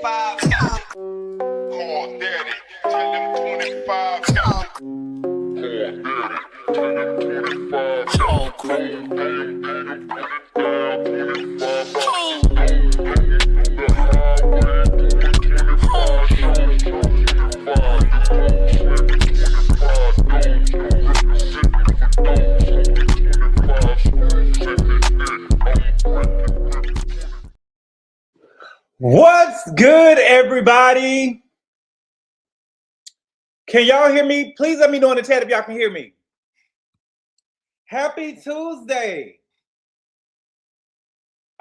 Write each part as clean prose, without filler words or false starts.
25. Call daddy, tell him 25. Call daddy, tell him 25. Oh, cool. What's good, everybody? Can y'all hear me? Please let me know in the chat if y'all can hear me. Happy Tuesday.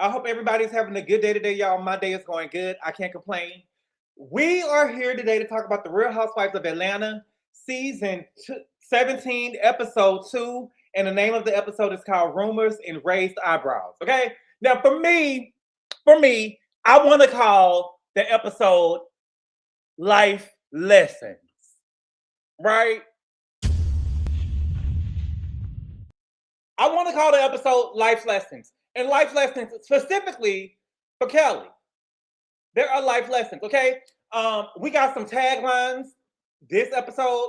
I hope everybody's having a good day today, y'all. My day is going good. I can't complain. We are here today to talk about the Real Housewives of Atlanta, season 17, episode 2. And the name of the episode is called Rumors and Raised Eyebrows. Okay? Now, for me, I want to call the episode Life Lessons, right? I want to call the episode Life Lessons. And life lessons specifically for Kelly. There are life lessons, okay? We got some taglines this episode.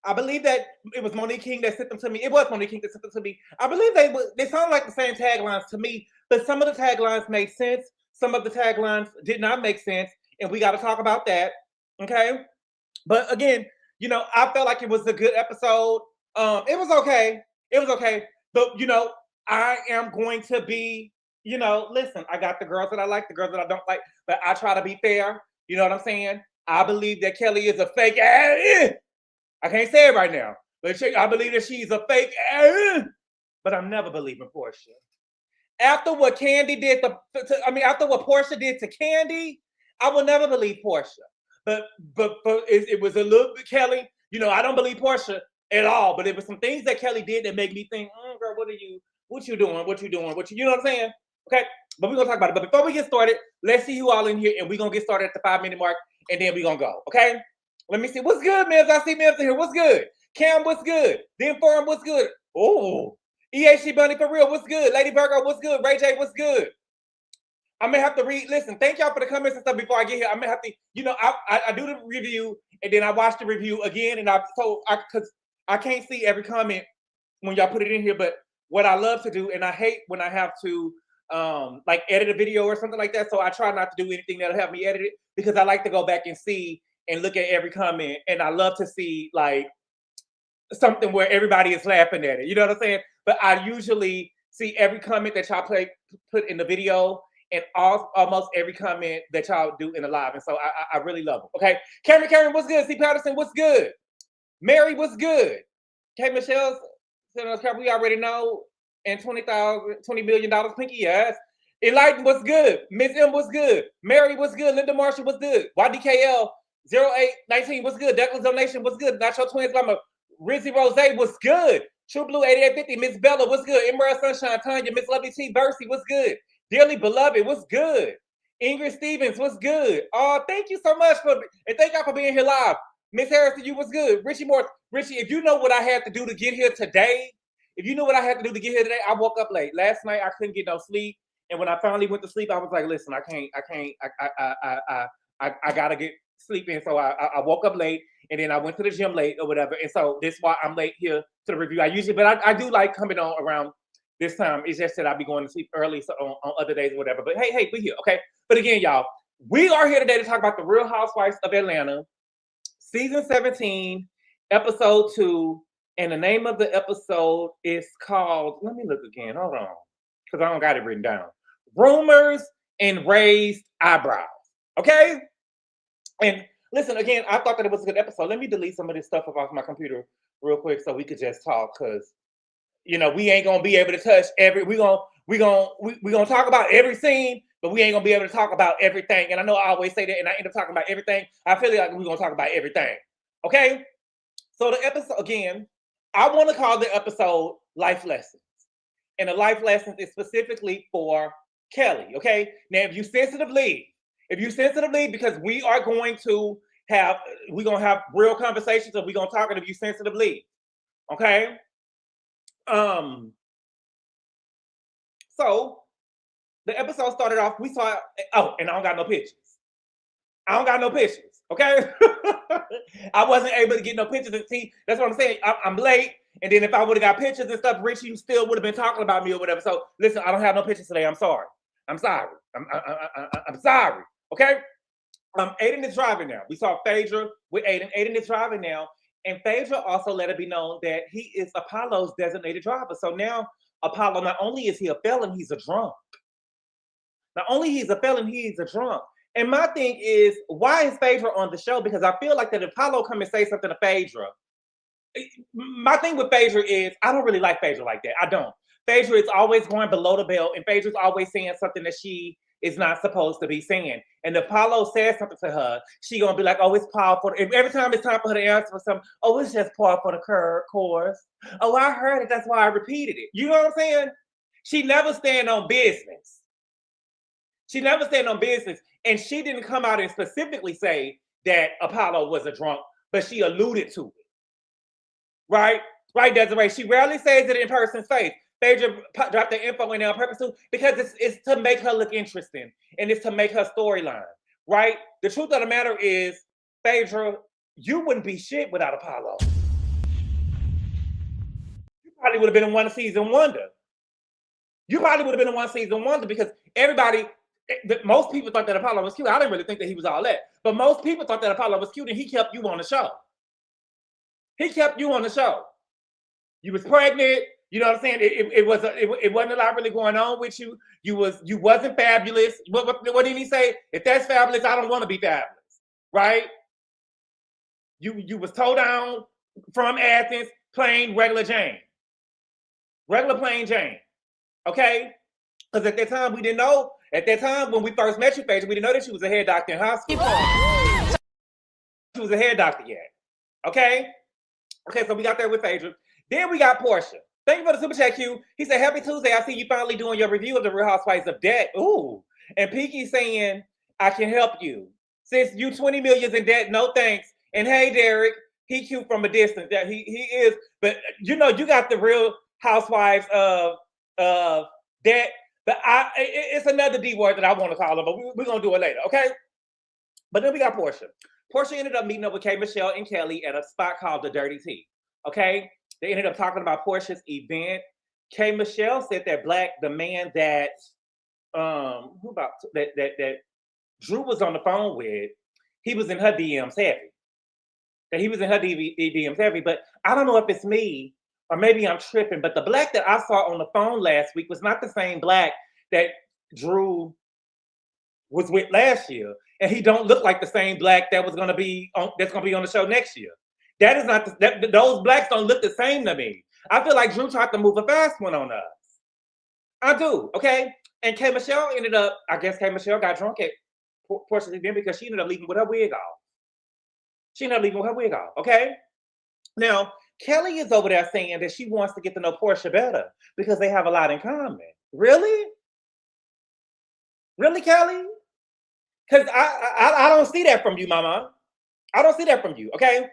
I believe that it was Monique King that sent them to me. It was Monique King that sent them to me. I believe they sound like the same taglines to me, but some of the taglines made sense. Some of the taglines did not make sense, and we got to talk about that, okay? But again, you know, I felt like it was a good episode. It was okay. It was okay. But, you know, I am going to be, you know, listen, I got the girls that I like, the girls that I don't like, but I try to be fair. You know what I'm saying? I believe that Kelly is a fake ass. I can't say it right now, but I believe that she's a fake ass. But I'm never believing Porsha. After what Candy did after what Porsha did to Candy, I will never believe Porsha. But it was a little bit Kelly. You know, I don't believe Porsha at all. But it was some things that Kelly did that made me think, girl, what you doing? You know what I'm saying? Okay, but we're gonna talk about it. But before we get started, let's see who all in here, and we're gonna get started at the 5-minute mark, and then we're gonna go. Okay, let me see what's good, Mims. I see Mims in here. What's good? Cam, what's good? The Inform, what's good? Oh. EHC Bunny for real, what's good? Lady Virgo, what's good? Ray J, what's good? I may have to read. Listen, thank y'all for the comments and stuff before I get here. I may have to, you know, I do the review and then I watch the review again, and because I can't see every comment when y'all put it in here. But what I love to do, and I hate when I have to like edit a video or something like that. So I try not to do anything that'll have me edit it, because I like to go back and see and look at every comment, and I love to see like something where everybody is laughing at it. You know what I'm saying? But I usually see every comment that y'all put in the video, and almost every comment that y'all do in the live. And so I really love them. Okay. Cameron, what's good? C. Patterson, what's good? Mary, what's good? K. Michelle, we already know. And $20 million, Pinky, yes. Enlighten, what's good? Miss M, what's good? Mary, what's good? Linda Marshall, what's good? YDKL 0819, what's good? Declan Donation, what's good? Nacho Twins, Mama. Rizzy Rose, what's good? True Blue 8850, Miss Bella, what's good? Emerald Sunshine, Tanya, Miss Lovely T, Bercy, what's good? Dearly Beloved, what's good? Ingrid Stevens, what's good? Oh, thank you so much and thank y'all for being here live. Miss Harrison, you, what's good? Richie Moore, Richie, if you know what I had to do to get here today, I woke up late. Last night I couldn't get no sleep, and when I finally went to sleep, I was like, listen, I gotta get sleep in. So I woke up late, and then I went to the gym late or whatever. And so this is why I'm late here to the review. I do like coming on around this time. It's just that I'll be going to sleep early on other days or whatever. But hey, we're here, okay? But again, y'all, we are here today to talk about the Real Housewives of Atlanta, season 17, episode 2. And the name of the episode is called, let me look again, hold on, because I don't got it written down. Rumors and Raised Eyebrows, okay? And listen, again, I thought that it was a good episode. Let me delete some of this stuff off my computer real quick so we could just talk, because, you know, we ain't gonna be able to touch we're gonna talk about every scene, but we ain't gonna be able to talk about everything. And I know I always say that, and I end up talking about everything. I feel like we're gonna talk about everything. Okay? So the episode, again, I want to call the episode Life Lessons. And the life lessons is specifically for Kelly. Okay? Now, if you sensitively, because we're going to have real conversations, and we're gonna talk, and if you sensitively, okay? So the episode started off, we saw, and I don't got no pictures. I don't got no pictures, okay? I wasn't able to get no pictures. And see, that's what I'm saying. I'm late. And then if I would have got pictures and stuff, Richie, you still would have been talking about me or whatever. So listen, I don't have no pictures today. I'm sorry. I'm sorry. I'm sorry. Okay? Aiden is driving now. We saw Phaedra with Aiden. Aiden is driving now. And Phaedra also let it be known that he is Apollo's designated driver. So now Apollo, not only is he a felon, he's a drunk. Not only he's a felon, he's a drunk. And my thing is, why is Phaedra on the show? Because I feel like that if Apollo come and say something to Phaedra, my thing with Phaedra is, I don't really like Phaedra like that. I don't. Phaedra is always going below the belt, and Phaedra's always saying something that she is not supposed to be saying. And if Apollo says something to her, she gonna be like, oh, it's par for the, every time it's time for her to answer for something, oh, it's just par for the course. Oh, I heard it, that's why I repeated it. You know what I'm saying? She never stand on business. She never stand on business. And she didn't come out and specifically say that Apollo was a drunk, but she alluded to it. Right? Right, Desiree? She rarely says it in person's face. Phaedra dropped the info in there on purpose too, because it's to make her look interesting and it's to make her storyline, right? The truth of the matter is, Phaedra, you wouldn't be shit without Apollo. You probably would have been in one season wonder. You probably would have been in one season wonder because everybody, most people thought that Apollo was cute. I didn't really think that he was all that, but most people thought that Apollo was cute and he kept you on the show. He kept you on the show. You was pregnant. You know what I'm saying? It wasn't a lot really going on with you. You wasn't fabulous. What did he say? If that's fabulous, I don't want to be fabulous, right? You was towed down from Athens, plain regular Jane, regular plain Jane, okay? Because at that time we didn't know. At that time when we first met you, Phaedra, we didn't know that she was a hair doctor in hospital. She was a hair doctor yet, okay? Okay, so we got there with Phaedra. Then we got Porsha. Thank you for the super chat, Q. He said, happy Tuesday. I see you finally doing your review of the Real Housewives of Debt. Ooh. And Peaky saying, I can help you. Since you 20 million in debt, no thanks. And hey, Derek, he cute from a distance. Yeah, he is. But you know, you got the Real Housewives of Debt. But it's another D word that I want to call them, but we're going to do it later, okay? But then we got Porsha. Porsha ended up meeting up with K. Michelle and Kelly at a spot called the Dirty Tea, okay? They ended up talking about Porsha's event. K. Michelle said that the man that that Drew was on the phone with, he was in her DMs heavy. That he was in her DMs heavy, but I don't know if it's me or maybe I'm tripping, but the black that I saw on the phone last week was not the same black that Drew was with last year. And he don't look like the same black that was gonna be on the show next year. That is not those blacks don't look the same to me. I feel like Drew tried to move a fast one on us. I do, okay? And K. Michelle ended up, I guess K. Michelle got drunk at Porsha's event because she ended up leaving with her wig off. She ended up leaving with her wig off, okay? Now, Kelly is over there saying that she wants to get to know Porsha better because they have a lot in common. Really? Really, Kelly? Because I don't see that from you, mama. I don't see that from you, okay?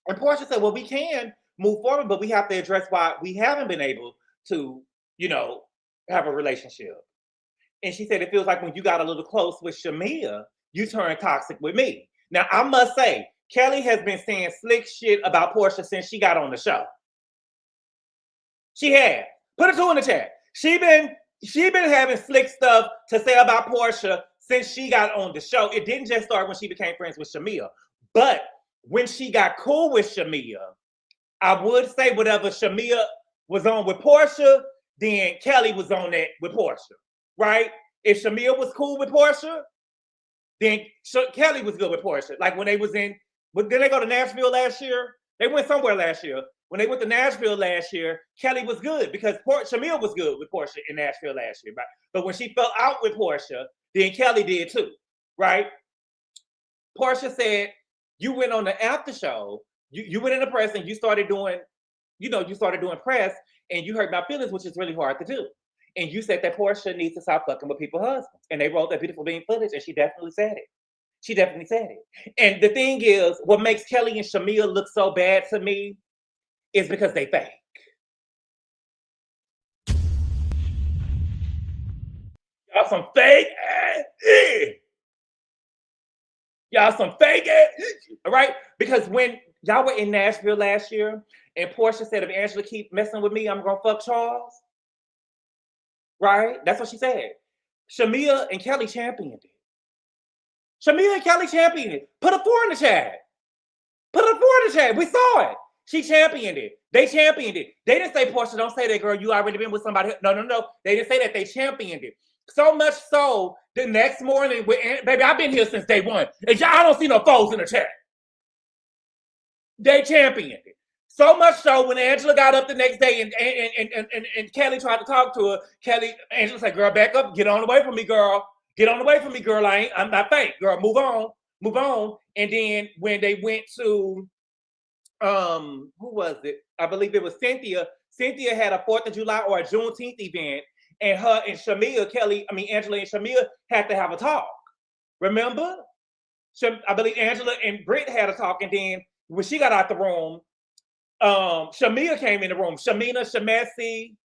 And Porsha said, well, we can move forward, but we have to address why we haven't been able to, you know, have a relationship. And she said, it feels like when you got a little close with Shamia, you turned toxic with me. Now, I must say, Kelly has been saying slick shit about Porsha since she got on the show. She had. Put a 2 in the chat. She been having slick stuff to say about Porsha since she got on the show. It didn't just start when she became friends with Shamia, but when she got cool with Shamia, I would say whatever Shamia was on with Porsha, then Kelly was on that with Porsha, right? If Shamia was cool with Porsha, then Kelly was good with Porsha. Like when they was in, did they go to Nashville last year? They went somewhere last year. When they went to Nashville last year, Kelly was good because Shamia was good with Porsha in Nashville last year, right? But when she fell out with Porsha, then Kelly did too, right? Porsha said, you went on the after show, you went in the press and you started doing press and you hurt my feelings, which is really hard to do. And you said that Porsha needs to stop fucking with people's husbands. And they wrote that beautiful being footage and she definitely said it. She definitely said it. And the thing is, what makes Kelly and Shamia look so bad to me is because they fake. Y'all some fake ass. Y'all some fake ass, all right? Because when y'all were in Nashville last year, and Porsha said, if Angela keep messing with me, I'm gonna fuck Charles. Right? That's what she said. Shamia and Kelly championed it. Shamia and Kelly championed it. Put a 4 in the chat. Put a 4 in the chat. We saw it. She championed it. They championed it. They didn't say, Porsha, don't say that, girl. You already been with somebody. No. They didn't say that. They championed it. So much so, the next morning, baby, I've been here since day one. And y'all don't see no foes in the chat. They championed it. So much so, when Angela got up the next day and Kelly tried to talk to her, Angela said, girl, back up. Get on away from me, girl. Get on away from me, girl. I'm not fake, girl. Move on. And then when they went to, who was it? I believe it was Cynthia. Cynthia had a 4th of July or a Juneteenth event, and her and Angela and Shamia had to have a talk. Remember? I believe Angela and Britt had a talk, and then when she got out the room, Shamia came in the room. Shamesi.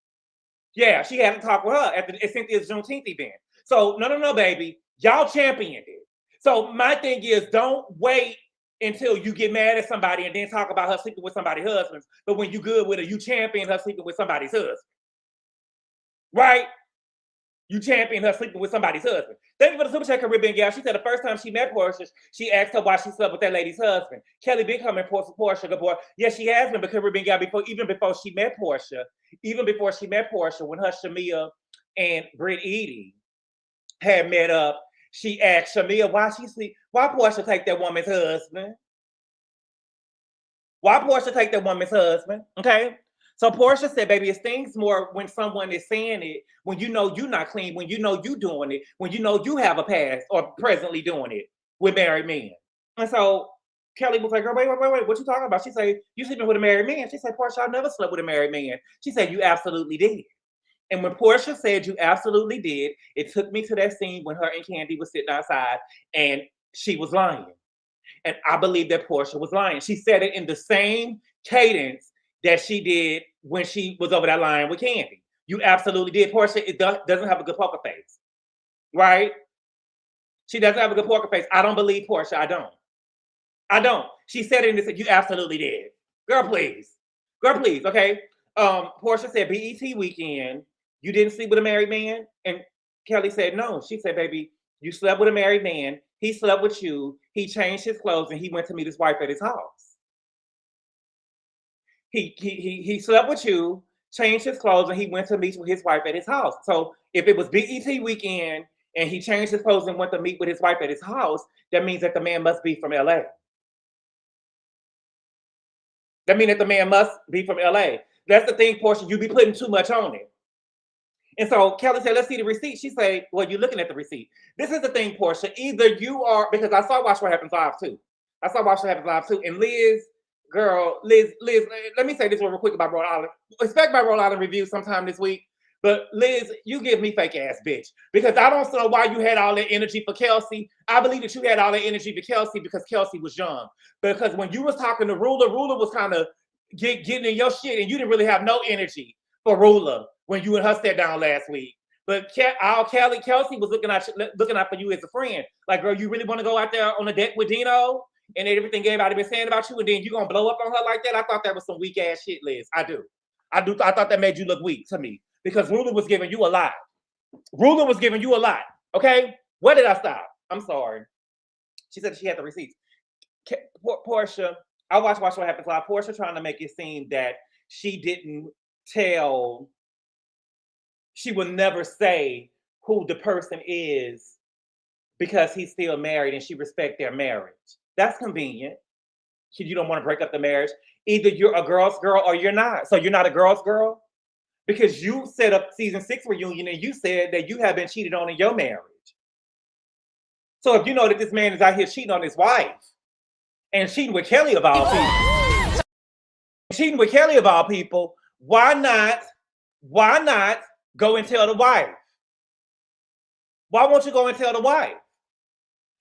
Yeah, she had to talk with her at Cynthia's Juneteenth event. So, no, baby. Y'all championed it. So my thing is, don't wait until you get mad at somebody and then talk about her sleeping with somebody's husband. But when you good with her, you champion her sleeping with somebody's husband. Right? You champion her sleeping with somebody's husband. Thank you for the super chat, Caribbean gal. She said the first time she met Porsha, she asked her why she slept with that lady's husband. Kelly been coming for Porsha Gabor. Yes, she has been, but Caribbean gal, even before she met Porsha, when her Shamia and Britt Edie had met up, she asked Shamia why Porsha take that woman's husband. Why Porsha take that woman's husband? Okay. So Porsha said, baby, it stings more when someone is saying it, when you know you're not clean, when you know you doing it, when you know you have a past or presently doing it with married men. And so Kelly was like, girl, wait, what you talking about? She said, you sleeping with a married man? She said, Porsha, I never slept with a married man. She said, you absolutely did. And when Porsha said you absolutely did, it took me to that scene when her and Candy was sitting outside and she was lying. And I believe that Porsha was lying. She said it in the same cadence that she did when she was over that line with Candy. You absolutely did. Porsha doesn't have a good poker face, right? She doesn't have a good poker face. I don't believe Porsha. I don't. She said it and said, you absolutely did. Girl, please, okay? Porsha said, BET weekend, you didn't sleep with a married man? And Kelly said, no. She said, baby, you slept with a married man. He slept with you. He changed his clothes and he went to meet his wife at his house. He slept with you, changed his clothes, and he went to meet with his wife at his house. So if it was BET weekend and he changed his clothes and went to meet with his wife at his house, that means that the man must be from LA. That means that the man must be from LA. That's the thing, Porsha, you be putting too much on it. And so Kelly said, let's see the receipt. She said, well, you're looking at the receipt. This is the thing, Porsha. Either you are, because I saw Watch What Happens Live too. And Liz, let me say this real quick about Rhode Island. Expect my Rhode Island review sometime this week. But Liz, you give me fake ass bitch. Because I don't know why you had all that energy for Kelsey. I believe that you had all that energy for Kelsey because Kelsey was young. Because when you was talking to Ruler was kind of getting in your shit and you didn't really have no energy for Ruler when you and her sat down last week. But Kelsey was looking out for you as a friend. Like, girl, you really want to go out there on the deck with Dino and everything everybody been saying about you, and then you gonna blow up on her like that? I thought that was some weak ass shit, Liz. I thought that made you look weak to me because Ruler was giving you a lot. Okay, where did I stop? I'm sorry. She said she had the receipts. Porsha, I watched What Happens Live. Porsha trying to make it seem that she didn't tell. She would never say who the person is because he's still married and she respects their marriage. That's convenient. You don't want to break up the marriage. Either you're a girl's girl or you're not. So you're not a girl's girl because you set up season 6 reunion and you said that you have been cheated on in your marriage. So if you know that this man is out here cheating on his wife and cheating with Kelly of all people, why not go and tell the wife? Why won't you go and tell the wife?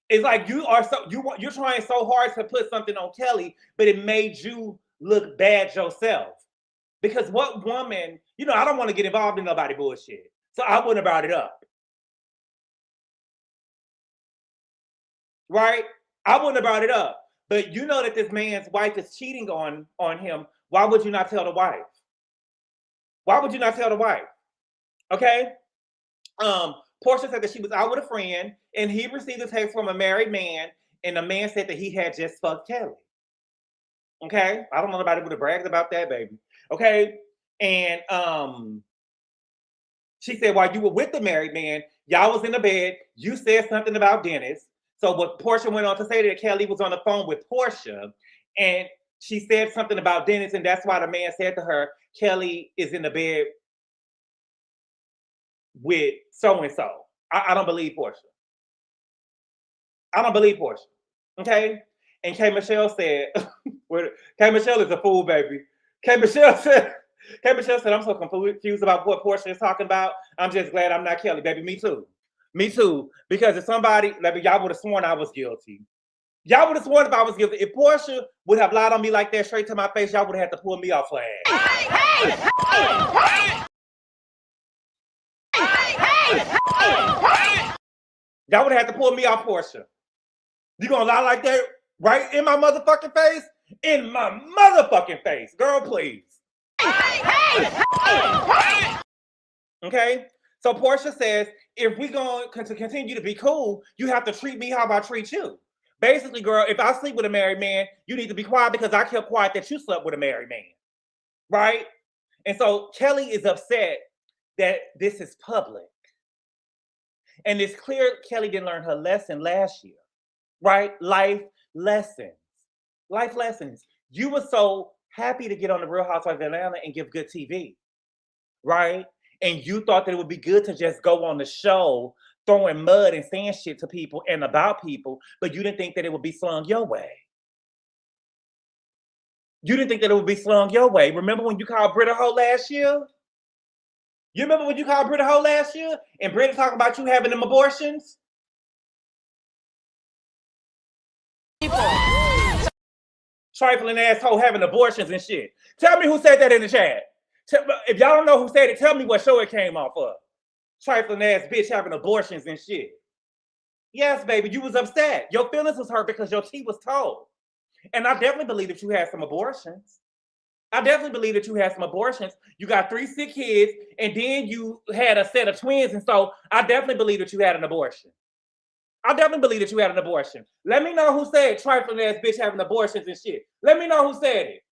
It's like you're trying so hard to put something on Kelly, but it made you look bad yourself. Because what woman, I don't want to get involved in nobody bullshit. So I wouldn't have brought it up. Right? I wouldn't have brought it up. But you know that this man's wife is cheating on him. Why would you not tell the wife? Why would you not tell the wife? Okay? Porsha said that she was out with a friend and he received a text from a married man, and the man said that he had just fucked Kelly. Okay? I don't know nobody would have bragged about that, baby. Okay? And she said while you were with the married man, y'all was in the bed, you said something about Dennis. So what Porsha went on to say that Kelly was on the phone with Porsha, and she said something about Dennis, and that's why the man said to her, Kelly is in the bed with so-and-so. I don't believe Porsha. I don't believe Porsha. Okay? And K. Michelle said, K. Michelle is a fool, baby. K. Michelle said, I'm so confused about what Porsha is talking about. I'm just glad I'm not Kelly, baby. Me too. Me too. Because if somebody, like, y'all would have sworn I was guilty. Y'all would have sworn if I was guilty. If Porsha would have lied on me like that straight to my face, y'all would have had to pull me off flag. Y'all would have had to pull me off Porsha. You gonna lie like that right in my motherfucking face? In my motherfucking face. Girl, please. Okay? So Porsha says, if we going to continue to be cool, you have to treat me how I treat you. Basically, girl, if I sleep with a married man, you need to be quiet because I kept quiet that you slept with a married man. Right? And so Kelly is upset that this is public. And it's clear Kelly didn't learn her lesson last year. Right? Life lessons. Life lessons. You were so happy to get on the Real Housewives of Atlanta and give good TV. Right? And you thought that it would be good to just go on the show throwing mud and saying shit to people and about people, but you didn't think that it would be slung your way. You didn't think that it would be slung your way. Remember when you called Britta Ho last year? You remember when you called Britta Ho last year? And Britta talking about you having them abortions? Trifling asshole having abortions and shit. Tell me who said that in the chat. If y'all don't know who said it, tell me what show it came off of. Trifling ass bitch having abortions and shit. Yes, baby, you was upset. Your feelings was hurt because your tea was told. And I definitely believe that you had some abortions. I definitely believe that you had some abortions. You got 3 sick kids, and then you had a set of twins. And so I definitely believe that you had an abortion. I definitely believe that you had an abortion. Let me know who said trifling ass bitch having abortions and shit. Let me know who said it.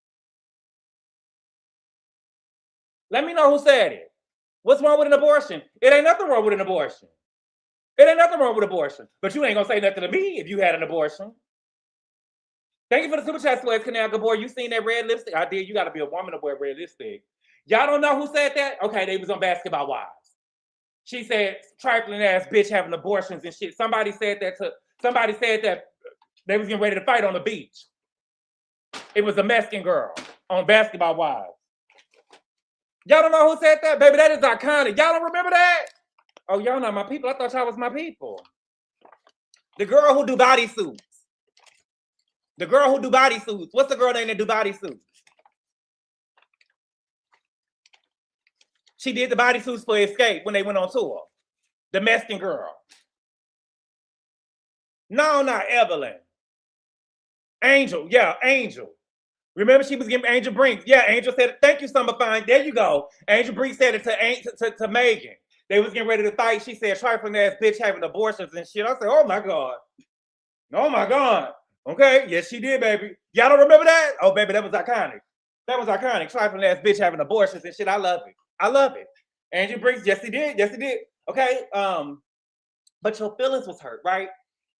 Let me know who said it. What's wrong with an abortion? It ain't nothing wrong with an abortion. It ain't nothing wrong with abortion. But you ain't gonna say nothing to me if you had an abortion. Thank you for the super chat, ANDREW GABOR. You seen that red lipstick? I did. You gotta be a woman to wear red lipstick. Y'all don't know who said that? Okay, they was on Basketball Wives. She said trifling ass bitch having abortions and shit. Somebody said that they was getting ready to fight on the beach. It was a Mexican girl on Basketball Wives. Y'all don't know who said that? Baby, that is iconic. Y'all don't remember that? Oh, y'all not my people. I thought y'all was my people. The girl who do bodysuits. The girl who do bodysuits. What's the girl name that do bodysuits? She did the bodysuits for Escape when they went on tour. The Mexican girl. No, not Evelyn. Angel. Yeah, Angel. Remember she was giving Angel Brinks. Yeah, Angel said, thank you, Summer Fine. There you go. Angel Brinks said it to Megan. They was getting ready to fight. She said, trifling ass bitch having abortions and shit. I said, oh my God. Oh my God. Okay, yes she did, baby. Y'all don't remember that? Oh, baby, that was iconic. That was iconic. Trifling ass bitch having abortions and shit. I love it. I love it. Angel Brinks, yes he did. Yes he did. Okay, but your feelings was hurt, right?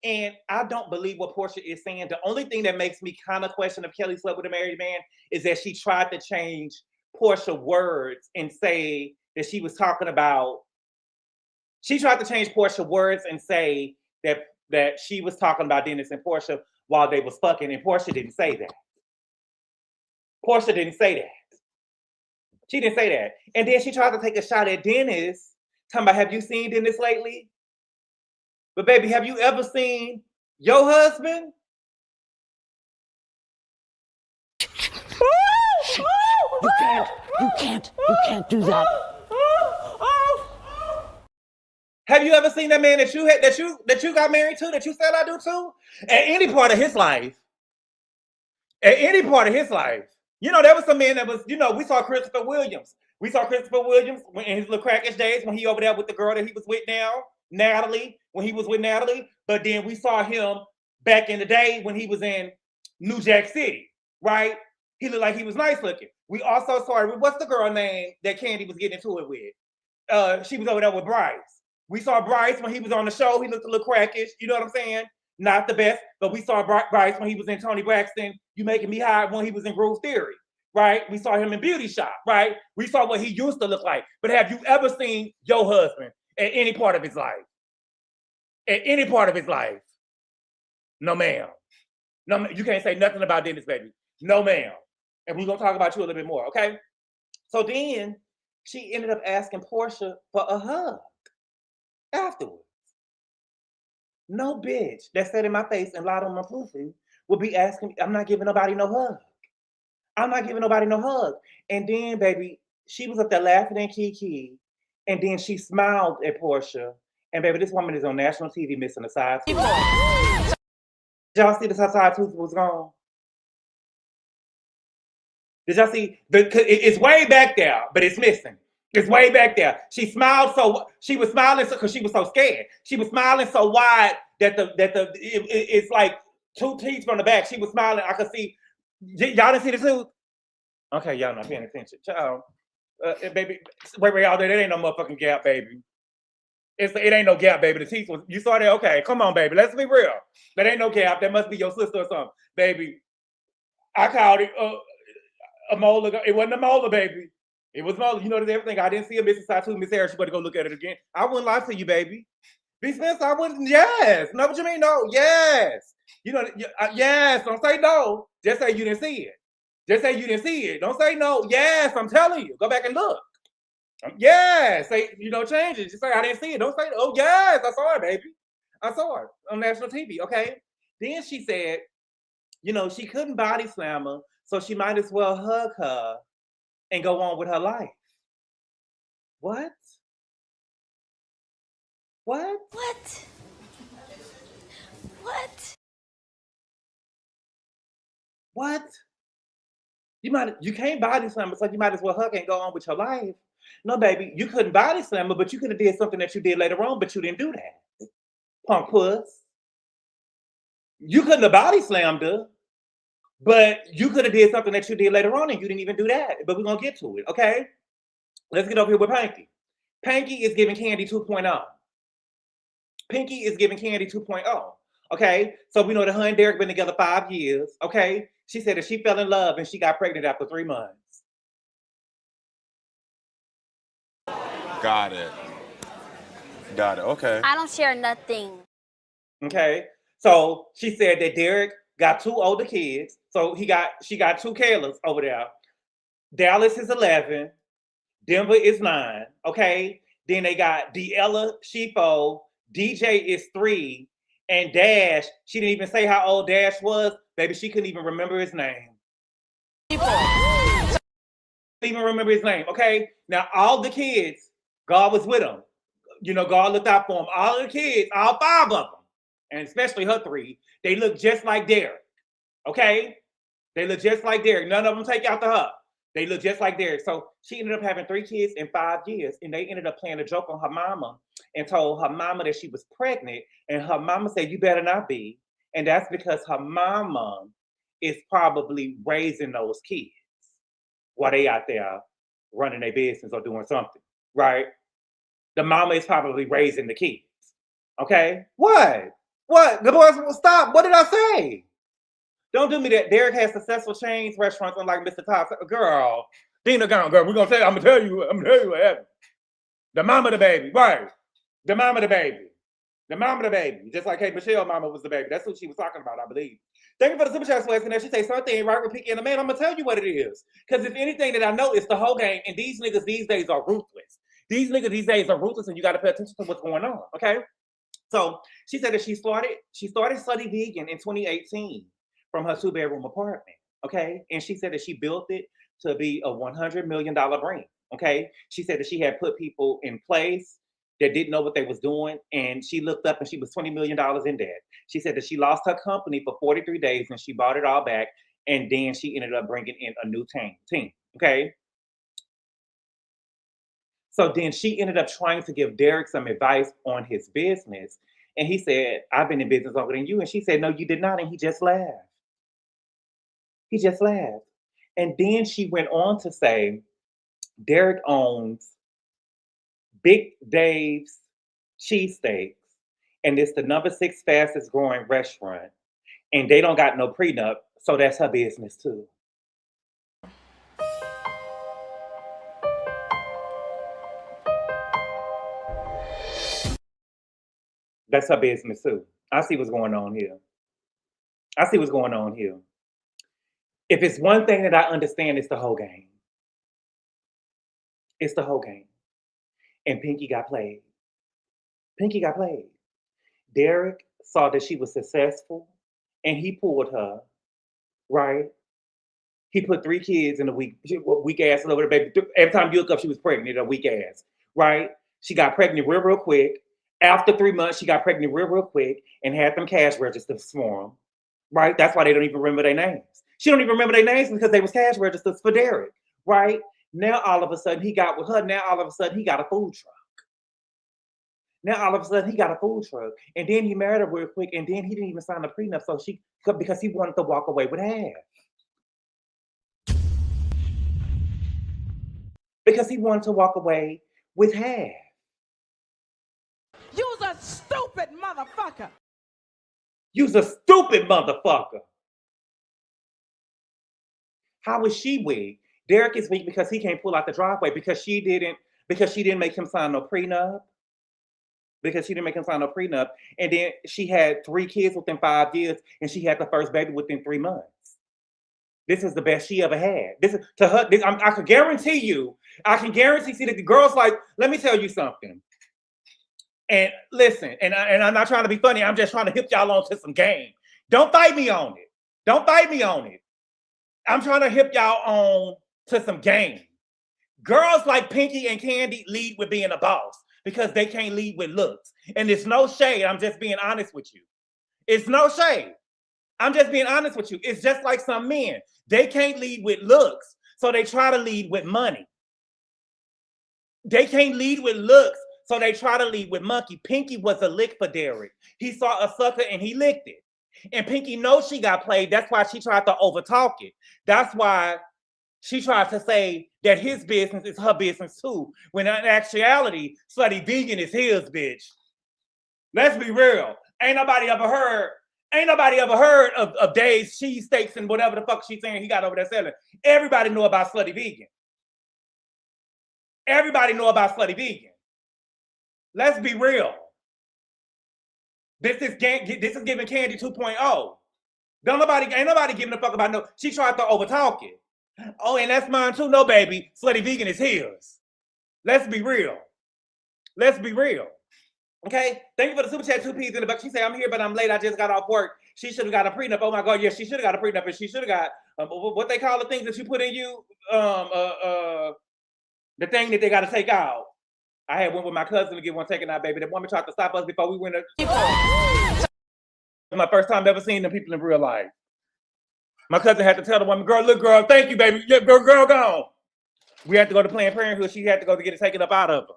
And I don't believe what Porsha is saying. The only thing that makes me kind of question if Kelly slept with a married man is that she tried to change Porsha words and say that she was talking about. She tried to change Porsha words and say that she was talking about Dennis and Porsha while they was fucking, and Porsha didn't say that. Porsha didn't say that. She didn't say that. And then she tried to take a shot at Dennis, talking about, have you seen Dennis lately? But baby, have you ever seen your husband? You can't do that. Have you ever seen that man that you got married to, that you said I do too? At any part of his life, you know, there was some men that was, you know, we saw Christopher Williams. We saw Christopher Williams in his little crackish days when he over there with the girl that he was with now, Natalie, when he was with Natalie. But then we saw him back in the day when he was in New Jack City, right? He looked like he was nice looking. We also saw, what's the girl name that Candy was getting into it with? She was over there with Bryce. We saw Bryce when he was on the show. He looked a little crackish. You know what I'm saying? Not the best, but we saw Bryce when he was in Tony Braxton, You Making Me High, when he was in Groove Theory, right? We saw him in Beauty Shop, right? We saw what he used to look like. But have you ever seen your husband at any part of his life? At any part of his life? No, ma'am. No, you can't say nothing about Dennis, baby. No, ma'am. And we're going to talk about you a little bit more, okay? So then she ended up asking Porsha for a hug afterwards. No bitch that sat in my face and lied on my pussy would be asking me, I'm not giving nobody no hug. I'm not giving nobody no hug. And then, baby, she was up there laughing at Kiki, and then she smiled at Porsha. And baby, this woman is on national TV missing a side tooth. Did y'all see the side tooth was gone? Did y'all see? It's way back there, but it's missing. It's way back there. She smiled she was smiling because she was so scared. She was smiling so wide that it's like two teeth from the back. She was smiling. I could see. Y'all didn't see the tooth? Okay, y'all not paying attention. Child, baby, wait, y'all, there ain't no motherfucking gap, baby. It ain't no gap, baby. The teeth was, you saw that? Okay, come on, baby. Let's be real. That ain't no gap. That must be your sister or something. Baby, I called it a molar. It wasn't a molar, baby. It was molar. You know, there's everything. I didn't see a missing side tooth. Miss Harris, you better go look at it again. I wouldn't lie to you, baby. B. Spencer, I wouldn't. Yes. No, what you mean? No. Yes. You know, yes. Don't say no. Just say you didn't see it. Just say you didn't see it. Don't say no. Yes, I'm telling you. Go back and look. Yes. Say, you know, change it. Just say I didn't see it. Don't say, oh, yes, I saw it, baby. I saw it on national TV. Okay. Then she said, you know, she couldn't body slam her, so she might as well hug her and go on with her life. What? What? What? What? What? You can't body slam her, so you might as well hug and go on with your life. No, baby, you couldn't body slam her, but you could have did something that you did later on, but you didn't do that. Punk puss. You couldn't have body slammed her, but you could have did something that you did later on, and you didn't even do that. But we're gonna get to it, okay? Let's get over here with Pinky. Pinky is giving Candy 2.0. Pinky is giving Candy 2.0. Okay, so we know that her and Derek been together 5 years. Okay, she said that she fell in love and she got pregnant after 3 months. Got it. Got it. Okay. I don't share nothing. Okay, so she said that Derek got 2 older kids. So she got 2 Kaylas over there. Dallas is 11. Denver is 9. Okay, then they got D'Ella, she 4. DJ is 3. And Dash, she didn't even say how old Dash was. Baby, she couldn't even remember his name. Even remember his name, okay? Now, all the kids, God was with them. You know, God looked out for them. All the kids, all 5 of them, and especially her 3, they look just like Derek, okay? They look just like Derek. None of them take out the her. They look just like Derek. So she ended up having 3 kids in 5 years, and they ended up playing a joke on her mama and told her mama that she was pregnant, and her mama said, you better not be. And that's because her mama is probably raising those kids while they out there running their business or doing something, right? The mama is probably raising the kids, okay? What? Gabor, stop. What did I say? Don't do me that. Derek has successful chains, restaurants, unlike Mr. Top. Girl, Dina gone, girl. I'm gonna tell you what happened. The mama of the baby, right? The mama of the baby. The mama of the baby. Just like Kate Michelle mama was the baby. That's what she was talking about, I believe. Thank you for the super chat, Celeste. And she say something ain't right with Pinky and the man. I'm gonna tell you what it is. Because if anything that I know, it's the whole game. And these niggas these days are ruthless. These niggas these days are ruthless, and you gotta pay attention to what's going on. Okay. So she said that she started Slutty Vegan in 2018 from her 2-bedroom apartment. Okay. And she said that she built it to be a $100 million brand. Okay. She said that she had put people in place that didn't know what they was doing, and she looked up and she was $20 million in debt. She said that she lost her company for 43 days and she bought it all back, and then she ended up bringing in a new team. Okay. So then she ended up trying to give Derek some advice on his business. And he said, I've been in business longer than you. And she said, no, you did not. And he just laughed. He just laughed. And then she went on to say, Derek owns Big Dave's Cheesesteaks, and it's the number 6 fastest growing restaurant. And they don't got no prenup, so that's her business too. That's her business too. I see what's going on here. I see what's going on here. If it's one thing that I understand, it's the whole game. It's the whole game. And Pinky got played. Pinky got played. Derek saw that she was successful and he pulled her, right? He put 3 kids in a weak ass over the baby. Every time you look up, she was pregnant, a weak ass, right? She got pregnant real quick. After 3 months, she got pregnant real quick and had them cash registers for them, right? That's why they don't even remember their names. She don't even remember their names because they was cash registers for Derek, right? Now, all of a sudden, he got with her. Now, all of a sudden, he got a food truck. Now, all of a sudden, he got a food truck. And then he married her real quick. And then he didn't even sign a prenup. So because he wanted to walk away with half. Because he wanted to walk away with half. You's a stupid motherfucker. You's a stupid motherfucker. How is she weak? Derek is weak because he can't pull out the driveway because she didn't make him sign no prenup. Because she didn't make him sign no prenup. And then she had 3 kids within 5 years, and she had the first baby within 3 months. This is the best she ever had. This is to her. I can guarantee you. See that the girls like. Let me tell you something. And listen, and I'm not trying to be funny. I'm just trying to hip y'all on to some game. Don't fight me on it. Don't fight me on it. I'm trying to hip y'all on to some game. Girls like Pinky and Candy lead with being a boss because they can't lead with looks. And it's no shade. I'm just being honest with you. It's no shade. I'm just being honest with you. It's just like some men. They can't lead with looks, so they try to lead with money. They can't lead with looks, so they try to lead with monkey. Pinky was a lick for Derek. He saw a sucker and he licked it. And Pinky knows she got played. That's why she tried to overtalk it. That's why she tried to say that his business is her business too. When in actuality, Slutty Vegan is his, bitch. Let's be real. Ain't nobody ever heard of Dave's cheesesteaks and whatever the fuck she's saying he got over there selling. Everybody know about Slutty Vegan. Everybody know about Slutty Vegan. Let's be real. This is giving Candy 2.0. Ain't nobody giving a fuck about no. She tried to overtalk it. Oh, and that's mine too. No, baby. Slutty Vegan is his. Let's be real. Let's be real. Okay? Thank you for the super chat, 2 P's in the buck. She said, I'm here, but I'm late. I just got off work. She should have got a prenup. Oh my God, yes, she should have got a prenup. And she should have got what they call the things that you put in you, the thing that they got to take out. I had went with my cousin to get one taken out, baby. The woman tried to stop us before we went to my first time ever seeing them people in real life. My cousin had to tell the woman, girl, look, girl, thank you, baby. Yeah, girl, gone. We had to go to Planned Parenthood. She had to go to get it taken up out of her.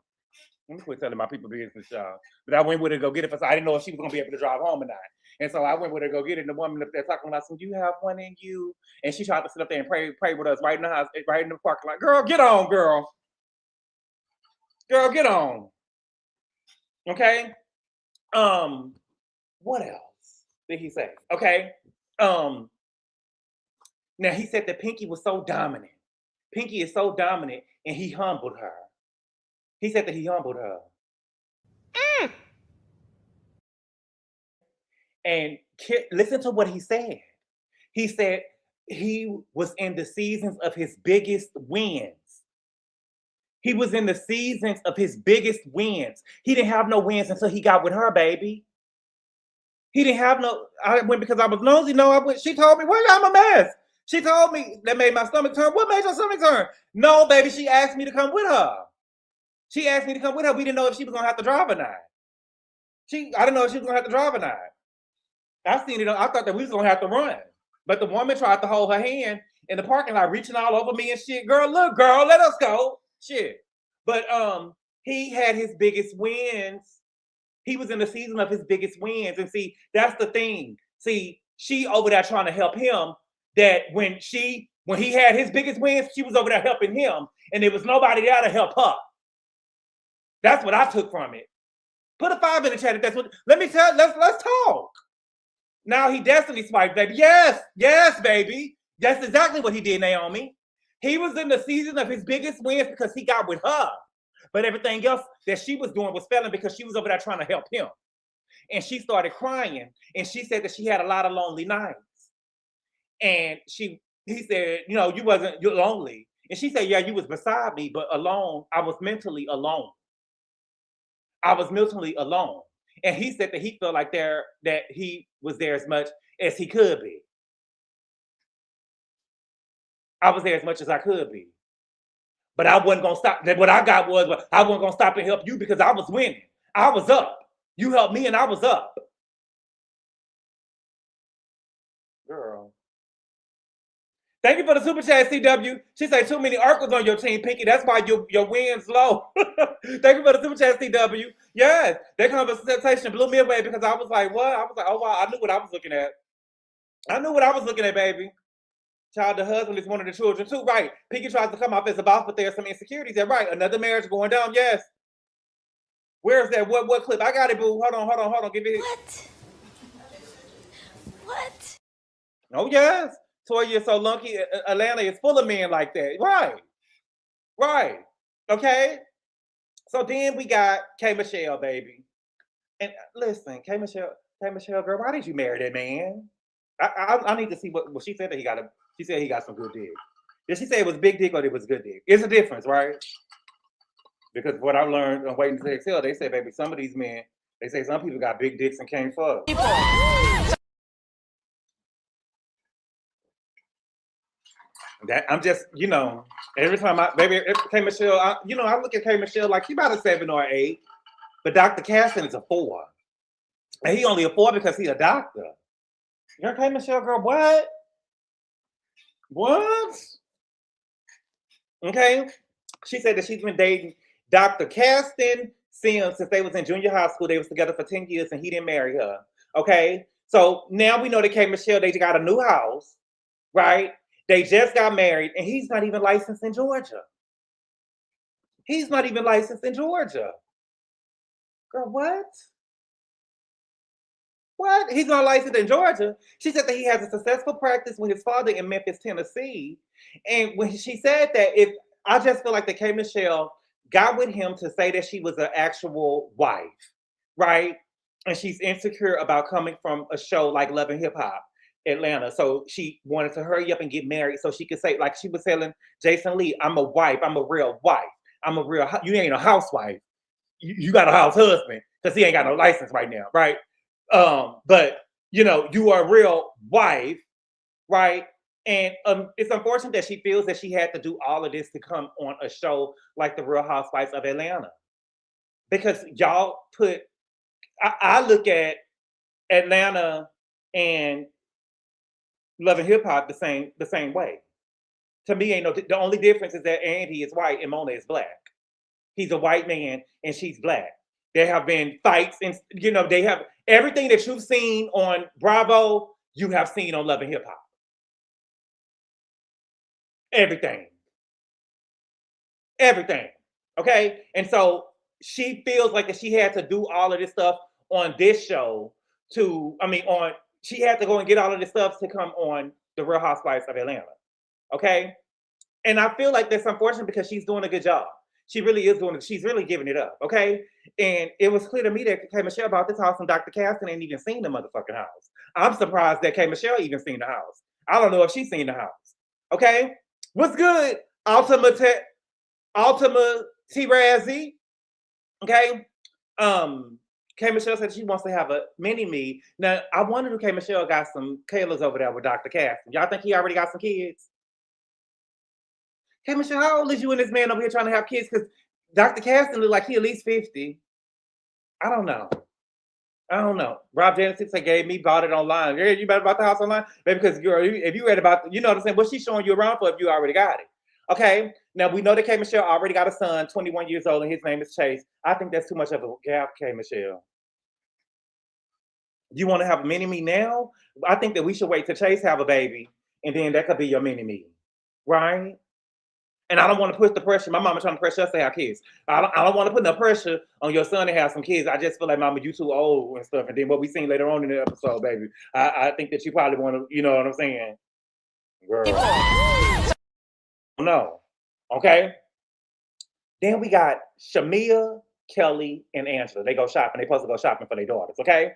Let me quit telling my people business, y'all. But I went with her to go get it. I didn't know if she was going to be able to drive home or not. And so I went with her to go get it. And the woman up there talking about, so you have one in you. And she tried to sit up there and pray with us right in the house, right in the parking lot. Girl, get on, girl. Girl, get on. Okay? What else did he say? Okay? Now he said that Pinky was so dominant. Pinky is so dominant, and he humbled her. He said that he humbled her. And listen to what he said. He said he was in the seasons of his biggest wins. He was in the seasons of his biggest wins. He didn't have no wins until he got with her, baby. He didn't have no. I went because I was nosy. No, I went. She told me, "Well, I'm a mess." She told me that made my stomach turn. What made your stomach turn? No, baby. She asked me to come with her. She asked me to come with her. We didn't know if she was gonna have to drive or not. I didn't know if she was gonna have to drive or not. I seen it. I thought that we was gonna have to run, but the woman tried to hold her hand in the parking lot, reaching all over me and shit. Girl, look, girl, let us go. Shit. But he had his biggest wins. He was in the season of his biggest wins, and see, that's the thing. See, she over there trying to help him. That when he had his biggest wins, she was over there helping him, and there was nobody there to help her. That's what I took from it. Put a 5 in the chat if that's what. Let's talk. Now he destiny swiped, baby. Yes, baby. That's exactly what he did, Naomi. He was in the season of his biggest wins because he got with her. But everything else that she was doing was failing because she was over there trying to help him. And she started crying. And she said that she had a lot of lonely nights. And he said, you know, you're lonely. And she said, yeah, you was beside me, but alone. I was mentally alone. And he said that he felt like that he was there as much as he could be. I was there as much as I could be. But I wasn't going to stop. What I got was, I wasn't going to stop and help you because I was winning. I was up. You helped me and I was up. Girl. Thank you for the super chat, CW. She said too many Urkels on your team, Pinky. That's why your win's low. Thank you for the super chat, CW. Yes, that conversation blew me away because I was like, what? I was like, oh, wow, I knew what I was looking at. Baby. Child, the husband is one of the children too, right? Pinky tries to come off as a boss, but there's some insecurities there, right? Another marriage going down, yes. Where's that? What clip? I got it, boo. Hold on. Give it. What? Oh, yes. Toya so lucky. Atlanta is full of men like that. Right. Okay. So then we got K Michelle, baby. And listen, K Michelle, girl, why did you marry that man? I need to see what she said that he got. She said he got some good dick. Did she say it was big dick or it was good dick? It's a difference, right? Because what I learned on Waiting to Exhale, they say, baby, some of these men, they say some people got big dicks and can't fuck. That I'm just, you know, every time K Michelle, I look at K Michelle like she about a 7 or 8, but Dr. Caston is a 4. And he only a 4 because he a doctor. You're K Michelle, girl, what? Okay. She said that she's been dating Dr. Caston since they was in junior high school. They was together for 10 years and he didn't marry her. Okay. So now we know that K Michelle, they got a new house, right? They just got married and he's not even licensed in Georgia. Girl, what? What? He's not licensed in Georgia. She said that he has a successful practice with his father in Memphis, Tennessee. And when she said that, I just feel like that K Michelle got with him to say that she was an actual wife, right? And she's insecure about coming from a show like Love and Hip Hop Atlanta. So she wanted to hurry up and get married so she could say, like she was telling Jason Lee, I'm a wife. I'm a real wife. You ain't a housewife. You got a house husband because he ain't got no license right now, right? But you know, you are a real wife, right? And it's unfortunate that she feels that she had to do all of this to come on a show like The Real Housewives of Atlanta. Because y'all I look at Atlanta and Love and Hip Hop the same way. To me, the only difference is that Andy is white and Mona is black. He's a white man and she's black. There have been fights and they have everything that you've seen on Bravo, you have seen on Love and Hip Hop. Everything. Okay? And so she feels like that she had to do all of this stuff on this show she had to go and get all of this stuff to come on The Real Housewives of Atlanta. Okay? And I feel like that's unfortunate because she's doing a good job. She really is she's really giving it up. Okay? And it was clear to me that K Michelle bought this house and Dr. Caston ain't even seen the motherfucking house. I'm surprised that K Michelle even seen the house. I don't know if she's seen the house. Okay? What's good? Ultima T-Razzie. Okay? K Michelle said she wants to have a mini-me. Now, I wonder if K Michelle got some Kayla's over there with Dr. Caston. Y'all think he already got some kids? K Michelle, how old is you and this man over here trying to have kids? Because Dr. Caston look like he at least 50. I don't know. Rob Genesis gave me, bought it online. You better about the house online? Maybe because if you read about, you know what I'm saying? What's she showing you around for if you already got it? Okay. Now we know that K. Michelle already got a son, 21 years old, and his name is Chase. I think that's too much of a gap, K. Michelle. You want to have a mini-me now? I think that we should wait till Chase have a baby, and then that could be your mini-me, right? And I don't want to put the pressure. My mama trying to pressure us to have kids. I don't want to put no pressure on your son to have some kids. I just feel like, mama, you too old and stuff. And then what we seen later on in the episode, baby, I think that you probably want to, you know what I'm saying? Girl. No. Okay? Then we got Shamia, Kelly, and Angela. They go shopping. They supposed to go shopping for their daughters, okay?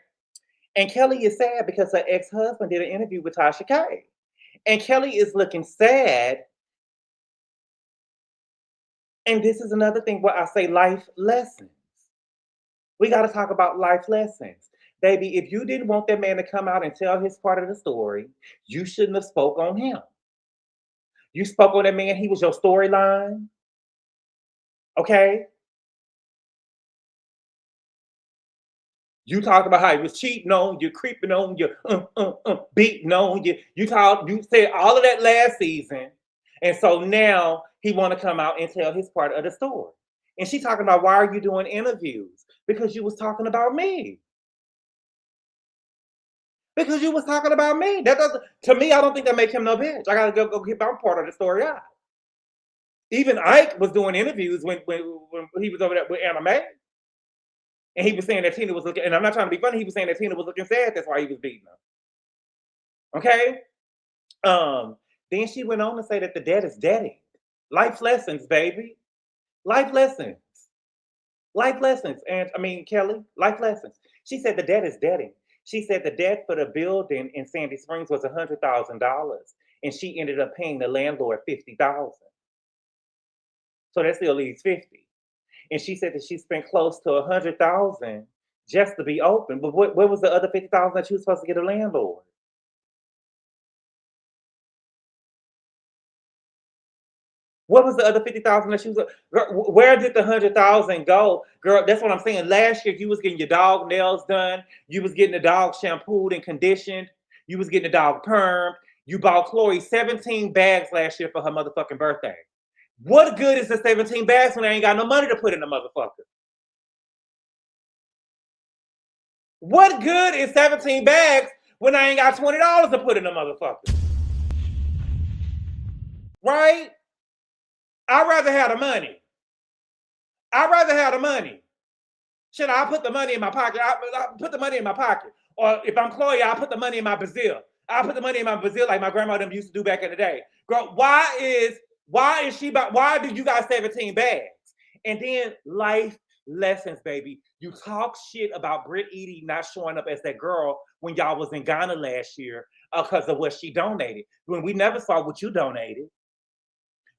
And Kelly is sad because her ex-husband did an interview with Tasha K. And Kelly is looking sad. And this is another thing where I say life lessons. We got to talk about life lessons. Baby, if you didn't want that man to come out and tell his part of the story, you shouldn't have spoke on him. You spoke on that man, he was your storyline. Okay? You talked about how he was cheating on you, creeping on you, beating on you. You said all of that last season. And so now he want to come out and tell his part of the story. And she talking about, why are you doing interviews? Because you was talking about me. Because you was talking about me. That doesn't, to me, I don't think that make him no bitch. I gotta go get my part of the story out. Even Ike was doing interviews when he was over there with Anna Mae. And he was saying that Tina was looking, and I'm not trying to be funny, he was saying that Tina was looking sad, that's why he was beating her. Okay? Then she went on to say that the debt is deading. Life lessons, baby. Life lessons. Life lessons. And I mean, Kelly, life lessons. She said the debt is deading. She said the debt for the building in Sandy Springs was $100,000. And she ended up paying the landlord $50,000. So that still leaves $50,000. And she said that she spent close to $100,000 just to be open. But where was the other $50,000 that she was supposed to get a landlord? What was the other $50,000 that she was? Girl, where did the $100,000 go? Girl, that's what I'm saying. Last year, you was getting your dog nails done. You was getting the dog shampooed and conditioned. You was getting the dog permed. You bought Chloe 17 bags last year for her motherfucking birthday. What good is the 17 bags when I ain't got no money to put in the motherfucker? What good is 17 bags when I ain't got $20 to put in the motherfucker? Right? I'd rather have the money. I'd rather have the money. Should I put the money in my pocket? I put the money in my pocket. Or if I'm Chloe, I'll put the money in my Brazil. I'll put the money in my Brazil like my grandma them used to do back in the day. Girl, why do you got 17 bags? And then life lessons, baby. You talk shit about Britt Edie not showing up as that girl when y'all was in Ghana last year because of what she donated. When we never saw what you donated.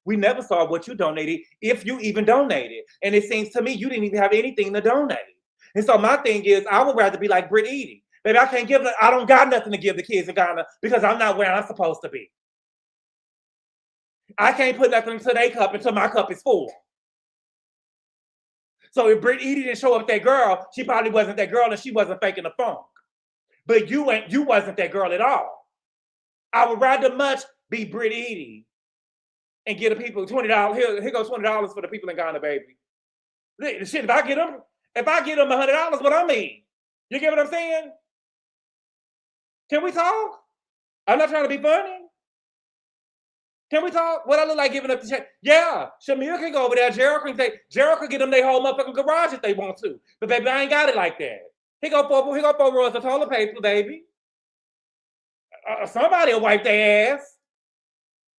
We never saw what you donated, if you even donated. And it seems to me you didn't even have anything to donate. And so my thing is, I would rather be like Britt Edie. Baby, I don't got nothing to give the kids in Ghana because I'm not where I'm supposed to be. I can't put nothing into their cup until my cup is full. So if Britt Edie didn't show up that girl, she probably wasn't that girl and she wasn't faking the funk. But you wasn't that girl at all. I would rather much be Britt Edie and get the people $20. Here goes $20 for the people in Ghana, baby. Shit, if I get them $100, what I mean? You get what I'm saying? Can we talk? I'm not trying to be funny. Can we talk? What I look like giving up the check? Yeah, Shamir can go over there. Gerald can get them their whole motherfucking garage if they want to. But baby, I ain't got it like that. He go for rolls of toilet paper, baby. Somebody will wipe their ass.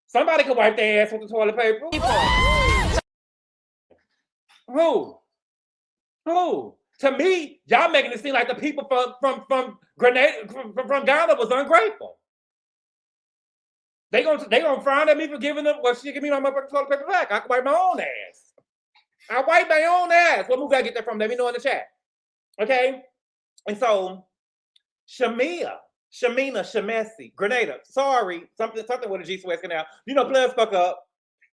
Somebody can wipe their ass with the toilet paper. Who? To me, y'all making it seem like the people from Ghana was ungrateful. They gonna frown at me for giving them. Well, she give me my motherfucking toilet paper back. I can wipe my own ass. I wipe my own ass. What movie I get that from? Let me know in the chat. Okay. And so, Shamesi, Grenada. Sorry, something with a G Sweat now. You know, players fuck up.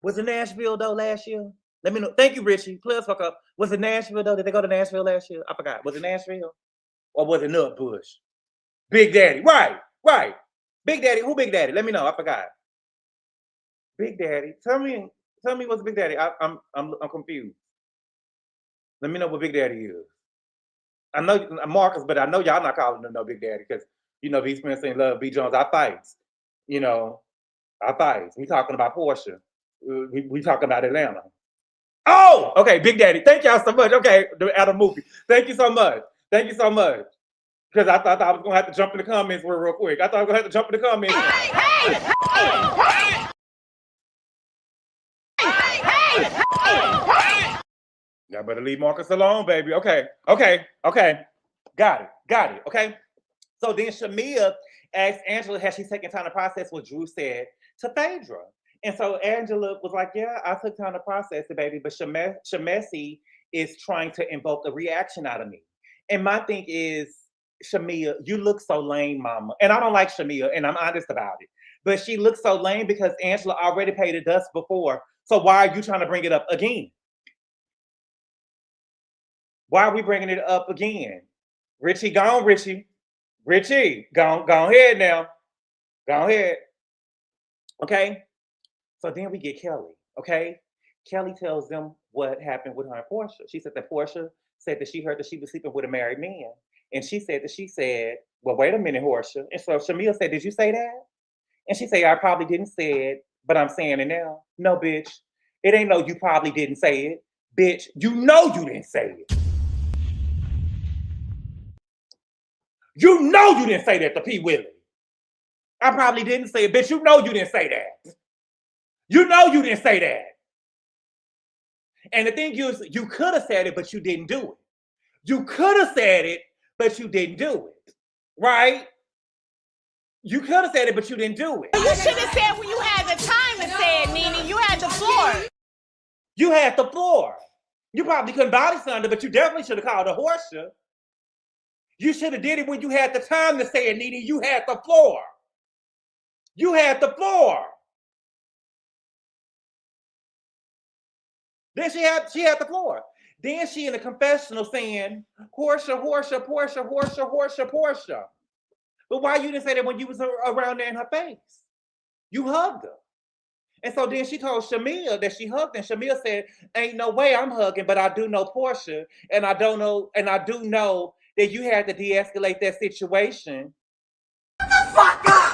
Was in Nashville though last year? Let me know. Thank you, Richie. Please fuck up. Was it Nashville though? Did they go to Nashville last year? I forgot. Was it Nashville? Or was it Nutbush? Big Daddy. Right. Big Daddy. Who Big Daddy? Let me know. I forgot. Big Daddy. Tell me what's Big Daddy. I'm confused. Let me know what Big Daddy is. I know Marcus, but I know y'all not calling him no Big Daddy because you know B. Spencer and Love B. Jones. I fights. You know, I fights. We talking about Porsha. We talking about Atlanta. Oh, okay, Big Daddy. Thank y'all so much. Okay, at a movie. Thank you so much. Thank you so much. Because I thought I was gonna have to jump in the comments real quick. I thought I was gonna have to jump in the comments. Y'all better leave Marcus alone, baby. Okay. Got it. Okay. So then Shamia asked Angela, has she taken time to process what Drew said to Phaedra? And so Angela was like, yeah, I took time to process it, baby, but Shamesi is trying to invoke a reaction out of me. And my thing is, Shamia, you look so lame, mama. And I don't like Shamia, and I'm honest about it. But she looks so lame because Angela already paid the dust before. So why are you trying to bring it up again? Why are we bringing it up again? Richie, go on, Richie. Richie, go ahead now. Go ahead. Okay? So then we get Kelly, okay? Kelly tells them what happened with her and Porsha. She said that Porsha said that she heard that she was sleeping with a married man. And she said, well, wait a minute, Porsha. And so Shamia said, did you say that? And she said, I probably didn't say it, but I'm saying it now. No, bitch. It ain't no you probably didn't say it. Bitch, you know you didn't say it. You know you didn't say that to P. Willie. I probably didn't say it, bitch. You know you didn't say that. You know you didn't say that. And the thing is, you could have said it, but you didn't do it. You could have said it, but you didn't do it. Right? You could have said it, but you didn't do it. You should have said when you had the time to say it, Nene. You had the floor. You had the floor. You probably couldn't body slam it, but you definitely should have called a Porsha. You should have did it when you had the time to say it, Nene. You had the floor. You had the floor. Then she had the floor. Then she in the confessional saying, Porsha. But why you didn't say that when you was around there in her face? You hugged her. And so then she told Shamia that she hugged, and Shamia said, ain't no way I'm hugging, but I do know Porsha, and I do know that you had to de-escalate that situation. Shut the fuck up!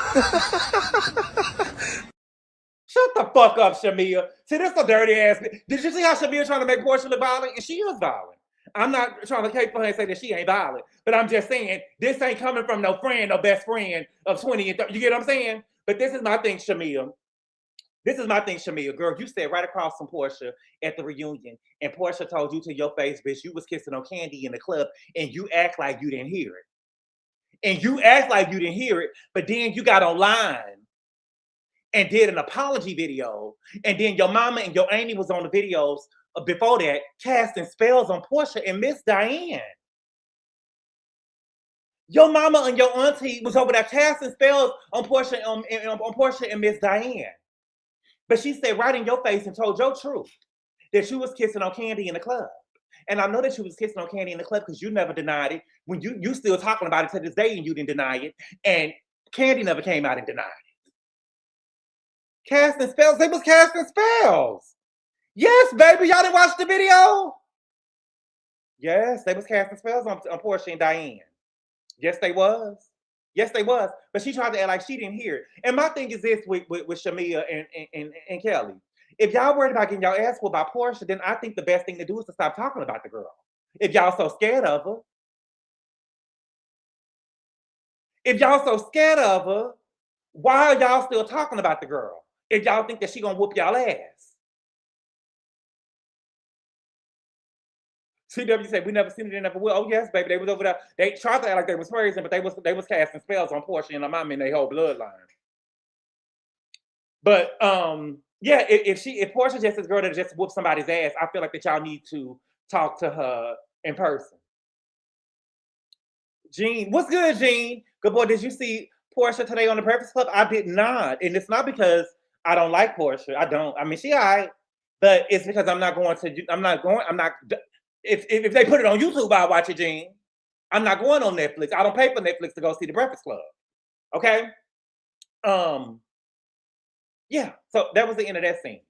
Shut the fuck up, Shamia. See, this is a dirty ass. Did you see how Shamia trying to make Porsha look violent? And she is violent. I'm not trying to cape for her and say that she ain't violent, but I'm just saying this ain't coming from no friend, no best friend of 20 and 30. You get what I'm saying? But this is my thing, Shamia. Girl, you sat right across from Porsha at the reunion, and Porsha told you to your face, bitch, you was kissing on Candy in the club, and you act like you didn't hear it. But then you got online and did an apology video, and then your mama and your auntie was on the videos before that casting spells on Porsha and Miss Diane. Your mama and your auntie was over there casting spells on Porsha and Miss Diane. But she said right in your face and told your truth that you was kissing on Candy in the club. And I know that you was kissing on Candy in the club because you never denied it. When you still talking about it to this day and you didn't deny it. And Candy never came out and denied it. Casting spells, they was casting spells. Yes, baby, y'all didn't watch the video? Yes, they was casting spells on Porsha and Diane. Yes, they was. But she tried to act like she didn't hear it. And my thing is this with Shamia and Kelly. If y'all worried about getting y'all ass whooped by Porsha, then I think the best thing to do is to stop talking about the girl. If y'all so scared of her. Why are y'all still talking about the girl? If y'all think that she gonna whoop y'all ass. CW said, we never seen it, they never will. Oh, yes, baby. They was over there. They tried to act like they was praising, but they was casting spells on Porsha and her mom and their whole bloodline. But yeah, if Porsha just is a girl that just whoop somebody's ass, I feel like that y'all need to talk to her in person. Jean, what's good, Jean? Good boy, did you see Porsha today on the Breakfast Club? I did not. And it's not because I don't like Porsha. I don't. I mean, she all right. But it's because I'm not. If they put it on YouTube, I'll watch it, Gene. I'm not going on Netflix. I don't pay for Netflix to go see The Breakfast Club. Okay. Yeah. So that was the end of that scene.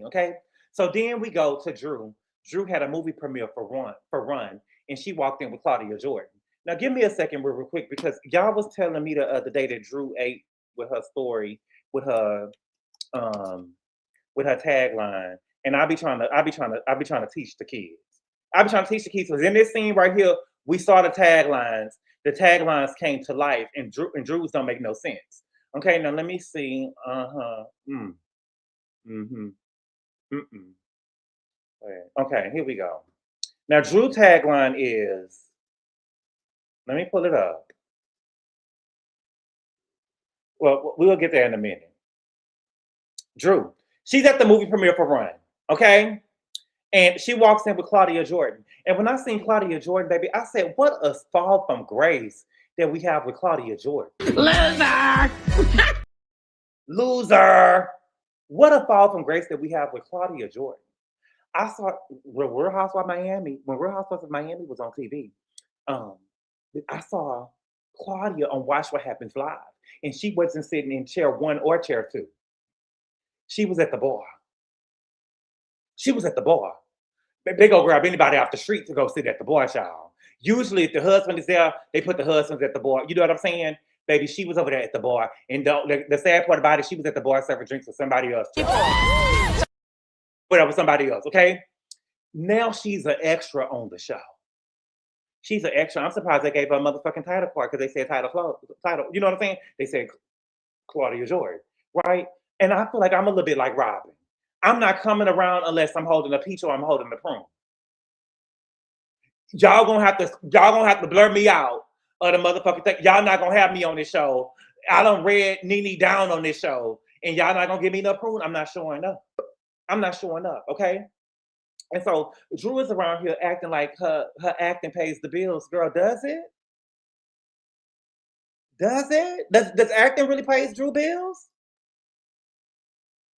Okay. So then we go to Drew. Drew had a movie premiere for Run, and she walked in with Claudia Jordan. Now, give me a second real quick, because y'all was telling me the other day that Drew ate with her story, with her tagline, and I'll be trying to teach the kids. I'll be trying to teach the kids, because in this scene right here, we saw the taglines. The taglines came to life, and Drew's don't make no sense. Okay, now let me see. Okay, here we go. Now, Drew tagline is, let me pull it up. Well, we'll get there in a minute. Drew, she's at the movie premiere for Run, okay? And she walks in with Claudia Jordan. And when I seen Claudia Jordan, baby, I said, what a fall from grace that we have with Claudia Jordan. Loser! Loser! What a fall from grace that we have with Claudia Jordan. I saw when Real Housewives of Miami was on TV. I saw Claudia on Watch What Happens Live, and she wasn't sitting in chair 1 or chair 2. She was at the bar. They go grab anybody off the street to go sit at the bar, y'all. Usually, if the husband is there, they put the husbands at the bar. You know what I'm saying? Baby, she was over there at the bar. And the sad part about it, she was at the bar serving drinks with somebody else. But that was somebody else, okay? Now she's an extra on the show. She's an extra. I'm surprised they gave her a motherfucking title card, because they said title. You know what I'm saying? They said Claudia Jordan, right? And I feel like I'm a little bit like Robin. I'm not coming around unless I'm holding a peach or I'm holding a prune. Y'all gonna have to blur me out of the motherfucking thing. Y'all not gonna have me on this show. I done read Nene down on this show, and y'all not gonna give me no prune. I'm not showing up. Okay? And so Drew is around here acting like her acting pays the bills. Girl, does it? Does acting really pays Drew bills?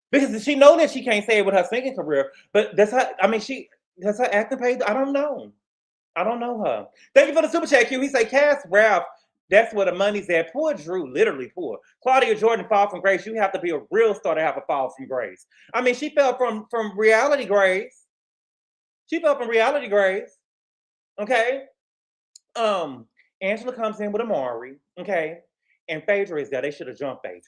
Because she know that she can't say it with her singing career, but does her acting pay? I don't know her. Thank you for the super chat, Q. He say, Cass Ralph, that's where the money's at. Poor Drew, literally poor. Claudia Jordan fall from grace. You have to be a real star to have a fall from grace. I mean, she fell from reality grace. Okay. Angela comes in with Amari, okay, and Phaedra is there. They should have jumped Phaedra.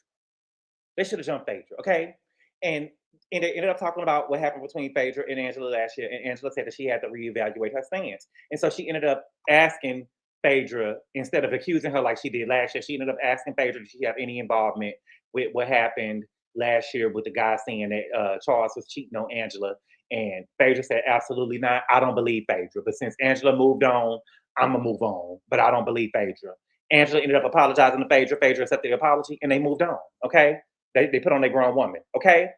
Okay. And they ended up talking about what happened between Phaedra and Angela last year. And Angela said that she had to reevaluate her stance. And so she ended up asking Phaedra, instead of accusing her like she did last year, she ended up asking Phaedra, did she have any involvement with what happened last year with the guy saying that Charles was cheating on Angela? And Phaedra said, absolutely not. I don't believe Phaedra. But since Angela moved on, I'm going to move on. But I don't believe Phaedra. Angela ended up apologizing to Phaedra. Phaedra accepted the apology, and they moved on, okay? They put on their grown woman, okay?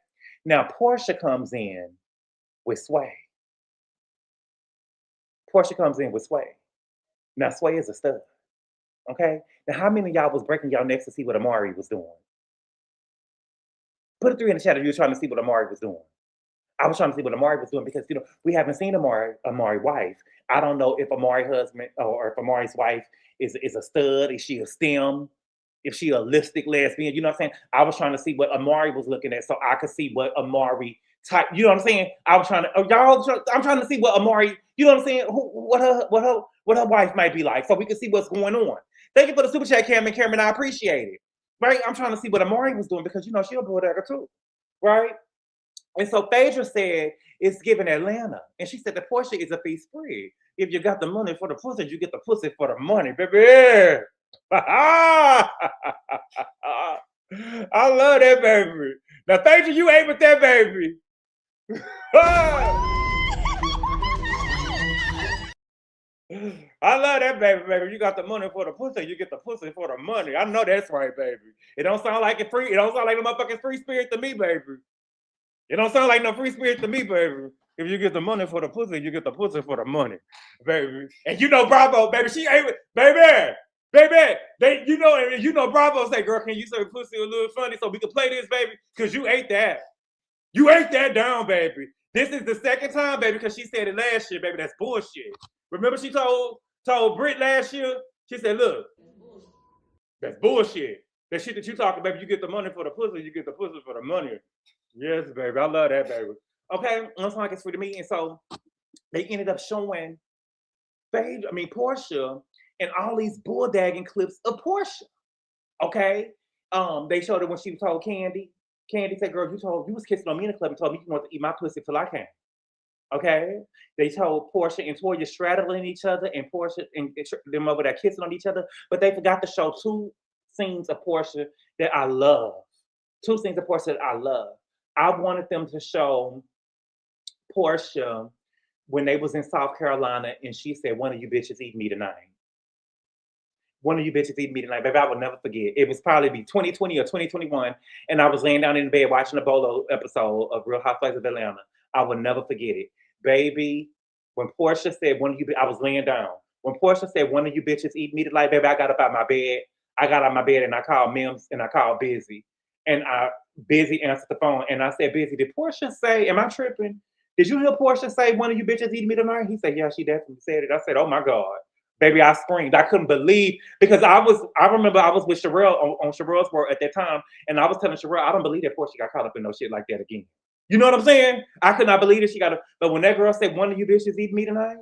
Now, PORSHA comes in with Sway. Now, Sway is a stud, okay? Now, how many of y'all was breaking y'all necks to see what Amari was doing? Put a 3 in the chat if you were trying to see what Amari was doing. I was trying to see what Amari was doing, because, you know, we haven't seen Amari's wife. I don't know if Amari's husband or if Amari's wife is a stud. Is she a STEM? If she a holistic lesbian? You know what I'm saying? I was trying to see what Amari was looking at so I could see what Amari type. You know what I'm saying? I'm trying to see what Amari, you know what I'm saying? What her wife might be like, so we can see what's going on. Thank you for the super chat, Cameron. I appreciate it. Right? I'm trying to see what Amari was doing, because, you know, she's a bodega too. Right? And so Phaedra said, it's giving Atlanta. And she said the PORSHA is a fee spree. If you got the money for the pussy, you get the pussy for the money, baby. I love that, baby. Now, Phaedra, you ain't with that, baby. I love that, baby. You got the money for the pussy, you get the pussy for the money. I know that's right, baby. It don't sound like it don't sound like a motherfucking free spirit to me, baby. It don't sound like no free spirit to me, baby. If you get the money for the pussy, you get the pussy for the money, baby. And you know Bravo, baby. She ain't, baby. You know Bravo say, girl, can you say pussy a little funny so we can play this, baby? Because you ate that. You ain't that down, baby. This is the second time, baby, because she said it last year, baby. That's bullshit. Remember she told Britt last year? She said, look, that's bullshit. That shit that you talking, baby, you get the money for the pussy, you get the pussy for the money. Yes, baby. I love that, baby. Okay, looks like it's for the meeting. And so they ended up showing Porsha and all these bulldagging clips of Porsha. Okay? They showed it when she told Candy. Candy said, girl, you was kissing on me in the club and told me you wanted to eat my pussy till I came. Okay? They told Porsha and Toya straddling each other and Porsha and them over there kissing on each other, but they forgot to show two scenes of Porsha that I love. Two scenes of Porsha that I love. I wanted them to show Porsha when they was in South Carolina and she said, one of you bitches eat me tonight. One of you bitches eat me tonight, baby. I will never forget. It was probably 2020 or 2021, and I was laying down in the bed watching a Bolo episode of Real Housewives of Atlanta. I will never forget it. Baby, when Porsha said I was laying down. When Porsha said one of you bitches eat me tonight, baby, I got up out my bed. I got out of my bed and I called Mims and I called Busy. And Busy answered the phone and I said, Busy, did Porsha say, am I tripping? Did you hear Porsha say one of you bitches eat me tonight? He said, yeah, she definitely said it. I said, oh my God. Baby, I screamed. I couldn't believe, because I remember I was with Sherelle on Sherelle's World at that time, and I was telling Sherelle, I don't believe that Porsha got caught up in no shit like that again. You know what I'm saying? I could not believe that she got but when that girl said, one of you bitches eat me tonight,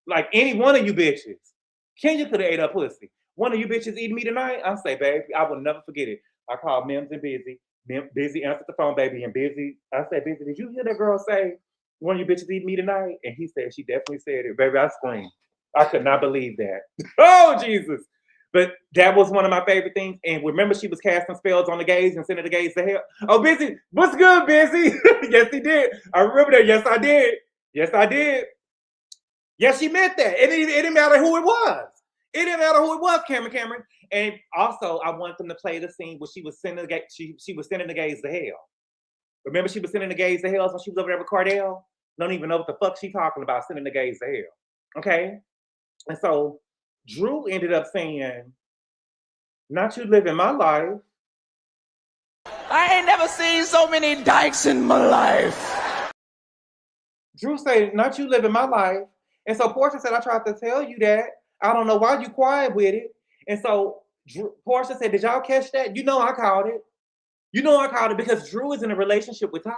like any one of you bitches, Kenya could have ate up pussy. One of you bitches eating me tonight? I say, baby, I will never forget it. I called Mims and Busy. Busy answered the phone, baby, and Busy, I said, Busy, did you hear that girl say, one of you bitches eat me tonight? And he said, she definitely said it. Baby, I screamed. I could not believe that. Oh, Jesus. But that was one of my favorite things. And remember, she was casting spells on the gays and sending the gays to hell. Oh, Busy, what's good, Busy? Yes, he did. I remember that. Yes, I did. Yes, I did. Yes, she meant that. It didn't matter who it was. It didn't matter who it was, Cameron. And also, I wanted them to play the scene where she was sending the gays to hell. Remember, she was sending the gays to hell when she was over there with Cardell? Don't even know what the fuck she talking about, sending the gays to hell. Okay? And so Drew ended up saying, not you living my life. I ain't never seen so many dykes in my life. Drew said, not you living my life. And so Porsha said, I tried to tell you that. I don't know why you quiet with it. And so Porsha said, did y'all catch that? You know I called it. You know I called it because Drew is in a relationship with Ty.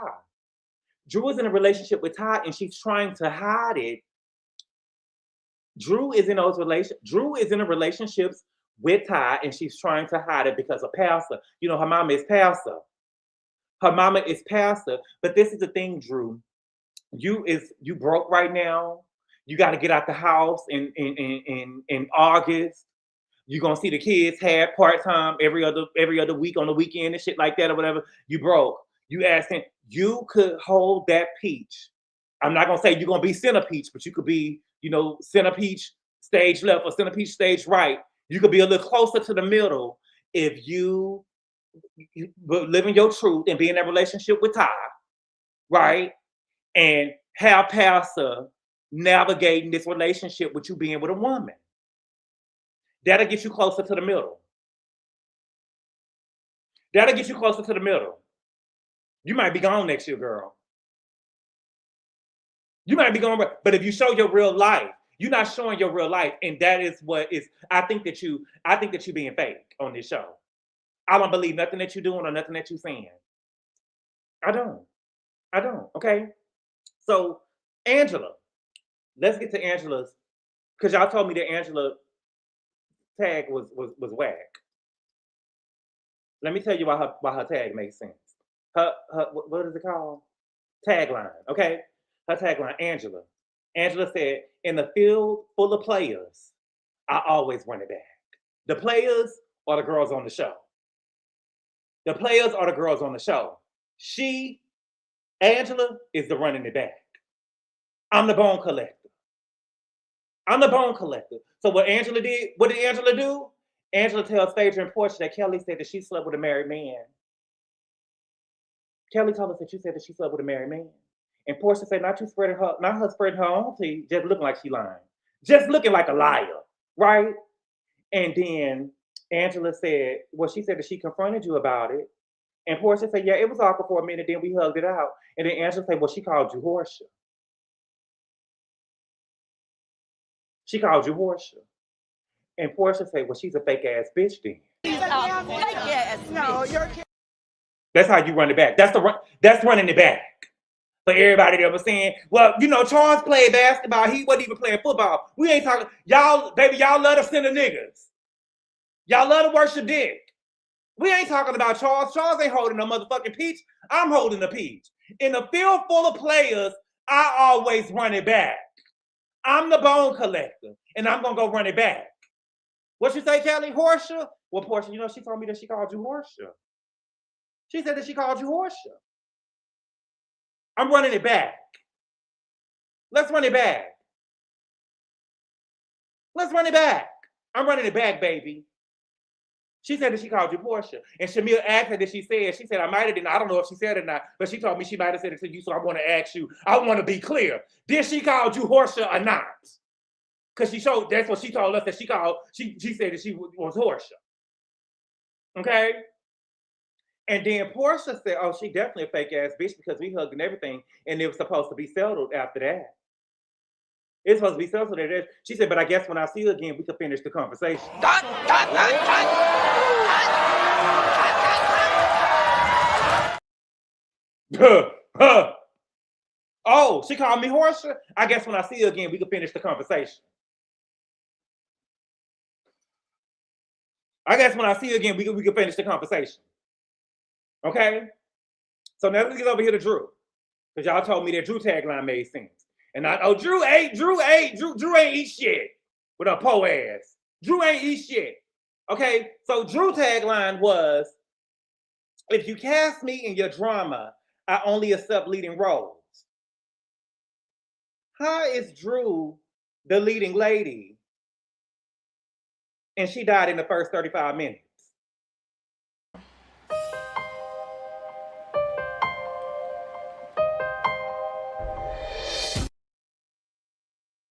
Drew is in a relationship with Ty and she's trying to hide it. Drew is in a relationships with Ty and she's trying to hide it because of Pastor. You know, her mama is Pastor. Her mama is Pastor. But this is the thing, Drew. You broke right now. You got to get out the house in August. You're gonna see the kids have part-time every other week on the weekend and shit like that or whatever. You broke. You asking, you could hold that peach. I'm not gonna say you're gonna be center peach, but you could be, center peach stage left or center peach stage right. You could be a little closer to the middle if you live in your truth and be in that relationship with Ty, right? And have Pastor navigating this relationship with you being with a woman. That'll get you closer to the middle. That'll get you closer to the middle. You might be gone next year, girl. You might be gone, but if you show your real life, you're not showing your real life, and that is what is. I think that you being fake on this show. I don't believe nothing that you're doing or nothing that you're saying. I don't. Okay. So Angela, let's get to Angela's, because y'all told me that Angela tag was whack. Let me tell you why her tag makes sense. Her what is it called? Tagline. Okay. Her tagline, Angela. Angela said, in the field full of players, I always run it back. The players are the girls on the show. The players are the girls on the show. Angela, is the running it back. I'm the bone collector. So what did Angela do? Angela tells Phaedra and Porsha that Kelly said that she slept with a married man. Kelly told us that you said that she slept with a married man. And Porsha said, not her spreading her own tea, just looking like she lying. Just looking like a liar, right? And then Angela said, well, she said that she confronted you about it. And Portia said, yeah, it was awkward for a minute. Then we hugged it out. And then Angela said, well, she called you Portia. She called you Portia. And Portia said, well, she's a fake ass bitch then. Fake ass. No, you're kidding. That's how you run it back. That's running it back. For everybody that was saying, well, you know, Charles played basketball. He wasn't even playing football. We ain't talking. Y'all, baby, y'all love to send the niggas. Y'all love to worship dick. We ain't talking about Charles. Charles ain't holding no motherfucking peach. I'm holding the peach. In a field full of players, I always run it back. I'm the bone collector, and I'm going to go run it back. What you say, Kelly? Portia? Well, Portia, you know, she told me that she called you Portia. She said that she called you Portia. I'm running it back. Let's run it back. Let's run it back. I'm running it back, baby. She said that she called you Portia. And Shamil asked her that she said, I might have didn't. I don't know if she said it or not, but she told me she might have said it to you, so I want to ask you. I want to be clear. Did she call you Portia or not? Because that's what she told us that she said that she was Portia. Okay? And then Portia said, oh, she definitely a fake ass bitch because we hugged and everything, and it was supposed to be settled after that. It's supposed to be settled. She said, but I guess when I see you again, we could finish the conversation. Oh, she called me Portia? I guess when I see you again, we could finish the conversation. I guess when I see you again, we could finish the conversation. Okay? So now let's get over here to Drew. Because y'all told me that Drew tagline made sense. And Drew ain't eat shit with a po ass. Drew ain't eat shit. Okay? So Drew tagline was, if you cast me in your drama, I only accept leading roles. How is Drew the leading lady? And she died in the first 35 minutes.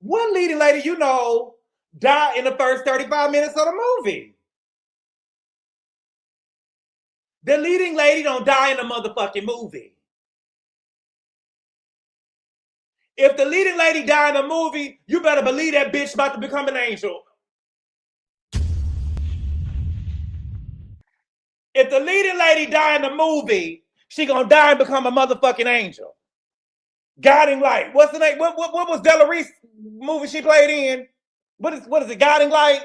One leading lady you know died in the first 35 minutes of the movie. The leading lady don't die in the motherfucking movie. If the leading lady die in the movie, you better believe that bitch about to become an angel. If the leading lady die in the movie, she gonna die and become a motherfucking angel. Guiding Light. What's the name? What was Della Reese movie she played in? What is it? Guiding Light?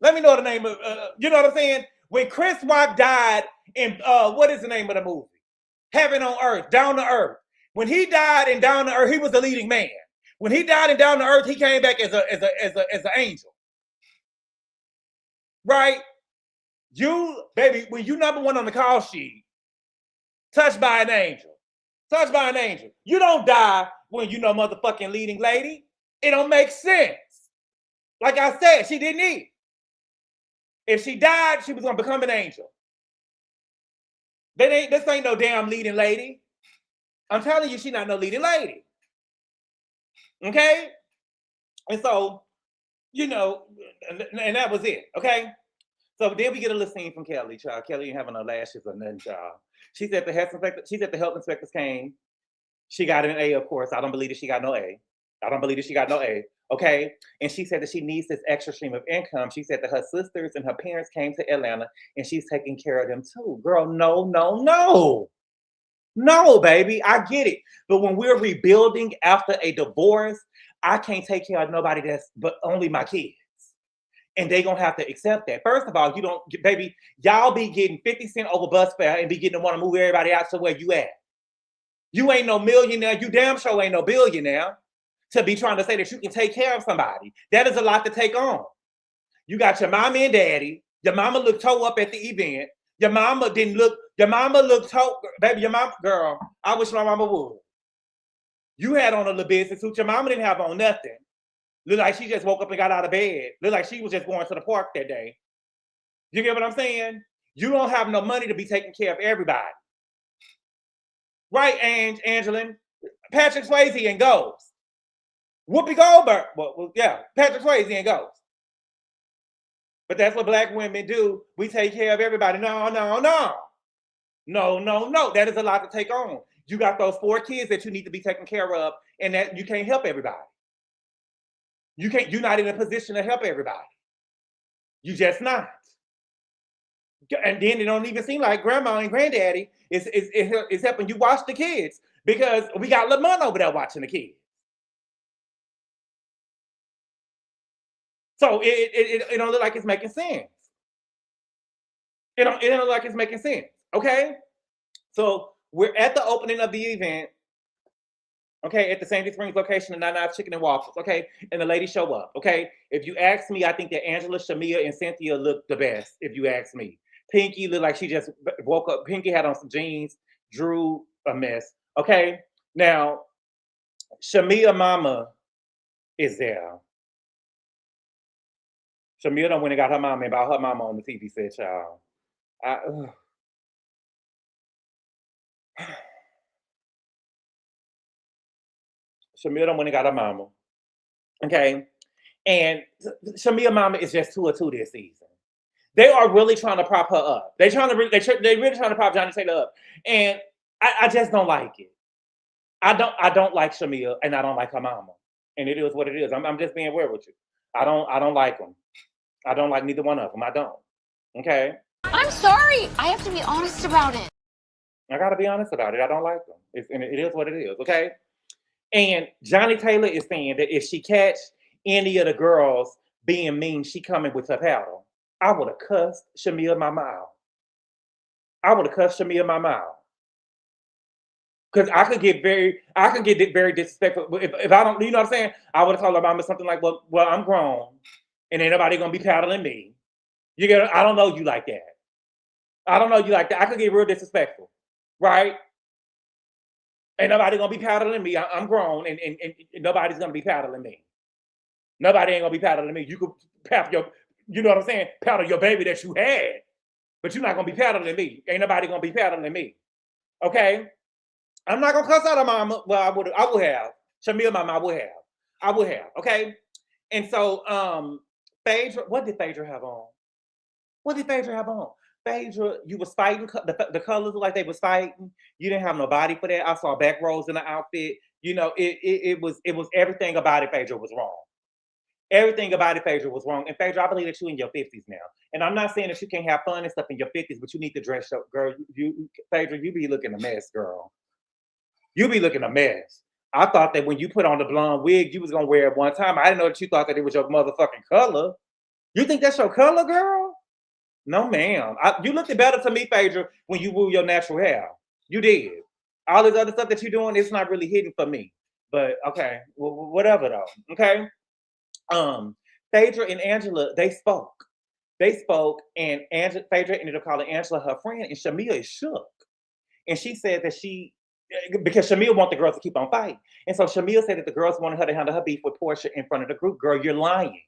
Let me know the name of. You know what I'm saying? When Chris Rock died in what is the name of the movie? Heaven on Earth, Down to Earth. When he died in Down to Earth, he was the leading man. When he died in Down to Earth, he came back as an angel. Right? You, baby, when you number one on the call sheet, touched by an angel. Touched by an angel. You don't die when you know motherfucking leading lady. It don't make sense. Like I said, she didn't eat. If she died, she was gonna become an angel. This ain't no damn leading lady. I'm telling you, she not no leading lady. Okay? And so, you know, and that was it, okay? So then we get a little scene from Kelly, child. Kelly ain't having no lashes or nothing, child. She said the health inspectors came. She got an A, of course. I don't believe that she got no A. Okay? And she said that she needs this extra stream of income. She said that her sisters and her parents came to Atlanta and she's taking care of them too. Girl, no, baby. I get it. But when we're rebuilding after a divorce, I can't take care of nobody but only my kids. And they gonna have to accept that. First of all, you don't, baby, y'all be getting 50 cents over bus fare and be getting to want to move everybody out to where you at. You ain't no millionaire. You damn sure ain't no billionaire to be trying to say that you can take care of somebody. That is a lot to take on. You got your mama and daddy. Your mama looked toe up at the event. Your mama looked toe, baby, your mama, girl, I wish my mama would. You had on a little business suit. Your mama didn't have on nothing. Look like she just woke up and got out of bed. Look like she was just going to the park that day. You get what I'm saying? You don't have no money to be taking care of everybody. Right, Angelin? Patrick Swayze and Ghost. Whoopi Goldberg. Well, yeah, Patrick Swayze and Ghost. But that's what black women do. We take care of everybody. No. No, no, no. That is a lot to take on. You got those 4 kids that you need to be taken care of, and that you can't help everybody. You're not in a position to help everybody. You just not. And then it don't even seem like grandma and granddaddy is helping you watch the kids, because we got Lamont over there watching the kids. So it don't look like it's making sense. It don't look like it's making sense. Okay? So we're at the opening of the event, okay, at the Sandy Springs location of 99 Chicken and Waffles, okay? And the ladies show up, okay? If you ask me, I think that Angela, Shamia, and Cynthia look the best, if you ask me. Pinky looked like she just woke up. Pinky had on some jeans. Drew, a mess, okay? Now, Shamia mama is there. Shamia done went and got her mama and about her mama on the TV said, child. Shamia done went and got her mama. Okay. And Shamia mama is just 2 or 2 this season. They are really trying to prop her up. They really trying to prop Johnny Taylor up. And I just don't like it. I don't like Shamia, and I don't like her mama. And it is what it is. I'm just being real with you. I don't like them. I don't like neither one of them. I don't. Okay. I'm sorry. I have to be honest about it. I gotta be honest about it. I don't like them. It is what it is. Okay. And Johnny Taylor is saying that if she catch any of the girls being mean, she coming with her paddle. I would have cussed Shamia mama out. I would have cussed Shamia mama out. Because I could get very disrespectful. If I don't, you know what I'm saying? I would have told her mama something like, well, I'm grown, and ain't nobody gonna be paddling me. You get? I don't know you like that. I don't know you like that. I could get real disrespectful, right? Ain't nobody gonna be paddling me. I'm grown, and nobody's gonna be paddling me. Nobody ain't gonna be paddling me. You could paddle your, you know what I'm saying? Paddle your baby that you had, but you're not gonna be paddling me. Ain't nobody gonna be paddling me. Okay? I'm not gonna cuss out her mama. Well, I would have. Shamia mama, I would have. Okay. And so, Phaedra, what did Phaedra have on? Phaedra, you was fighting. The colors look like they was fighting. You didn't have no body for that. I saw back rolls in the outfit. You know, it was everything about it. Phaedra was wrong. Everything about it, Phaedra, was wrong. And Phaedra, I believe that you in your 50s now. And I'm not saying that you can't have fun and stuff in your 50s, but you need to dress up, girl. Phaedra, you be looking a mess, girl. You be looking a mess. I thought that when you put on the blonde wig, you was gonna wear it one time. I didn't know that you thought that it was your motherfucking color. You think that's your color, girl? No, ma'am. You looked better to me, Phaedra, when you wore your natural hair. You did. All this other stuff that you're doing, it's not really hidden for me. But okay, whatever though. Okay. Phaedra and Angela, they spoke. And Phaedra ended up calling Angela her friend, and Shamia is shook. And she said that because Shamia want the girls to keep on fighting. And so Shamia said that the girls wanted her to handle her beef with Porsha in front of the group. Girl, you're lying.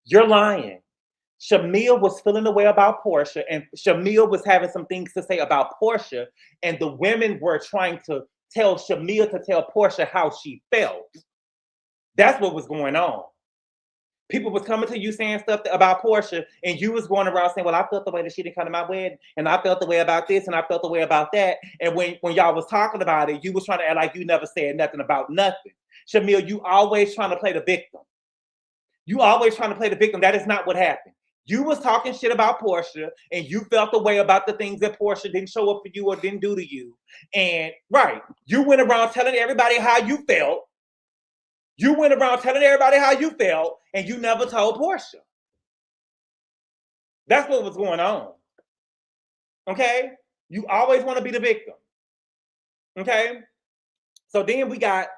You're lying. Shamia was feeling the way about Porsha, and Shamia was having some things to say about Porsha, and the women were trying to tell Shamia to tell Porsha how she felt. That's what was going on. People was coming to you saying stuff about Porsha, and you was going around saying, well, I felt the way that she didn't come to my wedding, and I felt the way about this, and I felt the way about that. And when y'all was talking about it, you was trying to act like you never said nothing about nothing. Shamil, you always trying to play the victim. That is not what happened. You was talking shit about Porsha, and you felt the way about the things that Porsha didn't show up for you or didn't do to you. And right, you went around telling everybody how you felt. And you never told Porsha. That's what was going on. Okay? You always want to be the victim. Okay? So then we got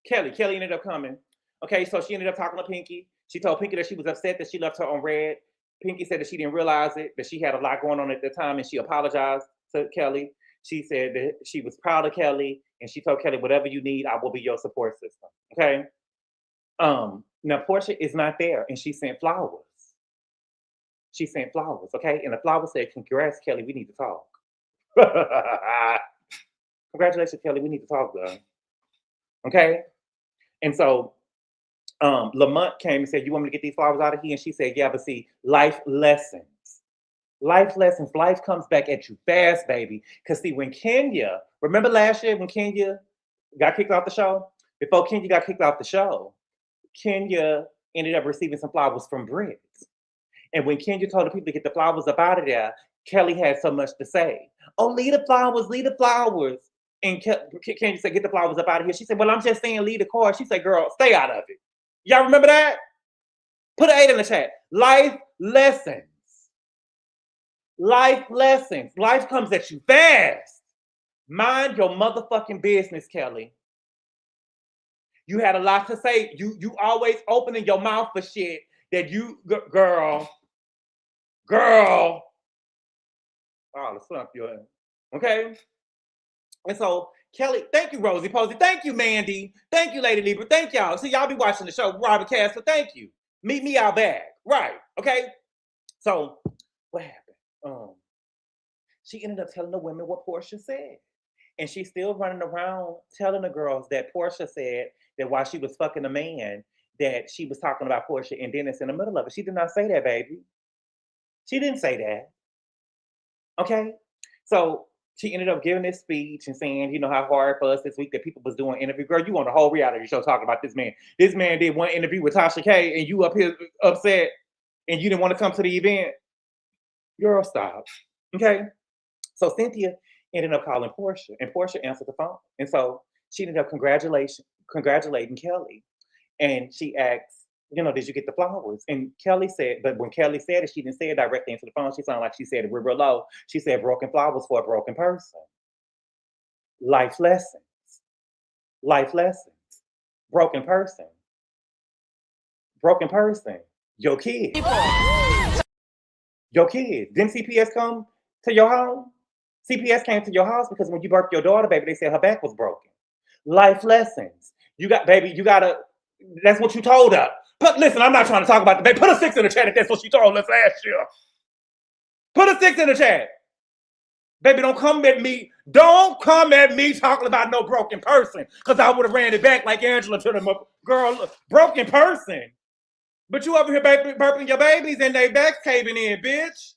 Kelly. Kelly ended up coming. Okay, so she ended up talking to Pinky. She told Pinky that she was upset that she left her on red. Pinky said that she didn't realize it, that she had a lot going on at the time, and she apologized to Kelly. She said that she was proud of Kelly, and she told Kelly, whatever you need, I will be your support system. Okay? Now Porsha is not there, and she sent flowers. Okay? And the flowers said, congrats, Kelly, we need to talk. Congratulations, Kelly, we need to talk, girl. Okay? And so Lamont came and said, you want me to get these flowers out of here? And she said, yeah, but see, life lessons. Life lessons. Life comes back at you fast, baby. Because see, when Kenya, remember last year when Kenya got kicked off the show? Before Kenya got kicked off the show, Kenya ended up receiving some flowers from Britt. And when Kenya told the people to get the flowers up out of there, Kelly had so much to say. Oh, leave the flowers, leave the flowers. And Kenya said, get the flowers up out of here. She said, well, I'm just saying leave the car. She said, girl, stay out of it. Y'all remember that? Put an 8 in the chat. Life lessons. Life lessons. Life comes at you fast. Mind your motherfucking business, Kelly. You had a lot to say. You always opening your mouth for shit that you, girl. Oh, the slump you're in. Okay? And so, Kelly, thank you, Rosie Posey. Thank you, Mandy. Thank you, Lady Libra. Thank y'all. See, y'all be watching the show, Robert Castle. Thank you. Meet me out back. Right. Okay? So, what happened? She ended up telling the women what Porsha said. And she's still running around telling the girls that Porsha said that while she was fucking a man, that she was talking about Porsha and Dennis in the middle of it. She did not say that, baby. She didn't say that. Okay? So she ended up giving this speech and saying, you know, how hard for us this week that people was doing interview. Girl, you on the whole reality show talking about this man. This man did one interview with Tasha K and you up here upset and you didn't want to come to the event. Girl, stop. Okay? So Cynthia ended up calling Porsha and Porsha answered the phone. And so she ended up congratulating Kelly. And she asked, you know, did you get the flowers? And Kelly said, but when Kelly said it, she didn't say it directly into the phone. She sounded like she said it real low. She said, broken flowers for a broken person. Life lessons. Life lessons. Broken person. Broken person. Your kid. Your kid. Didn't CPS come to your home? CPS came to your house because when you birthed your daughter, baby, they said her back was broken. Life lessons. You got, baby, you gotta, that's what you told her. But listen, I'm not trying to talk about the baby. Put a 6 in the chat if that's what she told us last year. Put a 6 in the chat. Baby, don't come at me. Don't come at me talking about no broken person. Because I would have ran it back like Angela to the girl, broken person. But you over here burping your babies and they backs caving in, bitch.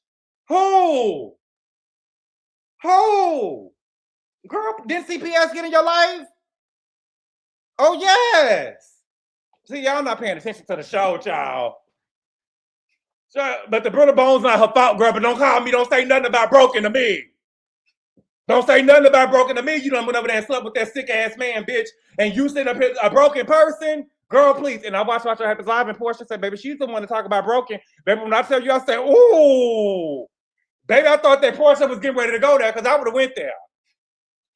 Who? Who? Girl, didn't CPS get in your life? Oh, yes. See, y'all not paying attention to the show, y'all. So, but the Brother Bones not her fault, girl, but don't call me. Don't say nothing about broken to me. Don't say nothing about broken to me. You done went over there and slept with that sick-ass man, bitch, and you sitting up here a broken person? Girl, please. And I watched What Happens Live, and Porsha said, baby, she's the one to talk about broken. Baby, when I tell you, I said, ooh. Baby, I thought that Porsha was getting ready to go there because I would have went there.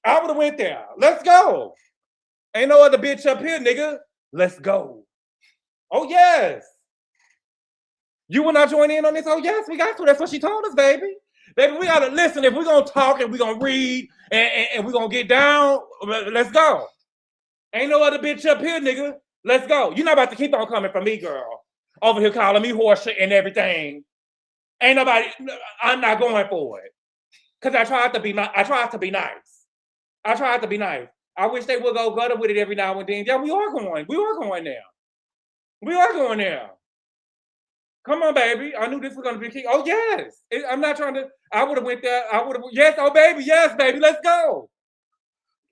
I would have went there. Let's go. Ain't no other bitch up here, nigga. Let's go. Oh, yes. You will not join in on this? Oh, yes, we got to. That's what she told us, baby. Baby, we got to listen. If we're going to talk and we're going to read and we're going to get down, let's go. Ain't no other bitch up here, nigga. Let's go. You're not about to keep on coming for me, girl. Over here calling me horseshit and everything. Ain't nobody, I'm not going for it. Because I tried to be nice. I tried to be nice. I wish they would go gutter with it every now and then. Yeah, we are going. We are going now. We are going now. Come on, baby. I knew this was going to be key. Oh, yes. I'm not trying to, I would have went there. I would have, yes, oh, baby. Yes, baby. Let's go.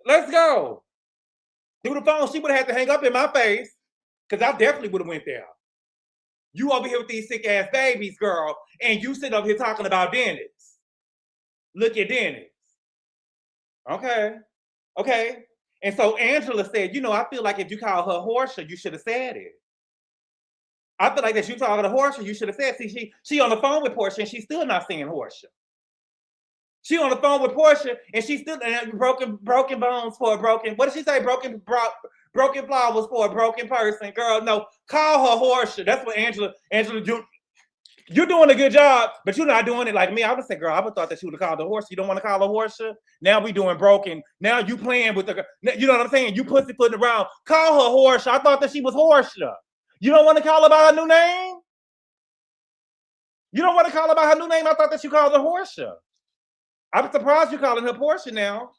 Let's go. Through the phone, she would have had to hang up in my face because I definitely would have went there. You over here with these sick ass babies, girl, and you sit up here talking about Dennis. Look at Dennis. Okay. Okay. And so Angela said, you know, I feel like if you call her Porsha, you should have said it. I feel like that you talking to Porsha, you should have said. See, she on the phone with Porsha and she's still not saying Porsha. She on the phone with Porsha and she's still broken bones for a broken. What did she say? Broken flowers for a broken person. Girl, no, call her Porsha. That's what Angela, you're doing a good job, but you're not doing it like me. I would say, girl, I would thought that you would have called her Porsha. You don't want to call her Porsha? Now we doing broken. Now you playing with the, you know what I'm saying? You pussyfooting around. Call her Porsha. I thought that she was Porsha. You don't want to call her by her new name? You don't want to call her by her new name? I thought that you called her Porsha. I'm surprised you're calling her Porsha now.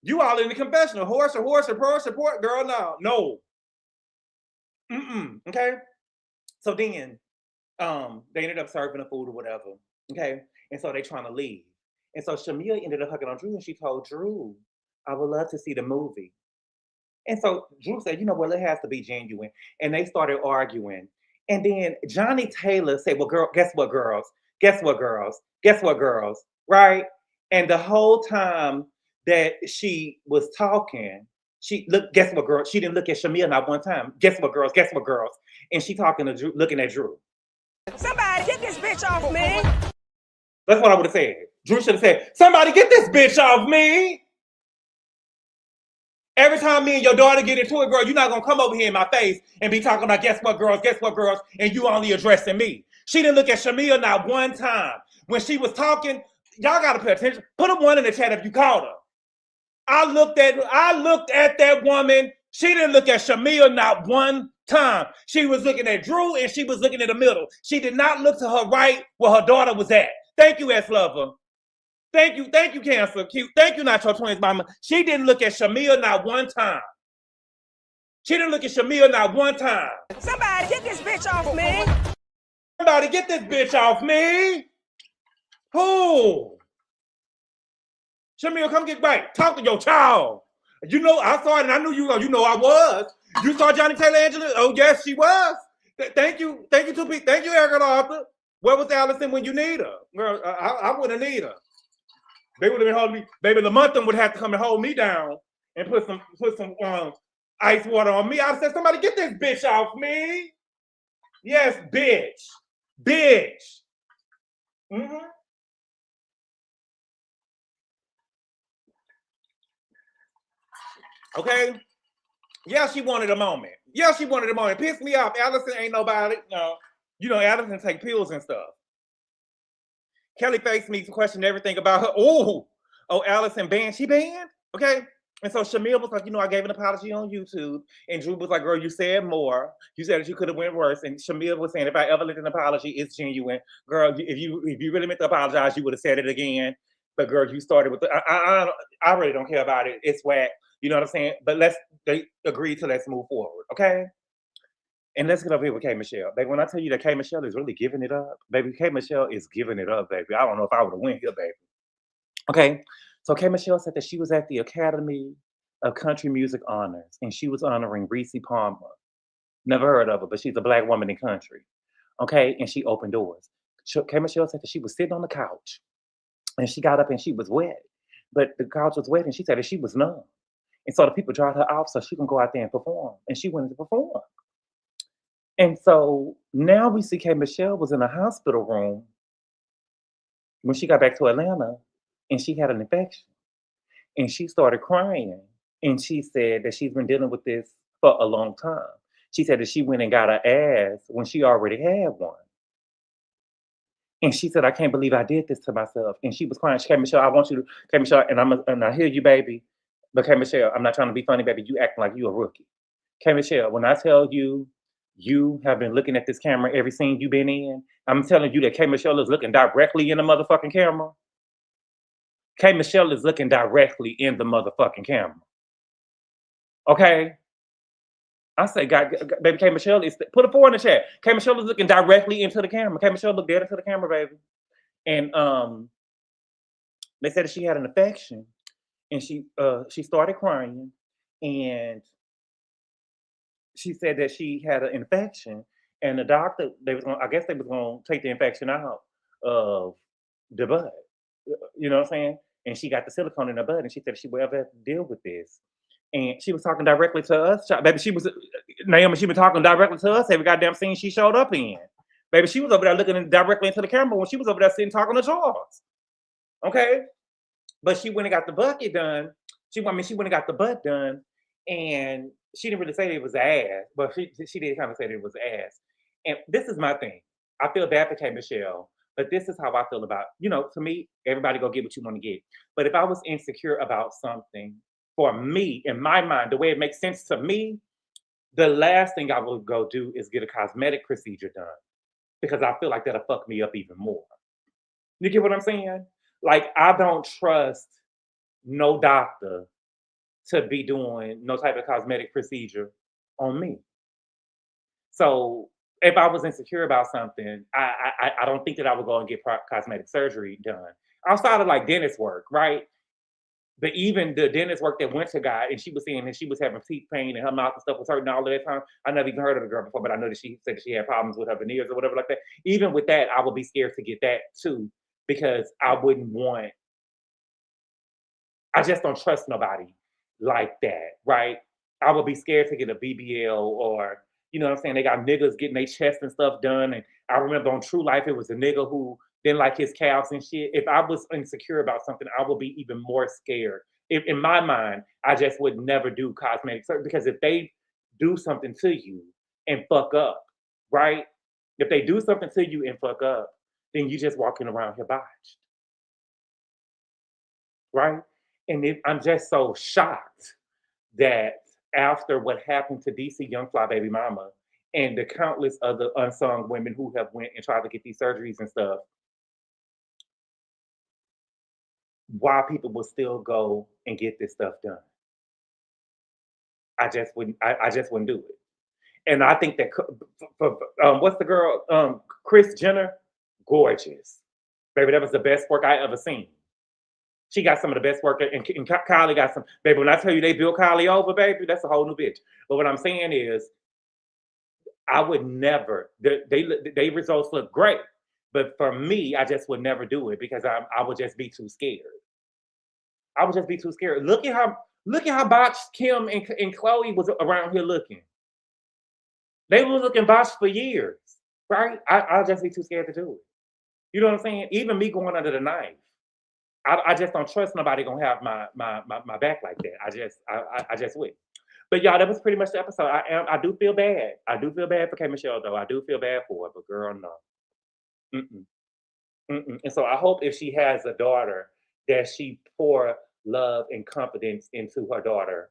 You all in the confessional. Porsha, girl, no. Okay? So then, they ended up serving the food or whatever. Okay, and so they trying to leave. And so Shamia ended up hugging on Drew, and she told Drew, "I would love to see the movie." And so Drew said, "You know what? It has to be genuine." And they started arguing. And then Johnny Taylor said, "Well, girl, guess what, girls? Guess what, girls? Guess what, girls? Right?" And the whole time that she was talking, she look. Guess what, girl? She didn't look at Shamia not one time. Guess what, girls? Guess what, girls? And she talking to Drew, looking at Drew. Somebody get this bitch off me. That's what I would have said. Drew should have said, "Somebody get this bitch off me." Every time me and your daughter get into it, girl, you're not gonna come over here in my face and be talking about guess what, girls, and you only addressing me. She didn't look at Shamia not one time. When she was talking, y'all gotta pay attention. Put a one in the chat if you called her. I looked at that woman. She didn't look at Shamia not one time. She was looking at Drew and she was looking in the middle. She did not look to her right where her daughter was at. Thank you, S Lover. Thank you, Cancer Cute. Thank you, Nacho Twins Mama. She didn't look at Shamia not one time. She didn't look at Shamia not one time. Somebody get this bitch off me. Somebody get this bitch off me. Who? Shamia, come get back. Talk to your child. You know, I saw it and I knew you. You know I was. You saw Johnny Taylor Angela? Oh, yes, she was. Thank you, 2P. Thank you, Erica Arthur. Where was Allison when you need her? Girl, I wouldn't need her. They would have been holding me. Baby, Lamontham would have to come and hold me down and put some ice water on me. I said, "Somebody get this bitch off me." Yes, bitch. Bitch. Mm-hmm. Okay? Yeah, she wanted a moment. Yeah, she wanted a moment. Pissed me off. Allison ain't nobody. No. You know, Allison take pills and stuff. Kelly faced me to question everything about her. Oh, Allison banned. She banned? Okay. And so Shamia was like, you know, I gave an apology on YouTube. And Drew was like, girl, you said more. You said that you could have went worse. And Shamia was saying, if I ever let an apology, it's genuine. Girl, if you really meant to apologize, you would have said it again. But girl, you started with the, I really don't care about it. It's whack. You know what I'm saying? But they agreed to let's move forward. Okay. And let's get over here with K. Michelle. Baby, when I tell you that K. Michelle is really giving it up, baby, K. Michelle is giving it up, baby. I don't know if I would have went here, baby. Okay. So K. Michelle said that she was at the Academy of Country Music Honors and she was honoring Reese Palmer. Never heard of her, but she's a black woman in country. Okay. And she opened doors. K. Michelle said that she was sitting on the couch and she got up and she was wet, but the couch was wet and she said that she was numb. And so the people dried her off so she can go out there and perform. And she went to perform. And so now we see K. Michelle was in a hospital room when she got back to Atlanta and she had an infection. And she started crying. And she said that she's been dealing with this for a long time. She said that she went and got her ass when she already had one. And she said, I can't believe I did this to myself. And she was crying. She, K. Michelle, I want you to, K. Michelle, and I hear you, baby. But K. Michelle, I'm not trying to be funny, baby. You acting like you a rookie. K. Michelle, when I tell you, you have been looking at this camera every scene you've been in. I'm telling you that K. Michelle is looking directly in the motherfucking camera. K. Michelle is looking directly in the motherfucking camera. Okay? I say, God, baby, K. Michelle is, put a 4 in the chat. K. Michelle is looking directly into the camera. K. Michelle looked dead into the camera, baby. And they said that she had an infection and she started crying and she said that she had an infection, and the doctor, I guess they was going to take the infection out of the butt. You know what I'm saying? And she got the silicone in her butt, and she said she would ever have to deal with this. And she was talking directly to us. Baby, Naomi, she was talking directly to us every goddamn scene she showed up in. Baby, she was over there looking directly into the camera when she was over there sitting talking to Charles. Okay? But she went and got the bucket done. She went and got the butt done, and she didn't really say it was ass, but she did kind of say it was ass. And this is my thing. I feel bad for K. Michelle, but this is how I feel about, you know, to me, everybody go get what you want to get. But if I was insecure about something, for me, in my mind, the way it makes sense to me, the last thing I would go do is get a cosmetic procedure done because I feel like that'll fuck me up even more. You get what I'm saying? Like, I don't trust no doctor to be doing no type of cosmetic procedure on me. So if I was insecure about something, I don't think that I would go and get cosmetic surgery done outside of like dentist work, right? But even the dentist work that went to guy, and she was saying that she was having teeth pain and her mouth and stuff was hurting all of that time. I never even heard of the girl before, but I know that she said that she had problems with her veneers or whatever like that. Even with that, I would be scared to get that too, because I wouldn't want. I just don't trust nobody like that, right? I would be scared to get a BBL or, you know what I'm saying? They got niggas getting their chest and stuff done. And I remember on True Life, it was a nigga who didn't like his calves and shit. If I was insecure about something, I would be even more scared. If in my mind, I just would never do cosmetic surgery, because if they do something to you and fuck up, right? If they do something to you and fuck up, then you just walking around here botched, right? And I'm just so shocked that after what happened to DC Young Fly Baby Mama and the countless other unsung women who have went and tried to get these surgeries and stuff, why people will still go and get this stuff done. I just wouldn't do it. And I think that what's the girl? Kris Jenner, gorgeous. Baby, that was the best work I ever seen. She got some of the best work, and Kylie got some. Baby, when I tell you they built Kylie over, baby, that's a whole new bitch. But what I'm saying is, I would never. They results look great, but for me, I just would never do it because I would just be too scared. I would just be too scared. Look at how botched Kim and Chloe was around here looking. They were looking botched for years, right? I'll just be too scared to do it. You know what I'm saying? Even me going under the knife. I just don't trust nobody gonna have my back like that. I just would. But y'all, that was pretty much the episode. I do feel bad. I do feel bad for K Michelle though. I do feel bad for her, but girl, no. And so I hope if she has a daughter that she pour love and confidence into her daughter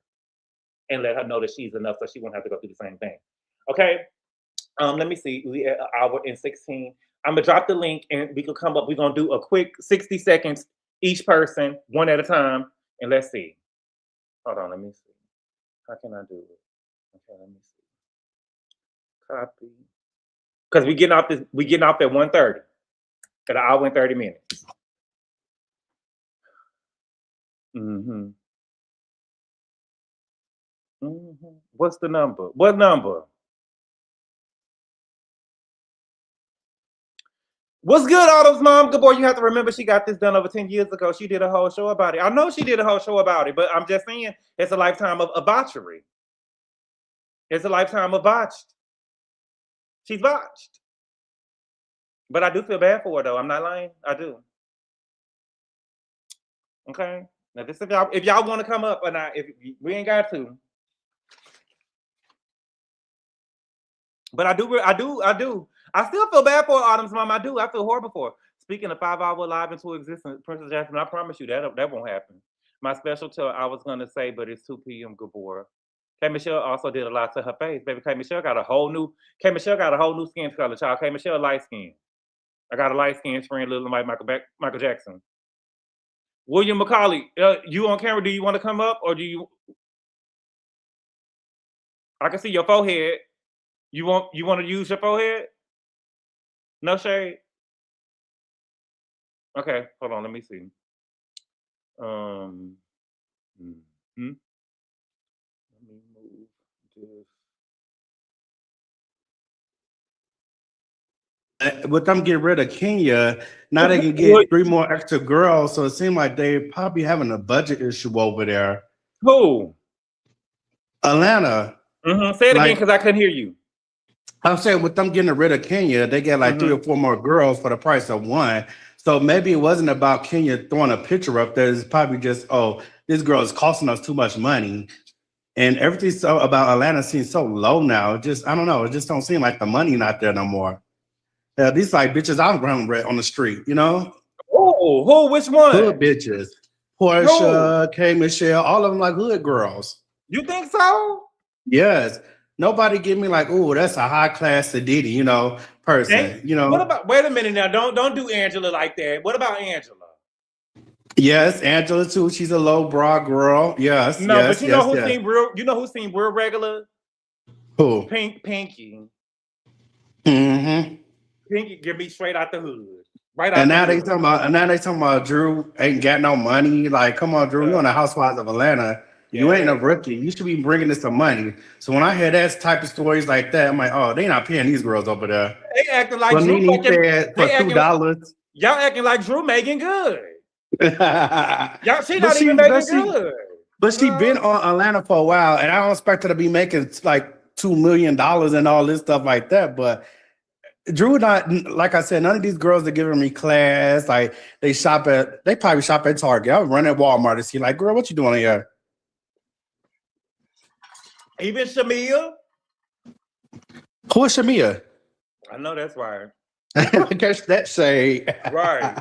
and let her know that she's enough so she won't have to go through the same thing. Okay. Let me see. We at an hour and 16. I'm gonna drop the link and we can come up. We're gonna do a quick 60 seconds. Each person, one at a time, and let's see. Hold on, let me see. How can I do it? Okay, let me see. Copy. Because we getting off at 1:30. At an hour and 30 minutes. What's the number? What number? What's good, Autumn's mom? Gabor, you have to remember she got this done over 10 years ago. She did a whole show about it. I know she did a whole show about it, but I'm just saying it's a lifetime of botchery. It's a lifetime of botched. She's botched. But I do feel bad for her, though. I'm not lying. I do. Okay? Now, this if y'all want to come up or not, if we ain't got to. But I do. I still feel bad for Autumn's mom. I do. I feel horrible for her. Speaking of 5 hour live into existence, Princess Jasmine, I promise you that won't happen. My special tell I was gonna say, but it's 2 p.m. Gabor. K Michelle also did a lot to her face. Baby, K Michelle got a whole new skin color, child. K Michelle light skin. I got a light skin friend, little like Michael Jackson. William McCauley, you on camera? Do you want to come up or do you? I can see your forehead. You want to use your forehead? No shade. Okay, hold on. Let me see. Let me move this. With them getting rid of Kenya, now they can get 3 more extra girls. So it seems like they probably having a budget issue over there. Who? Atlanta. Say it again because I couldn't hear you. I'm saying with them getting rid of Kenya, they get like 3 or 4 more girls for the price of one. So maybe it wasn't about Kenya throwing a picture up there. It's probably just, oh, this girl is costing us too much money. And everything so about Atlanta seems so low now. I don't know. It just don't seem like the money not there no more. These like bitches I've run on the street, you know? Oh, who? Which one? Hood bitches. Porsha, K Michelle, all of them like hood girls. You think so? Yes. Nobody give me like, oh, that's a high class Sadidi, you know, person. You know. What about? Wait a minute now. Don't do Angela like that. What about Angela? Yes, Angela too. She's a low bra girl. Yes. No, yes, but you know who seemed real. You know who seemed real regular? Who? Pinky. Mm-hmm. Pinky get me straight out the hood. Right out And the now hood. they talking about Drew ain't got no money. Like, come on, Drew, you on the Housewives of Atlanta. You ain't a Yeah. rookie. You should be bringing us some money. So when I hear that type of stories like that, I'm like, oh, they not paying these girls over there. They acting like But Drew Nene fucking. said for They acting. $2. Y'all acting like Drew making good. Y'all, she but not she, even but making she, good. but she been on Atlanta for a while, and I don't expect her to be making like $2 million and all this stuff like that. But Drew, not like I said, none of these girls are giving me class. Like they probably shop at Target. I run at Walmart to see, like, girl, what you doing here? Even Shamia. Who is Shamia? I know that's right. Catch that shade. Right.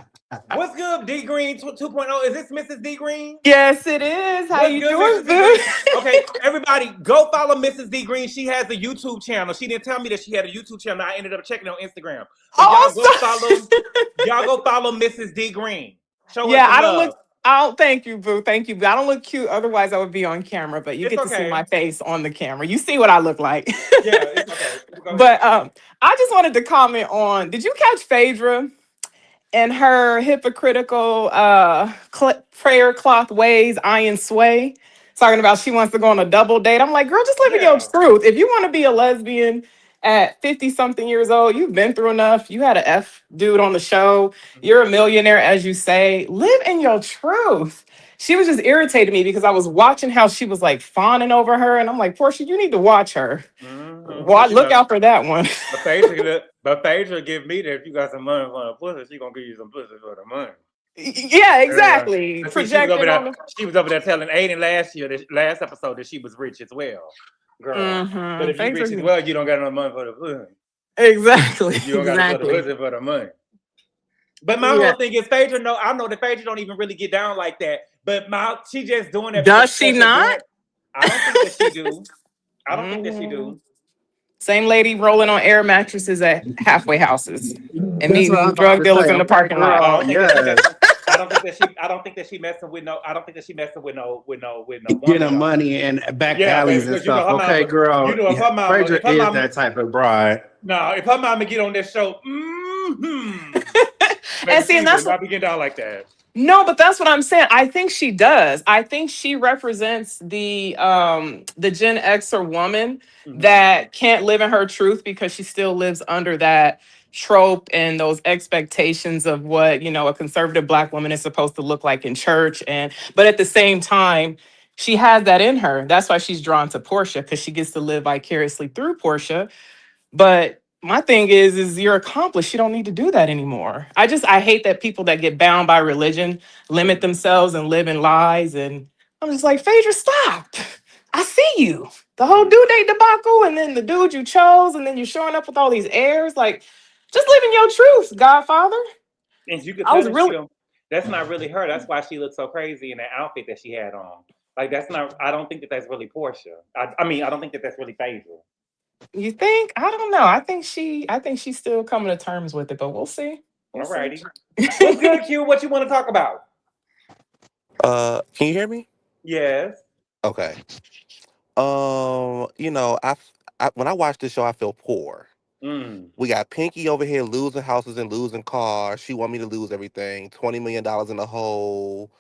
What's good, D Green 2.0? Is this Mrs. D Green? Yes, it is. How What's you good, doing, Mrs. D Green? boo? Okay, everybody, go follow Mrs. D Green. She has a YouTube channel. She didn't tell me that she had a YouTube channel. I ended up checking it on Instagram. But y'all go follow Mrs. D Green. Show her Yeah, some love. I don't thank you, boo. Thank you. But I don't look cute. Otherwise, I would be on camera. But you It's get to see okay. my face on the camera. You see what I look like. Yeah, it's okay. Go ahead. But I just wanted to comment on, did you catch Phaedra and her hypocritical prayer cloth ways, iron sway? Talking about she wants to go on a double date. I'm like, girl, just live in your Yeah. truth. If you want to be a lesbian at 50 something years old, you've been through enough. You had an F dude on the show. You're a millionaire, as you say. Live in your truth. She was just irritating me because I was watching how she was like fawning over her. And I'm like, Portia, you need to watch her. But you Look know, out for that one. but Phaedra give me that if you got some money for a pussy, she gonna give you some pussy for the money. Yeah, exactly. But see, Projecting on the. she was over there telling Aiden last episode, that she was rich as well, girl. But if you rich as well, you don't got no money for the pussy. Exactly. You don't got to put the pussy for the money. But my whole thing is Phaedra. No, I know that Phaedra don't even really get down like that. But she just doing that. Does she not? I don't think that she do. I don't think that she do. Same lady rolling on air mattresses at halfway houses and That's meeting what I'm drug about to dealers say. in the parking lot. I don't think that she messing with no woman. Getting money in back alleys and stuff. Her okay, mama, girl. you know, if her mama, Phaedra is that type of bride. No, if her mama get on this show, and see, and that's not be getting down like that. No, but that's what I'm saying. I think she does. I think she represents the Gen Xer woman that can't live in her truth because she still lives under that trope and those expectations of what, a conservative Black woman is supposed to look like in church. But at the same time, she has that in her. That's why she's drawn to Portia, because she gets to live vicariously through Portia. But my thing is you're accomplished. You don't need to do that anymore. I hate that people that get bound by religion limit themselves and live in lies. And I'm just like, Phaedra, stop. I see you. The whole due date debacle, and then the dude you chose, and then you're showing up with all these airs. Like, just live in your truth, Godfather. And you could tell that that's not really her. That's why she looked so crazy in that outfit that she had on. Like, that's not, I don't think that that's really Portia. I mean, I don't think that that's really Phaedra. You think? I don't know. I think she's still coming to terms with it, but we'll see. Alrighty. What's good, Q? What you want to talk about? Can you hear me? Yes. Okay. When I watch this show, I feel poor. We got Pinky over here losing houses and losing cars. She want me to lose everything. $20 million in the hole.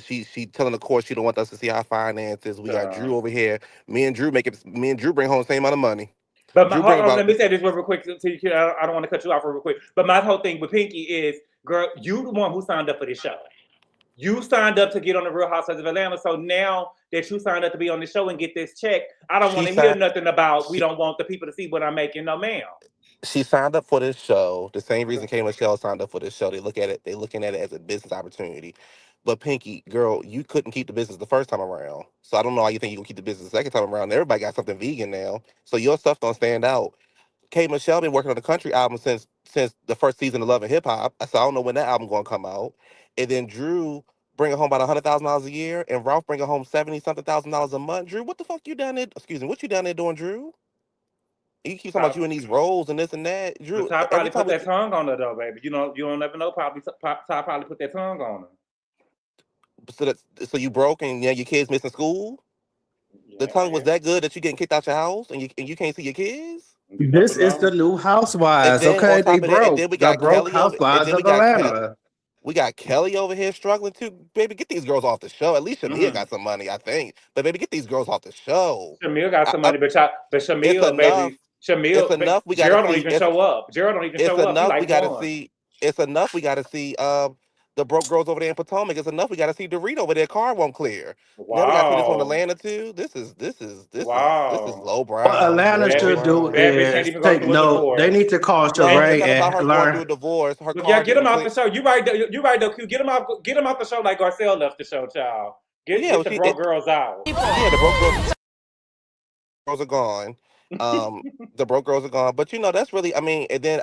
She telling the court she don't want us to see our finances. We got Drew over here. Me and Drew bring home the same amount of money. But let me say this real quick. So I don't want to cut you off real quick. But my whole thing with Pinky is, girl, you the one who signed up for this show. You signed up to get on the Real Housewives of Atlanta. So now that you signed up to be on the show and get this check, I don't want to hear nothing about we don't want the people to see what I'm making. No, ma'am. She signed up for this show. The same reason K. Michelle signed up for this show. They looking at it as a business opportunity. But Pinky, girl, you couldn't keep the business the first time around. So I don't know how you think you can keep the business the second time around. Everybody got something vegan now. So your stuff don't stand out. K. Michelle been working on the country album since the first season of Love and Hip Hop. So I don't know when that album gonna come out. And then Drew bringing home about $100,000 a year, and Ralph bringing home $70-something thousand a month. Drew, what the fuck you down there? Excuse me, what you down there doing, Drew? You keep talking about you in these roles and this and that, Drew. But Ty probably put that tongue on her though, baby. You don't never know. Ty probably put that tongue on her. So you broke and your kids missing school? Yeah, the tongue was that good that you getting kicked out your house and you can't see your kids? This is the new And Housewives. then Okay, on they top of that, and broke. then we The got broke Kelly over, and Housewives then of Atlanta. we got Kelly over here struggling too. Baby, get these girls off the show. At least Shamia Mm. got some money, I think. But baby, get these girls off the show. Shamil got some money, but It's Shamil, enough. baby, It's Shamil, enough. We got to Gerald don't see. even show up. Gerald don't even It's show up. He enough. We like got to one. see. It's enough. We got to see. The broke girls over there in Potomac. It's enough. We got to see Dorito over there. Car won't clear. Now we got to see this one in Wow. Atlanta too. This is Wow. low What brow. This is Atlanta That low should bitch, do brow. that bitch can't is even go take through a note. They divorce. need to call No, And it's Sheree not about her and going through a learn. divorce. Her yeah, car get him didn't off clear. the show. You right, you right though, Q. Get him off the show like Garcelle left the show, child. Well, yeah, Get the broke girls out. yeah, the broke girls are gone. The broke girls are gone. But that's really. I mean, and then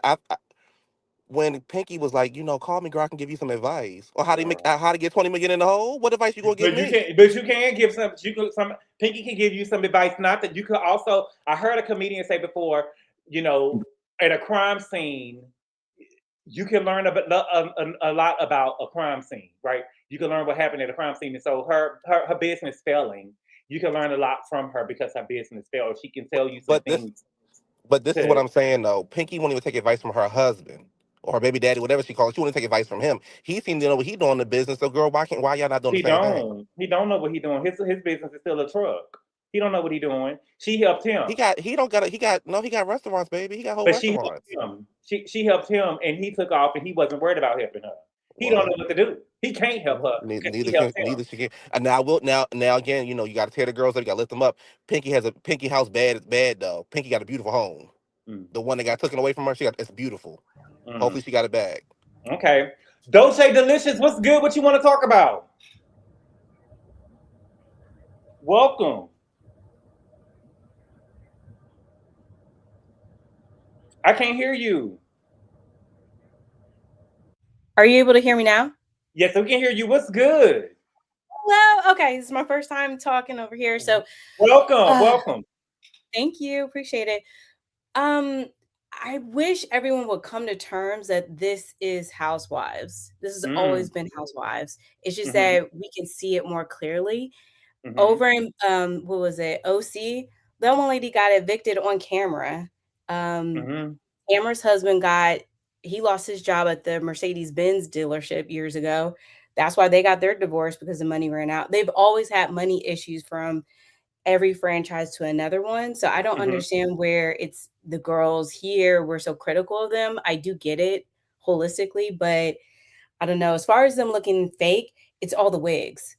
when Pinky was like, call me, girl, I can give you some advice, or how to get 20 million in the hole. What advice you gonna give me? But you can give some. Pinky can give you some advice. Not that you could also. I heard a comedian say before, at a crime scene, you can learn a lot about a crime scene, right? You can learn what happened at a crime scene, and so her business failing, you can learn a lot from her because her business failed. She can tell you some But things. this is what I'm saying though. Pinky won't even take advice from her husband or her baby daddy, whatever she calls it. She won't even take advice from him. He seems to know what he doing in the business. So girl, why y'all not doing the same thing? He don't know what he doing. His business is still a truck. He don't know what he doing. She helped him. He got restaurants, baby. He got whole But she helped restaurants. him. She helped him, and he took off, and he wasn't worried about helping her. He don't know what to do. He can't help her. Neither she can. And now again, you got to tear the girls up. You got to lift them up. Pinky house bad is bad though. Pinky got a beautiful home. Mm. The one that got taken away from her, it's beautiful. Mm. Hopefully she got it back. Okay, Dolce Delicious, what's good? What you want to talk about? Welcome. I can't hear you. Are you able to hear me now? Yes, we can hear you. What's good? Well, okay. This is my first time talking over here. So welcome. Thank you. Appreciate it. I wish everyone would come to terms that this is Housewives. This has always been Housewives. It's just that we can see it more clearly. Over in what was it? OC, that one lady got evicted on camera. Amber's husband he lost his job at the Mercedes-Benz dealership years ago. That's why they got their divorce, because the money ran out. They've always had money issues from every franchise to another one. So I don't understand where it's the girls here. We're so critical of them. I do get it holistically, but I don't know. As far as them looking fake, it's all the wigs.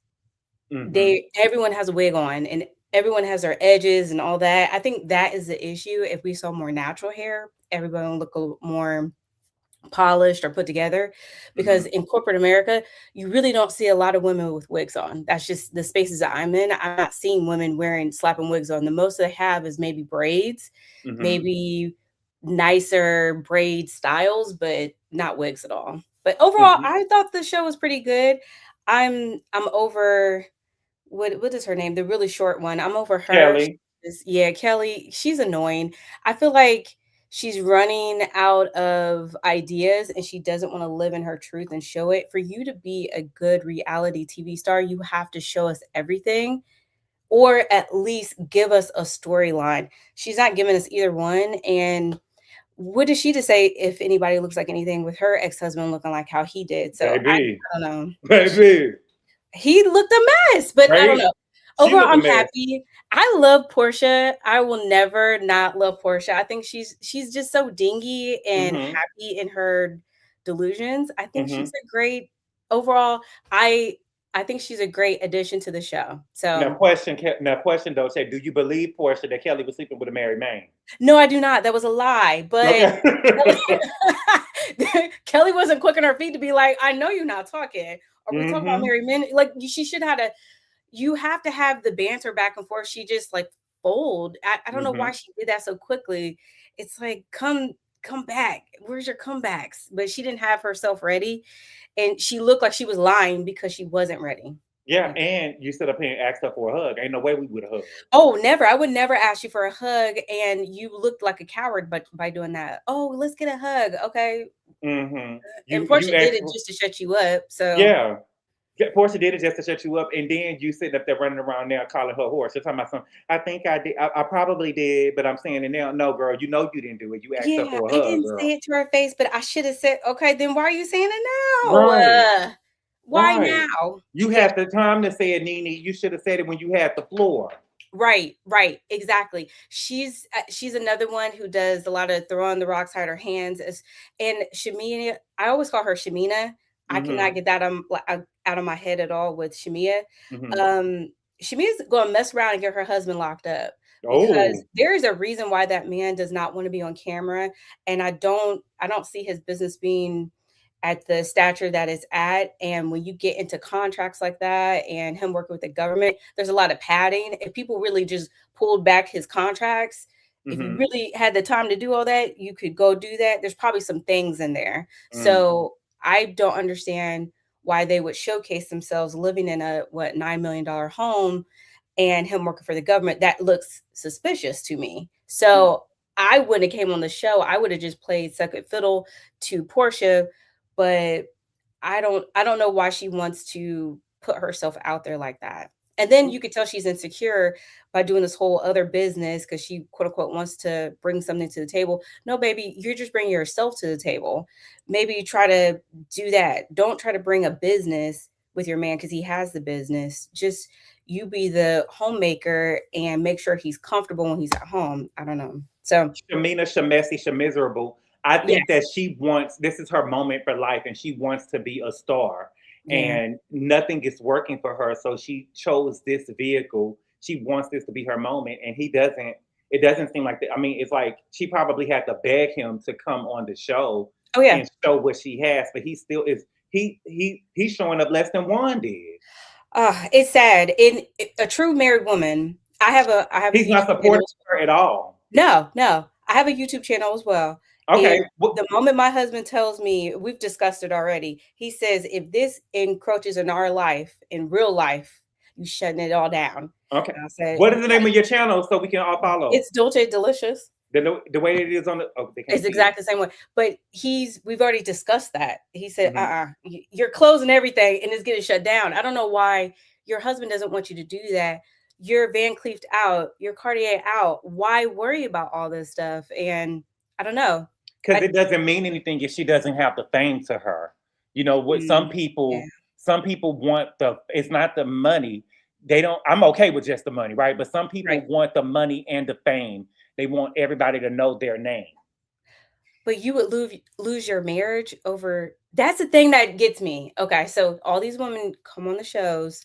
Everyone has a wig on, and everyone has their edges and all that. I think that is the issue. If we saw more natural hair, everybody would look a little more polished or put together, because in corporate America, you really don't see a lot of women with wigs on. That's just the spaces that I'm in. I'm not seeing women slapping wigs on. The most they have is maybe braids, maybe nicer braid styles, but not wigs at all. But overall, I thought the show was pretty good. I'm over what is her name? The really short one. I'm over her. Kelly. Kelly. She's annoying. I feel like she's running out of ideas, and she doesn't want to live in her truth and show it. For you to be a good reality TV star, you have to show us everything, or at least give us a storyline. She's not giving us either one. And what is she to say if anybody looks like anything with her ex-husband looking like how he did? So I don't know. Baby. He looked a mess, but I don't know. Overall, I'm happy. I love Porsha. I will never not love Porsha. I think she's just so dingy and happy in her delusions. I think she's a great overall. I think she's a great addition to the show. So now question though, do you believe, Porsha, that Kelly was sleeping with a married man? No, I do not. That was a lie. But Kelly wasn't quick on her feet to be like, I know you're not talking. Are we talking about married men? Like, she should have you have to have the banter back and forth. She just like fold. I don't know why she did that so quickly. It's like, come back. Where's your comebacks? But she didn't have herself ready. And she looked like she was lying because she wasn't ready. Yeah, and you stood up here and asked her for a hug. Ain't no way we would have hugged. Oh, never. I would never ask you for a hug. And you looked like a coward by doing that. Oh, let's get a hug. Okay. And Porsha did it just to shut you up. So yeah. Portia did it just to shut you up, and then you sitting up there running around now calling her horse. You're talking about something. I think I did. I probably did, but I'm saying it now. No, girl, you know you didn't do it. You asked her Yeah, for a I hug, didn't girl. say it to her face, but I should have said, okay, then why are you saying it now? Right, Why right. now? You Yeah, had the time to say it, Nene. You should have said it when you had the floor. right, right, exactly. She's another one who does a lot of throwing the rocks, hide her hands. And Shamina, I always call her Shamina. I cannot Mm-hmm. get that out of my head at all with Shamia. Mm-hmm. Shamia's going to mess around and get her husband locked up because Oh. there is a reason why that man does not want to be on camera, and I don't see his business being at the stature that it's at. And when you get into contracts like that and him working with the government, there's a lot of padding. If people really just pulled back his contracts, if you Mm-hmm. really had the time to do all that, you could go do that. There's probably some things in there. Mm. So I don't understand why they would showcase themselves living in a $9 million home and him working for the government. That looks suspicious to me. So I wouldn't have came on the show. I would have just played second fiddle to Portia, but I don't know why she wants to put herself out there like that. And then you could tell she's insecure by doing this whole other business because she quote unquote wants to bring something to the table. No, baby, you're just bringing yourself to the table. Maybe you try to do that. Don't try to bring a business with your man because he has the business. Just you be the homemaker and make sure he's comfortable when he's at home. I don't know. So Shamina, Shamesi, Shamiserable. I think that yes, she wants, this is her moment for life, and she wants to be a star. yeah. And nothing is working for her. So she chose this vehicle. She wants this to be her moment. And it doesn't seem like that. I mean, it's like she probably had to beg him to come on the show Oh yeah. and show what she has, but he still is he's showing up less than Juan did. It's sad. In a true married woman, I have a He's not YouTube channel. supporting her at all. No, no. I have a YouTube channel as well. Okay. And the moment my husband tells me, we've discussed it already, he says, if this encroaches in our life, in real life, you shutting it all down. Okay. And I said, What is the name of your channel so we can all follow? it's Dolce Delicious. The way it is on the they can't It's see it. exactly the same way. But we've already discussed that. He said, Mhm. you're closing everything and it's getting shut down. I don't know why your husband doesn't want you to do that. Your Van Cleef out, your Cartier out. Why worry about all this stuff? And I don't know. Because I, it doesn't mean anything if she doesn't have the fame to her. You know what? yeah, Some people want it's not the money. They don't. I'm okay with just the money, right? But some people right. want the money and the fame. They want everybody to know their name. But you would lose your marriage over. That's the thing that gets me. Okay, so all these women come on the shows,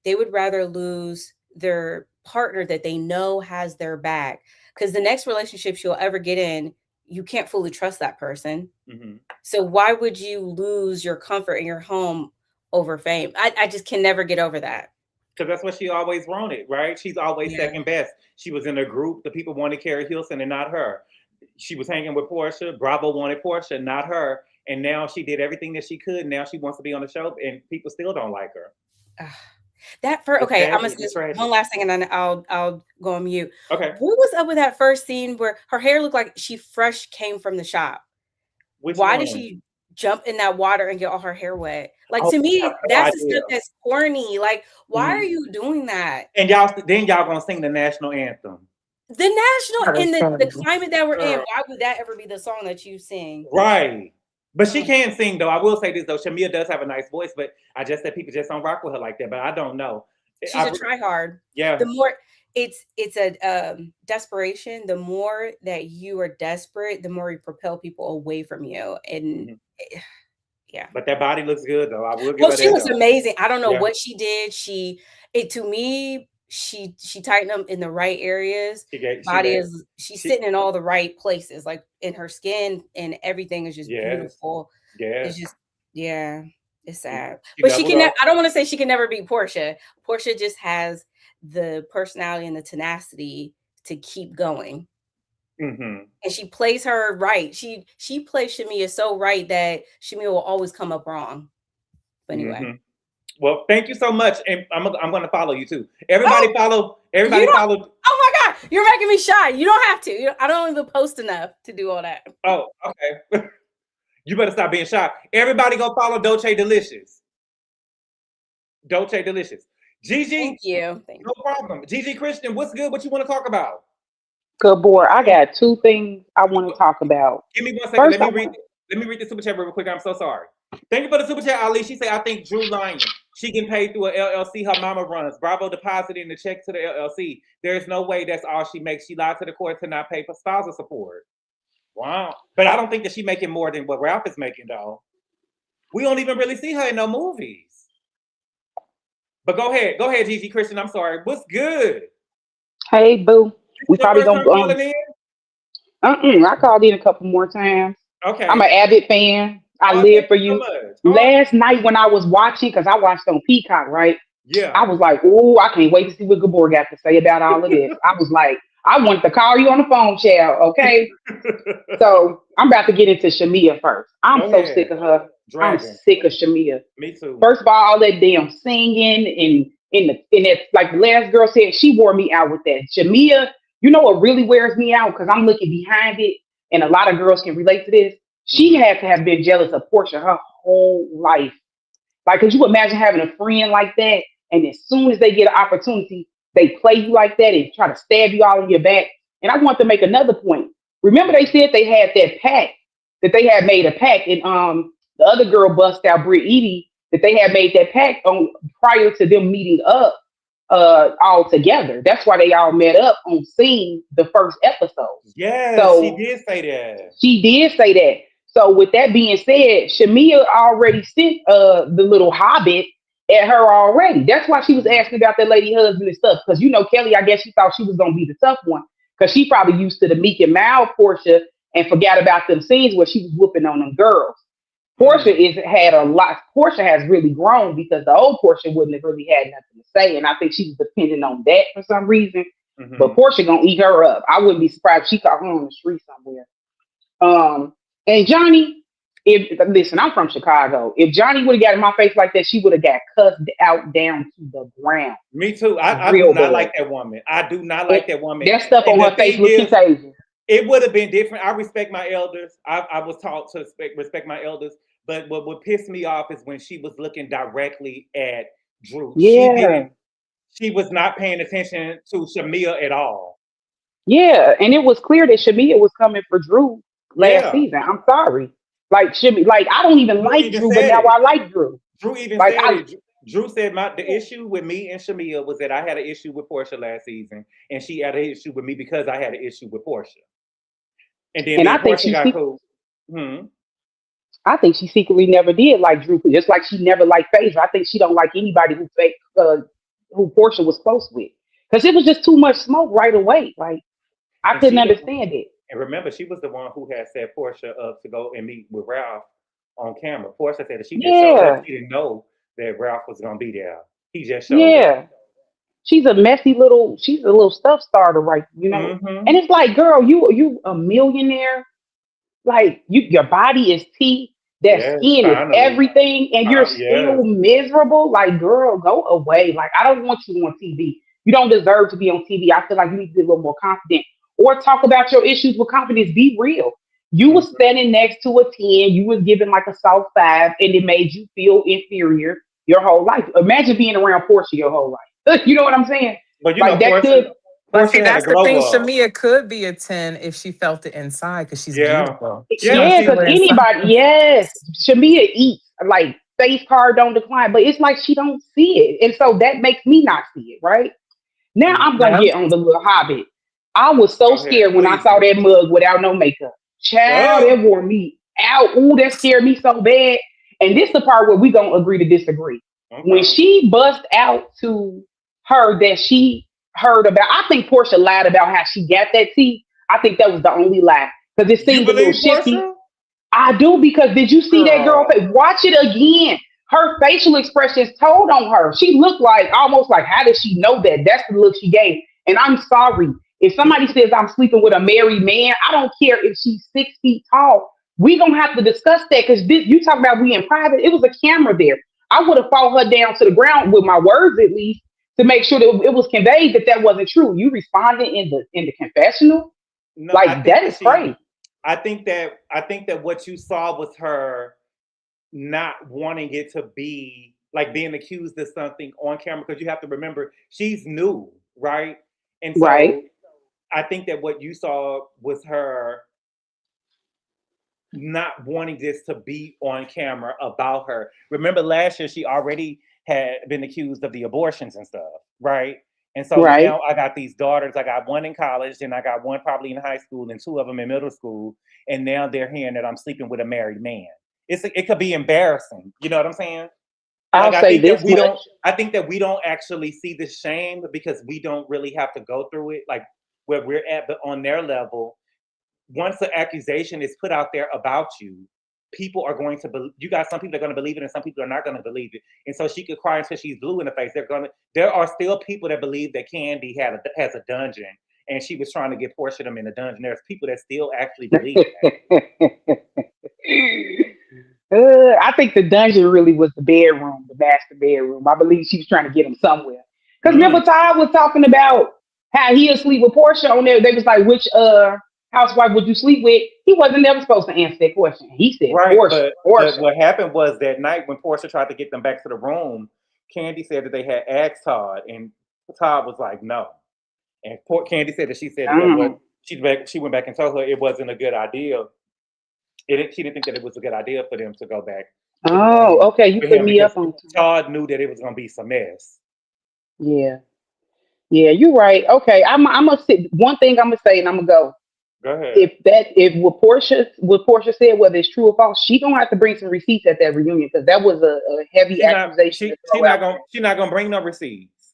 they would rather lose their partner that they know has their back, because the next relationship you'll ever get in, you can't fully trust that person. Mhm. So why would you lose your comfort in your home over fame? I just can never get over that. Because that's what she always wanted, right? She's always Yeah. second best. She was in a group. The people wanted Carrie Hilson and not her. She was hanging with Portia. Bravo wanted Portia, not her. And now she did everything that she could. Now she wants to be on the show, and people still don't like her. Ugh. That for It's okay, I'm gonna tragic. say It's this one tragic. last thing and then I'll go on mute. Okay, What was up with that first scene where her hair looked like she fresh came from the shop? which Why did one? she jump in that water and get all her hair wet? Like Oh, to I have me, no that's the idea. stuff that's corny. Like, why are Mhm. you doing that? And then y'all gonna sing the national anthem, The national in the Understand. climate that we're in, girl. why would that ever be the song that you sing? Right? But she Ugh, can sing though. I will say this though. Shamia does have a nice voice, but I just said people just don't rock with her like that. But I don't know. she's a try hard. Yeah. The more it's a desperation. The more that you are desperate, the more you propel people away from you. And Mhm. yeah. But that body looks good though. I will give Well, her she that looks though. amazing. I don't know Yeah. what she did. To me, she tightened them in the right areas. She Body gave is she's she sitting in all the right places, like in her skin, and everything is just yes. beautiful. It's Yes. just yeah, it's sad. She But she doubled can up. I don't want to say she can never beat Portia. Portia just has the personality and the tenacity to keep going. Hmm. And she plays her right. She plays Shamia so right that Shamia will always come up wrong. But anyway. Hmm. Well, thank you so much, and I'm gonna follow you too. Oh, you Everybody don't follow. oh my God, you're making me shy. You don't have to. I don't even post enough to do all that. Oh, okay. You better stop being shy. Everybody go follow Dolce Delicious. Dolce Delicious. Gigi, Thank you. Thank no problem. Gigi Christian, what's good? What you want to talk about? Gabor, I got two things I want to talk about. Give me 1 second. First, Let me read the super chat real quick. I'm so sorry. Thank you for the super chat, Ali. She said, I think Drew lying. She can pay through a LLC her mama runs. Bravo depositing the check to the LLC. There's no way that's all she makes. She lied to the court to not pay for spousal support. Wow. But I don't think that she's making more than what Ralph is making, though. We don't even really see her in no movies. But go ahead, Gigi Christian. I'm sorry. What's good? Hey, boo. We probably gonna I called in a couple more times. Okay. I'm an avid fan. I live for you. Last night when I was watching, because I watched on Peacock, right? Yeah. I was like, oh, I can't wait to see what Gabor got to say about all of this. I was like, I wanted to call you on the phone, child. Okay. So I'm about to get into Shamia first. I'm so sick of her. I'm sick of Shamia. Me too. First of all that damn singing and that, like the last girl said, she wore me out with that. Shamia, you know what really wears me out? Because I'm looking behind it, and a lot of girls can relate to this. She had to have been jealous of Porsha her whole life. Like, could you imagine having a friend like that? And as soon as they get an opportunity, they play you like that and try to stab you all in your back. And I want to make another point. Remember, they said they had that pact, that they had made a pact, and the other girl bust out, Britt Edie, that they had made that pact on prior to them meeting up all together. That's why they all met up on scene the first episode. Yes, so, she did say that. She did say that. So with that being said, Shamia already sent the little hobbit at her already. That's why she was asking about that lady husband and stuff. Because, you know, Kelly, I guess she thought she was going to be the tough one. Because she probably used to the meek and mild Porsha and forgot about them scenes where she was whooping on them girls. Porsha Porsha has really grown, because the old Porsha wouldn't have really had nothing to say. And I think she was depending on that for some reason. But Porsha gonna eat her up. I wouldn't be surprised if she caught her on the street somewhere. And Johnny, listen, I'm from Chicago. If Johnny would have got in my face like that, she would have got cussed out down to the ground. Me too. I do not like that woman. I do not like that woman. That stuff on her face was contagious. It would have been different. I respect my elders. I was taught to respect my elders. But what pissed me off is when she was looking directly at Drew. Yeah. She was not paying attention to Shamia at all. Yeah, and it was clear that Shamia was coming for Drew last season. I'm sorry. Like Shamia, like I don't even like Drew, but now I like Drew. Drew even said it. Drew said the issue with me and Shamia was that I had an issue with Porsha last season, and she had an issue with me because I had an issue with Porsha. And then I think Porsha got cool. I think she secretly never did like Drew, just like she never liked Phaedra. I think she don't like anybody who Porsha was close with, because it was just too much smoke right away. Like I couldn't understand it. And remember, she was the one who had set Porsha up to go and meet with Ralph on camera. Porsha said that she just showed up. She didn't know that Ralph was gonna be there. He just showed up. She's a little stuff starter, right? You know, and it's like, girl, you a millionaire. Like your body is teeth, that skin is everything, and you're still miserable. Like, girl, go away. Like, I don't want you on TV. You don't deserve to be on TV. I feel like you need to be a little more confident, or talk about your issues with confidence. Be real. You was standing next to a 10. You was given like a soft 5, and it made you feel inferior your whole life. Imagine being around Porsha your whole life. You know what I'm saying? But you like know, that But see, that's the thing. Shamia could be a 10 if she felt it inside, because she's beautiful. Yeah, because anybody, Shamia eats, like, face card don't decline, but it's like she don't see it. And so that makes me not see it, right? Now I'm going to get on the little hobbit. I was so scared when I saw that mug without no makeup. Child, that wore me out. Ooh, that scared me so bad. And this is the part where we going to agree to disagree. When she bust out to her that she heard about, I think Porsha lied about how she got that tea. I think that was the only lie, because it seemed a little shifty. I do, because did you see that girl face? Watch it again. Her facial expressions told on her. She looked like, almost like, how did she know that? That's the look she gave. And I'm sorry, if somebody says I'm sleeping with a married man, I don't care if she's 6 feet tall. We gonna have to discuss that, because you talk about we in private. It was a camera there. I would have fought her down to the ground with my words, at least, to make sure that it was conveyed that wasn't true. You responded in the confessional, no, like that is crazy. I think that what you saw was her not wanting it to be like being accused of something on camera, because you have to remember she's new, right? And Right. so I think that what you saw was her not wanting this to be on camera about her. Remember last year she already had been accused of the abortions and stuff, right? And so Right. now I got these daughters. I got one in college, and I got one probably in high school, and two of them in middle school. And now they're hearing that I'm sleeping with a married man. It could be embarrassing. You know what I'm saying? I'll Like, say this much. I think that we don't actually see the shame because we don't really have to go through it. Like where we're at, but on their level, once the accusation is put out there about you, people are going to believe. You got some people are going to believe it, and some people are not going to believe it. And so she could cry until she's blue in the face. There are still people that believe that Kandi has a dungeon, and she was trying to get Portia them in the dungeon. There's people that still actually believe that. I think the dungeon really was the bedroom, the master bedroom. I believe she was trying to get him somewhere. Because remember, Todd was talking about how he'll sleep with Portia on there. They was like, which housewife would you sleep with? He wasn't never supposed to answer that question. He said, right, Portia. But what happened was that night when Portia tried to get them back to the room, Kandi said that they had asked Todd, and Todd was like, no. And Kandi said that she said that she went back and told her it wasn't a good idea. She didn't think that it was a good idea for them to go back. Oh, okay. You put me up on Todd knew that it was going to be some mess. Yeah. Yeah, you're right. Okay, I'm gonna say one thing. I'm gonna say, and I'm gonna go. Go ahead. If what Portia said, whether it's true or false, she gonna have to bring some receipts at that reunion because that was a heavy accusation. She's not gonna bring no receipts.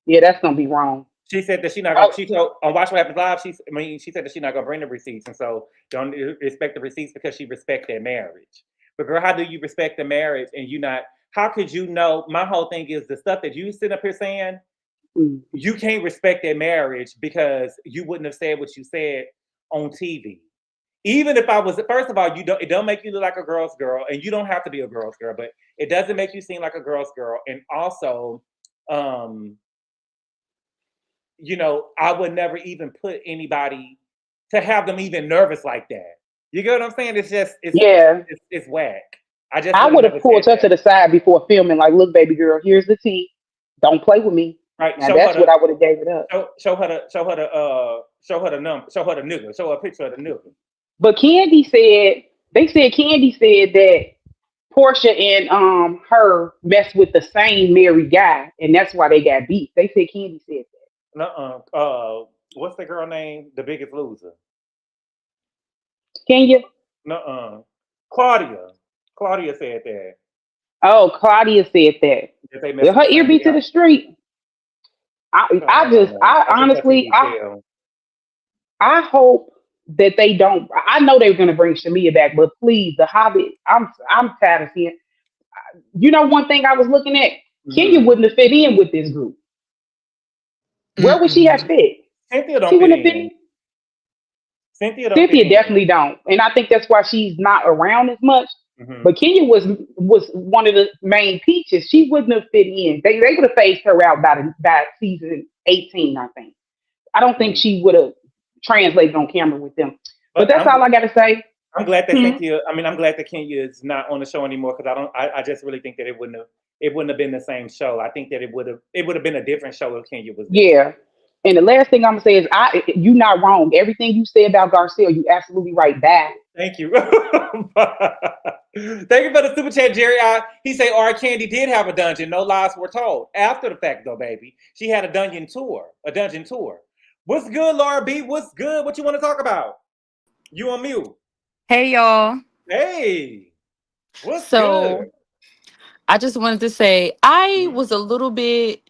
Yeah, that's gonna be wrong. She said that she's not gonna. She told on Watch What Happens Live. She said that she's not gonna bring the receipts, and so don't respect the receipts because she respect their marriage. But girl, how do you respect the marriage and you not? How could you know? My whole thing is the stuff that you sit up here saying. You can't respect their marriage because you wouldn't have said what you said on TV. Even if I was, first of all, it don't make you look like a girl's girl, and you don't have to be a girl's girl, but it doesn't make you seem like a girl's girl. And also, you know, I would never even put anybody to have them even nervous like that. You get what I'm saying? It's just, it's whack. I would have pulled her to the side before filming, like, look, baby girl, here's the tea. Don't play with me. Right. Now that's what I would have gave it up. Show her the number. Show her the nigga. Show her a picture of the nigga. But Kandi said that Portia and her messed with the same married guy, and that's why they got beat. They said Kandi said that. What's the girl name? The Biggest Loser. Kenya? Claudia. Claudia said that. Oh, Claudia said that. Her ear beat to the street. I hope that they don't. I know they're going to bring Shamia back, but please, The Hobbit. I'm tired of seeing. You know, one thing I was looking at, Kenya wouldn't have fit in with this group. Where would she have fit? Cynthia don't fit in. Cynthia definitely don't, and I think that's why she's not around as much. But Kenya was one of the main peaches. She wouldn't have fit in. They would have phased her out by season 18, I think. I don't think she would have translated on camera with them. But that's all I got to say. I'm glad that Cynthia. I mean, I'm glad that Kenya is not on the show anymore because I just really think that it wouldn't have been the same show. I think that it would have been a different show if Kenya was there. Yeah. And the last thing I'm gonna say is you're not wrong. Everything you said about Garcelle, you absolutely right. That. Thank you. Thank you for the super chat, Jerry. He say Kandi did have a dungeon. No lies were told. After the fact, though, baby, she had a dungeon tour. What's good, Laura B? What's good? What you want to talk about? You on mute. Hey, y'all. Hey. What's good? I just wanted to say I was a little bit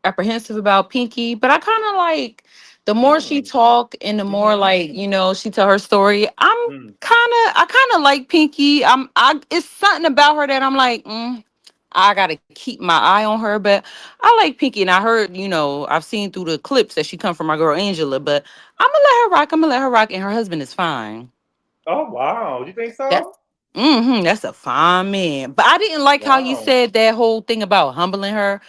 apprehensive about Pinky, but I kind of like the more she talk and the more like, you know, she tell her story. I kind of like Pinky. It's something about her that I'm like, I gotta keep my eye on her, but I like Pinky, and I heard, you know, I've seen through the clips that she come from my girl Angela, but I'm gonna let her rock, and her husband is fine. Oh wow, you think so? That's a fine man. But I didn't like how you said that whole thing about humbling her.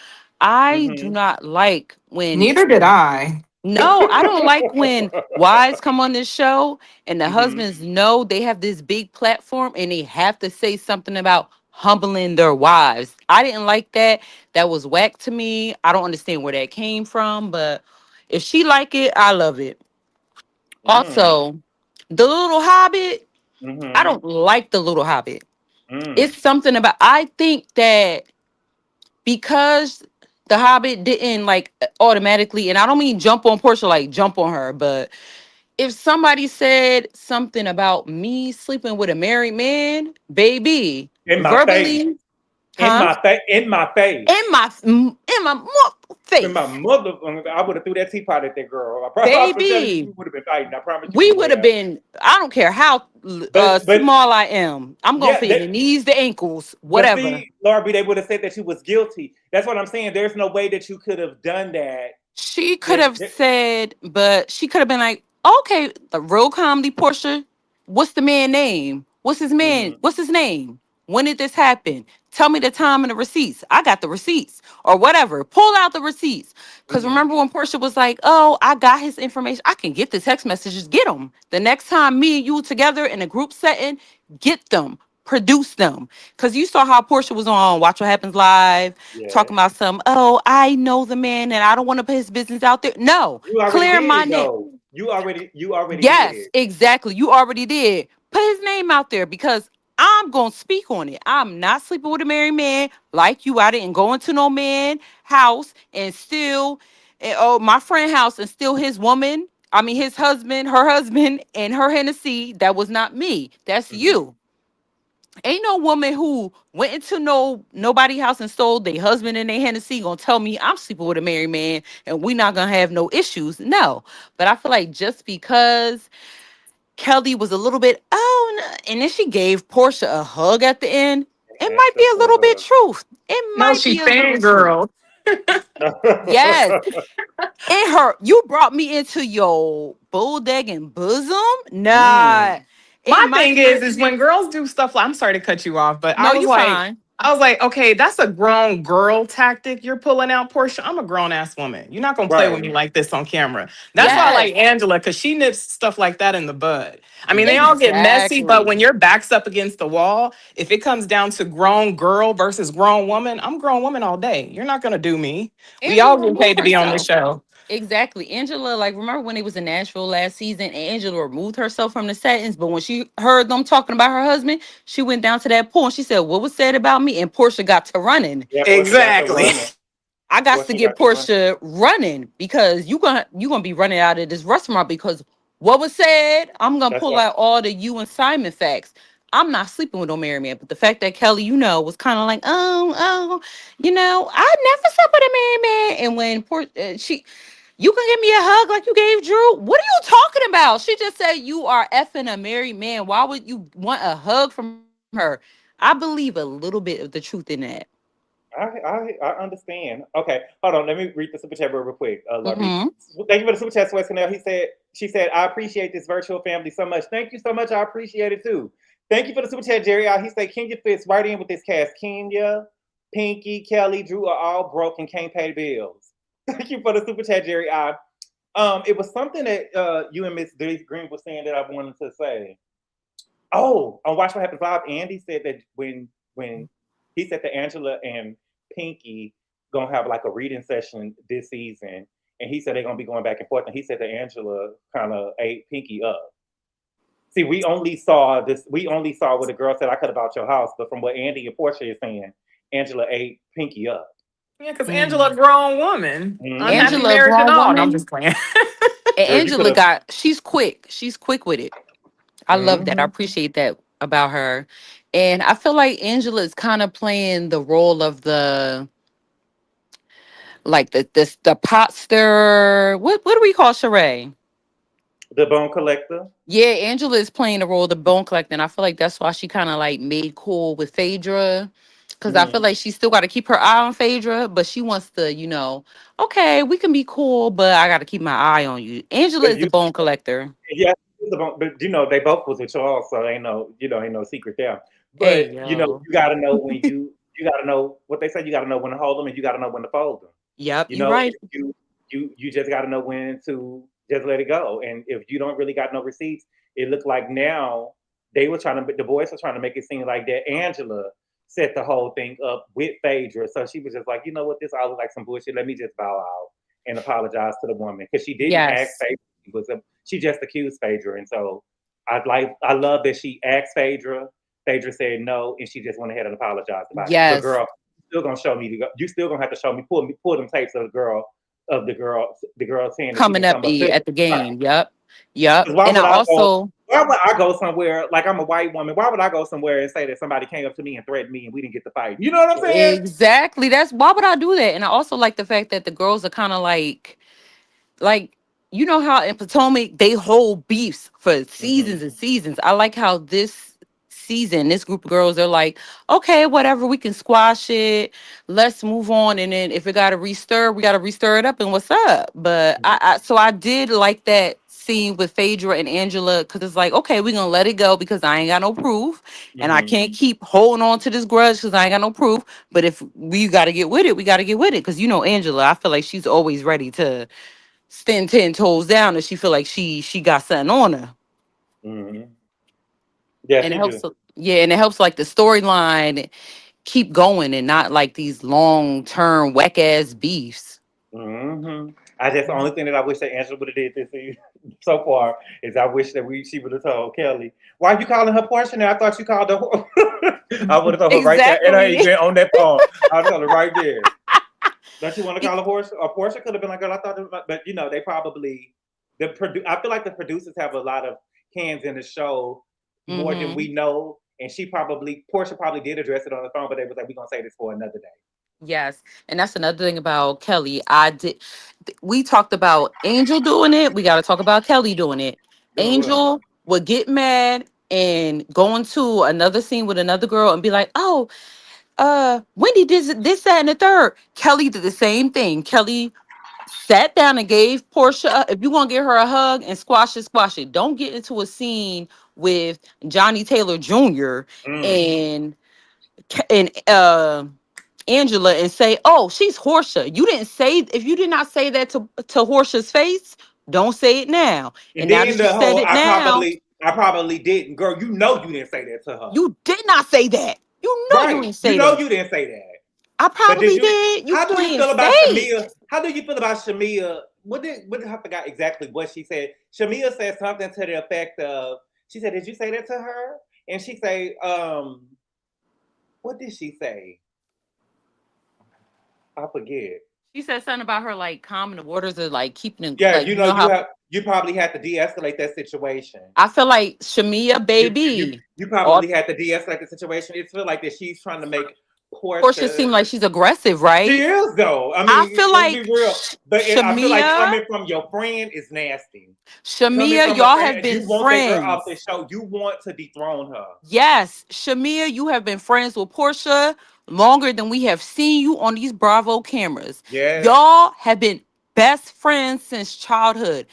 I do not like when. Neither did I. No, I don't like when wives come on this show and the husbands know they have this big platform and they have to say something about humbling their wives. I didn't like that. That was whack to me. I don't understand where that came from, but if she like it, I love it. Mm. Also, the Little Hobbit, I Mm-hmm. don't like the Little Hobbit. Mm. It's something about, I think that because the Hobbit didn't like automatically, and I don't mean jump on Portia like jump on her, but if somebody said something about me sleeping with a married man, baby, In my face. verbally, In huh? my face. In my face. In my In my face, mother, I would have threw that teapot at that girl. I'm telling you, we baby. would have been fighting. I promise you, We we would would have have. been. I don't care how But small I am. I'm gonna yeah, fit the knees, the ankles, but whatever. see, Laura B, they would have said that she was guilty. That's what I'm saying. There's no way that you could have done that. She could That, have that said, but she could have been like, okay, the real comedy Portia. What's the man name? What's his man? mm-hmm, What's his name? When did this happen? Tell me the time and the receipts. I got the receipts or whatever. Pull out the receipts. Because mm-hmm, remember when Portia was like, oh, I got his information. I can get the text messages. Get them. The next time me and you together in a group setting, get them. Produce them. Because you saw how Portia was on Watch What Happens Live yes. talking about some, oh, I know the man and I don't want to put his business out there. No, You already clear did my it name. though. You already did Yes, it. exactly. You already did. Put his name out there because I'm going to speak on it. I'm not sleeping with a married man like you. I didn't go into no man house and steal, oh, my friend house and steal his woman. I mean, his husband, her husband, and her Hennessy. That was not me. That's Mm-hmm, you. Ain't no woman who went into nobody house and stole their husband and their Hennessy gonna tell me I'm sleeping with a married man and we not gonna have no issues. No, but I feel like just because Kelly was a little bit and then she gave Portia a hug at the end. It might be extra a little bit for truth. It No, might she be a little truth. fangirl. Yes, her. it hurt. You brought me into your bulldagging bosom. Nah, mm. it My might thing be. is when girls do stuff like, I'm sorry to cut you off, but No, you fine. okay, that's a grown girl tactic you're pulling out, Portia. I'm a grown ass woman. You're not gonna play with me Right. like this on camera. That's why I Yes, like Angela, because she nips stuff like that in the bud. I mean, they all get messy, but when exactly. your back's up against the wall, if it comes down to grown girl versus grown woman, I'm grown woman all day. You're not gonna do me. We all Angela get paid removed to be on this herself. show. Exactly. Angela, like, remember when it was in Nashville last season and Angela removed herself from the settings, but when she heard them talking about her husband, she went down to that pool and she said, what was said about me? And Portia got to running. Yeah, Portia got to Exactly. running. I got to Portia get got to run. Portia running because you gonna be running out of this restaurant because what was said, I'm gonna That's pull what. out all the you and Simon facts. I'm not sleeping with no married man, but the fact that Kelly, was kind of like, I never slept with a married man. And when you can give me a hug like you gave Drew. What are you talking about? She just said you are effing a married man. Why would you want a hug from her? I believe a little bit of the truth in that. I understand. Okay, hold on. Let me read the super chat real quick. Larby. Hmm. Thank you for the super chat, Sweat Canal. She said, I appreciate this virtual family so much. Thank you so much. I appreciate it too. Thank you for the super chat, Jerry. He said Kenya fits right in with this cast. Kenya, Pinky, Kelly, Drew are all broke and can't pay bills. Thank you for the super chat, Jerry. It was something that you and Miss Denise Green was saying that I wanted to say. Oh, on Watch What Happens Live, Andy said that when he said that Angela and Pinky gonna have like a reading session this season, and he said they're gonna be going back and forth, and he said that Angela kind of ate Pinky up. See, we only saw this. We only saw what the girl said. I could about your house, but from what Andy and Portia is saying, Angela ate Pinky up. Yeah, because Angela, a Mm. grown woman, unhappy Mm-hmm. Angela, a marriage and grown all. No, I'm woman, just playing. and Girl, you could Angela have. she's quick. She's quick with it. I love that. I Mm-hmm. appreciate that about her. And I feel like Angela is kind of playing the role of the like the pot stirrer. What do we call Sheree? The Bone Collector. Yeah, Angela is playing the role of the bone collector, and I feel like that's why she kind of like made cool with Phaedra. Cause I feel Mm-hmm. like she still got to keep her eye on Phaedra, but she wants to, okay, we can be cool, but I got to keep my eye on you. Angela But is the you bone collector. Yeah, but they both was with Charles, so ain't no secret there. Hey, But yo. you gotta know when you gotta know what they say. You gotta know when to hold them, and you gotta know when to fold them. Yep, you right. You just gotta know when to just let it go. And if you don't really got no receipts, it looked like now the boys were trying to make it seem like that Angela set the whole thing up with Phaedra. So she was just like, you know what, this all looks like some bullshit. Let me just bow out and apologize to the woman because she didn't ask Yes. Phaedra. She just accused Phaedra, and so I love that she asked Phaedra. Phaedra said no, and she just went ahead and apologized about it. So, Yes. girl, still gonna show me. You still gonna have to show me. Pull them tapes of the girl saying that she Coming can up come up to at the right. game. Yep. Why And would I I go? also Why would I go somewhere like I'm a white woman? Why would I go somewhere and say that somebody came up to me and threatened me and we didn't get to fight? You know what I'm saying? exactly, that's why would I do that? And I also like the fact that the girls are kind of like you know how in Potomac they hold beefs for Mm-hmm. seasons and seasons. I like how this season, this group of girls are like, okay, whatever, we can squash it. Let's move on. And then if it gotta restir, we gotta restir it up and what's up. But I did like that scene with Phaedra and Angela because it's like, okay, we're gonna let it go because I ain't got no proof. And I Mm-hmm. can't keep holding on to this grudge because I ain't got no proof. But if we gotta get with it, we gotta get with it. Because you know, Angela, I feel like she's always ready to stand 10 toes down if she feel like she got something on her. Mm-hmm. Yeah, And it she helps do. and it helps like the storyline keep going and not like these long-term whack ass beefs. Mm-hmm. I just the only thing that I wish that Angela would have did this season so far is I wish that she would have told Kelly, why are you calling her Portia now? I thought you called her. I would have told her right there and I ain't been on that phone. I would told her right there. Don't you want to call her Portia? Or Portia could have been like, girl, I thought it was, but you know, they probably I feel like the producers have a lot of hands in the show more than we know. And Portia probably did address it on the phone, but they was like, we're gonna say this for another day. Yes. And that's another thing about Kelly. We talked about Angel doing it. We got to talk about Kelly doing it. Doing what? Angel would get mad and go into another scene with another girl and be like, oh, Wendy did this, that, and the third. Kelly did the same thing. Kelly sat down and gave Portia, if you want to give her a hug and squash it, squash it. Don't get into a scene with Johnny Taylor Jr. and Angela and say, "Oh, she's Horsha." You didn't say if you did not say that to Horsha's face. Don't say it now. And And now then that you the said whole it now, I probably didn't. Girl, you know you didn't say that to her. you did not say that. You know you Right. didn't You say know that. you didn't say that. I But did probably you did. You how do you playing feel about fake. Shamia? How do you feel about Shamia? What did I forgot exactly what she said? Shamia said something to the effect of, she said, did you say that to her? And she say, what did she say? I forget. She said something about her like calming the waters or like keeping it Yeah, like you you know, know how you probably had to de-escalate that situation. I feel like Shamia, You baby. probably had to de-escalate the situation. It feels like that she's trying to make Portia Portia. seemed like she's aggressive, She right? is though. I I mean, feel let's be like real. But I feel like Shamia, coming from your friend is nasty. Coming Shamia, from a y'all have friend, been you want that girl off the friends. show. You want to dethrone her. Yes, Shamia, you have been friends with Portia longer than we have seen you on these Bravo cameras. Yes. Y'all have been best friends since childhood.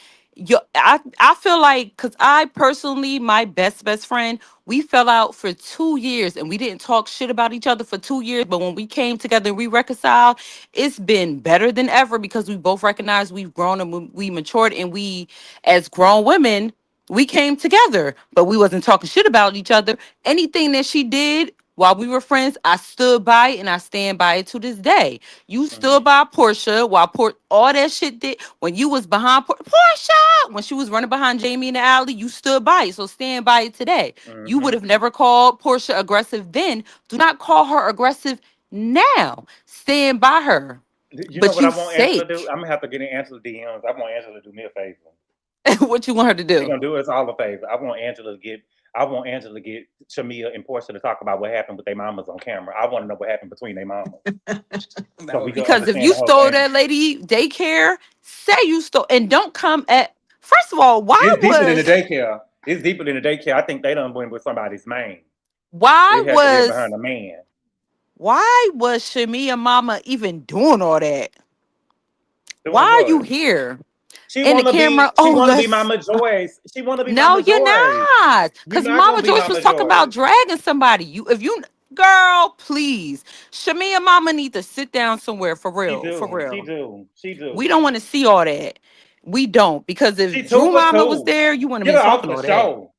I feel like because I personally, my best friend, we fell out for 2 years and we didn't talk shit about each other for 2 years. But when we came together and we reconciled, it's been better than ever because we both recognize we've grown and we matured and we, as grown women, we came together, but we wasn't talking shit about each other. Anything that she did while we were friends, I stood by it and I stand by it to this day. You stood by Portia while all that shit did when you was behind Portia when she was running behind Jamie in the alley. You stood by it, so stand by it today. You would have never called Portia aggressive then. Do not call her aggressive now. Stand by her. You know But what I you want Angela to fake. do? I'm gonna have to get in Angela DMs. I want Angela to do me a favor. What you want her to She's do? gonna do us all a favor. I want Angela to get Shamia and Portia to talk about what happened with their mamas on camera. I want to know what happened between their mamas. So we can Because if understand you the whole stole thing. that lady daycare, say you stole and don't come at. First of all, It's deeper than the daycare. It's deeper than the daycare. I think they done went with somebody's man. why They had to get was behind a man. Shamia mama even doing all that? Why Doing are you what? here? She In the wanna camera, be she oh wanna be let's Mama Joyce. She wanna be no, Mama you're Joyce. not. You're Because not gonna Mama be Joyce was Mama talking about Joyce. dragging somebody. If you girl, please. Shamia mama need to sit down somewhere for She real. For do. She real. do. She We do. don't want to see all that. We don't. Because if She too Drew for mama was two. there, you wouldn't Get be her off talking the all that. show.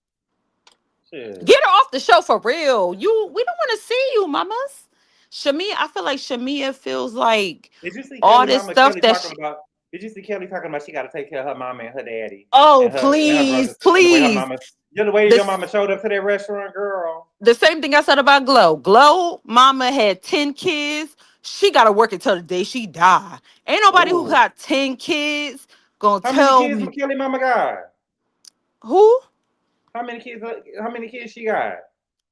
Shit. Get her off the show for real. We don't want to see you, mamas. Shamia, I feel like Shamia feels like Did you see all Kelly this mama stuff Kelly that talking about? Did you see Kelly talking about she got to take care of her mama and her daddy oh, and her brother please, and the way her please. mama, the way your This mama showed up to that restaurant, girl. the same thing I said about Glow. Glow mama had 10 kids. She gotta work until the day she die. Ain't nobody who Ooh. got 10 kids gonna How many tell kids me Kelly mama got? who? How many kids? How many kids she got?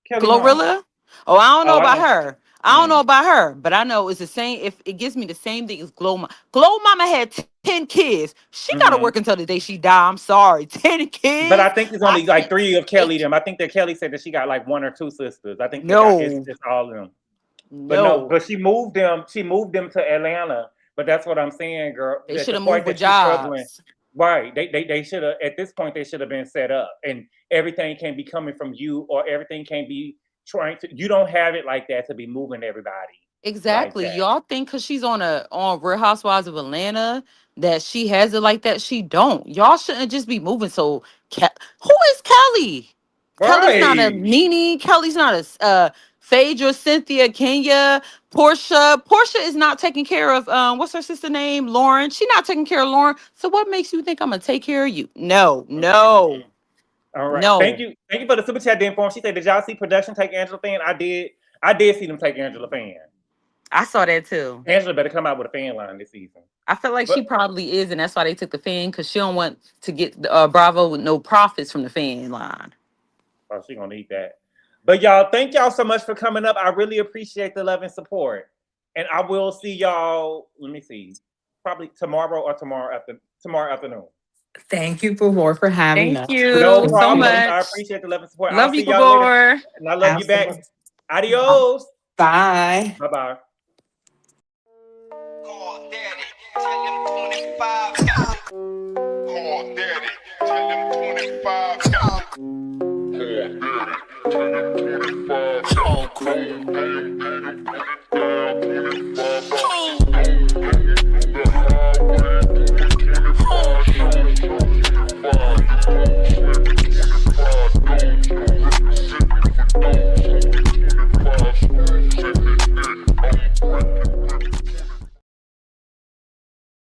Kelly mama. Glorilla? Oh, I don't know Oh, I about know. her. I don't know about her, but I know it's the same. If it gives me the same thing as Glow Mama. Glow Mama had 10 kids. She gotta Mm-hmm. work until the day she die. I'm sorry. 10 But I kids. think it's I only like can't 3 of Kelly take them. I think that Kelly said that she got like 1 or 2 sisters. I think no, it's all of them. But no, no. but she moved them. She moved them to Atlanta. But that's what I'm saying, girl. They At should the have point moved that with she's struggling, jobs. right? They should have at this point they should have been set up, and everything can't be coming from you, or everything can't be trying to. You don't have it like that to be moving everybody like Exactly. that. Y'all think because she's on Real Housewives of Atlanta that she has it like that. She don't. Y'all shouldn't just be moving. So who is Kelly? Kelly's not a Right. Nene. Kelly's not a Phaedra, Cynthia, Kenya, Portia. Portia is not taking care of what's her sister name? Lauren. She not taking care of Lauren. So what makes you think I'm gonna take care of you? No, no, All right. no. Thank you for the super chat. Then form. She said, "Did y'all see production take Angela Fan?" I did. I did see them take Angela Fan. I saw that too. Angela better come out with a fan line this season. I feel like But she probably is, and that's why they took the fan because she don't want to get Bravo with no profits from the fan line. oh, she gonna need that. But y'all, thank y'all so much for coming up. I really appreciate the love and support. And I will see y'all. Let me see, probably tomorrow or tomorrow afternoon. Thank you, Gabor, for having Thank us. No you so problem. I much. appreciate the love and support. I'll Love you, see y'all later. Gabor. And I love you back. Absolutely. Adios. Bye. Bye bye. Call daddy, tell him 25. Call daddy, tell him 25. Call daddy, tell him 25.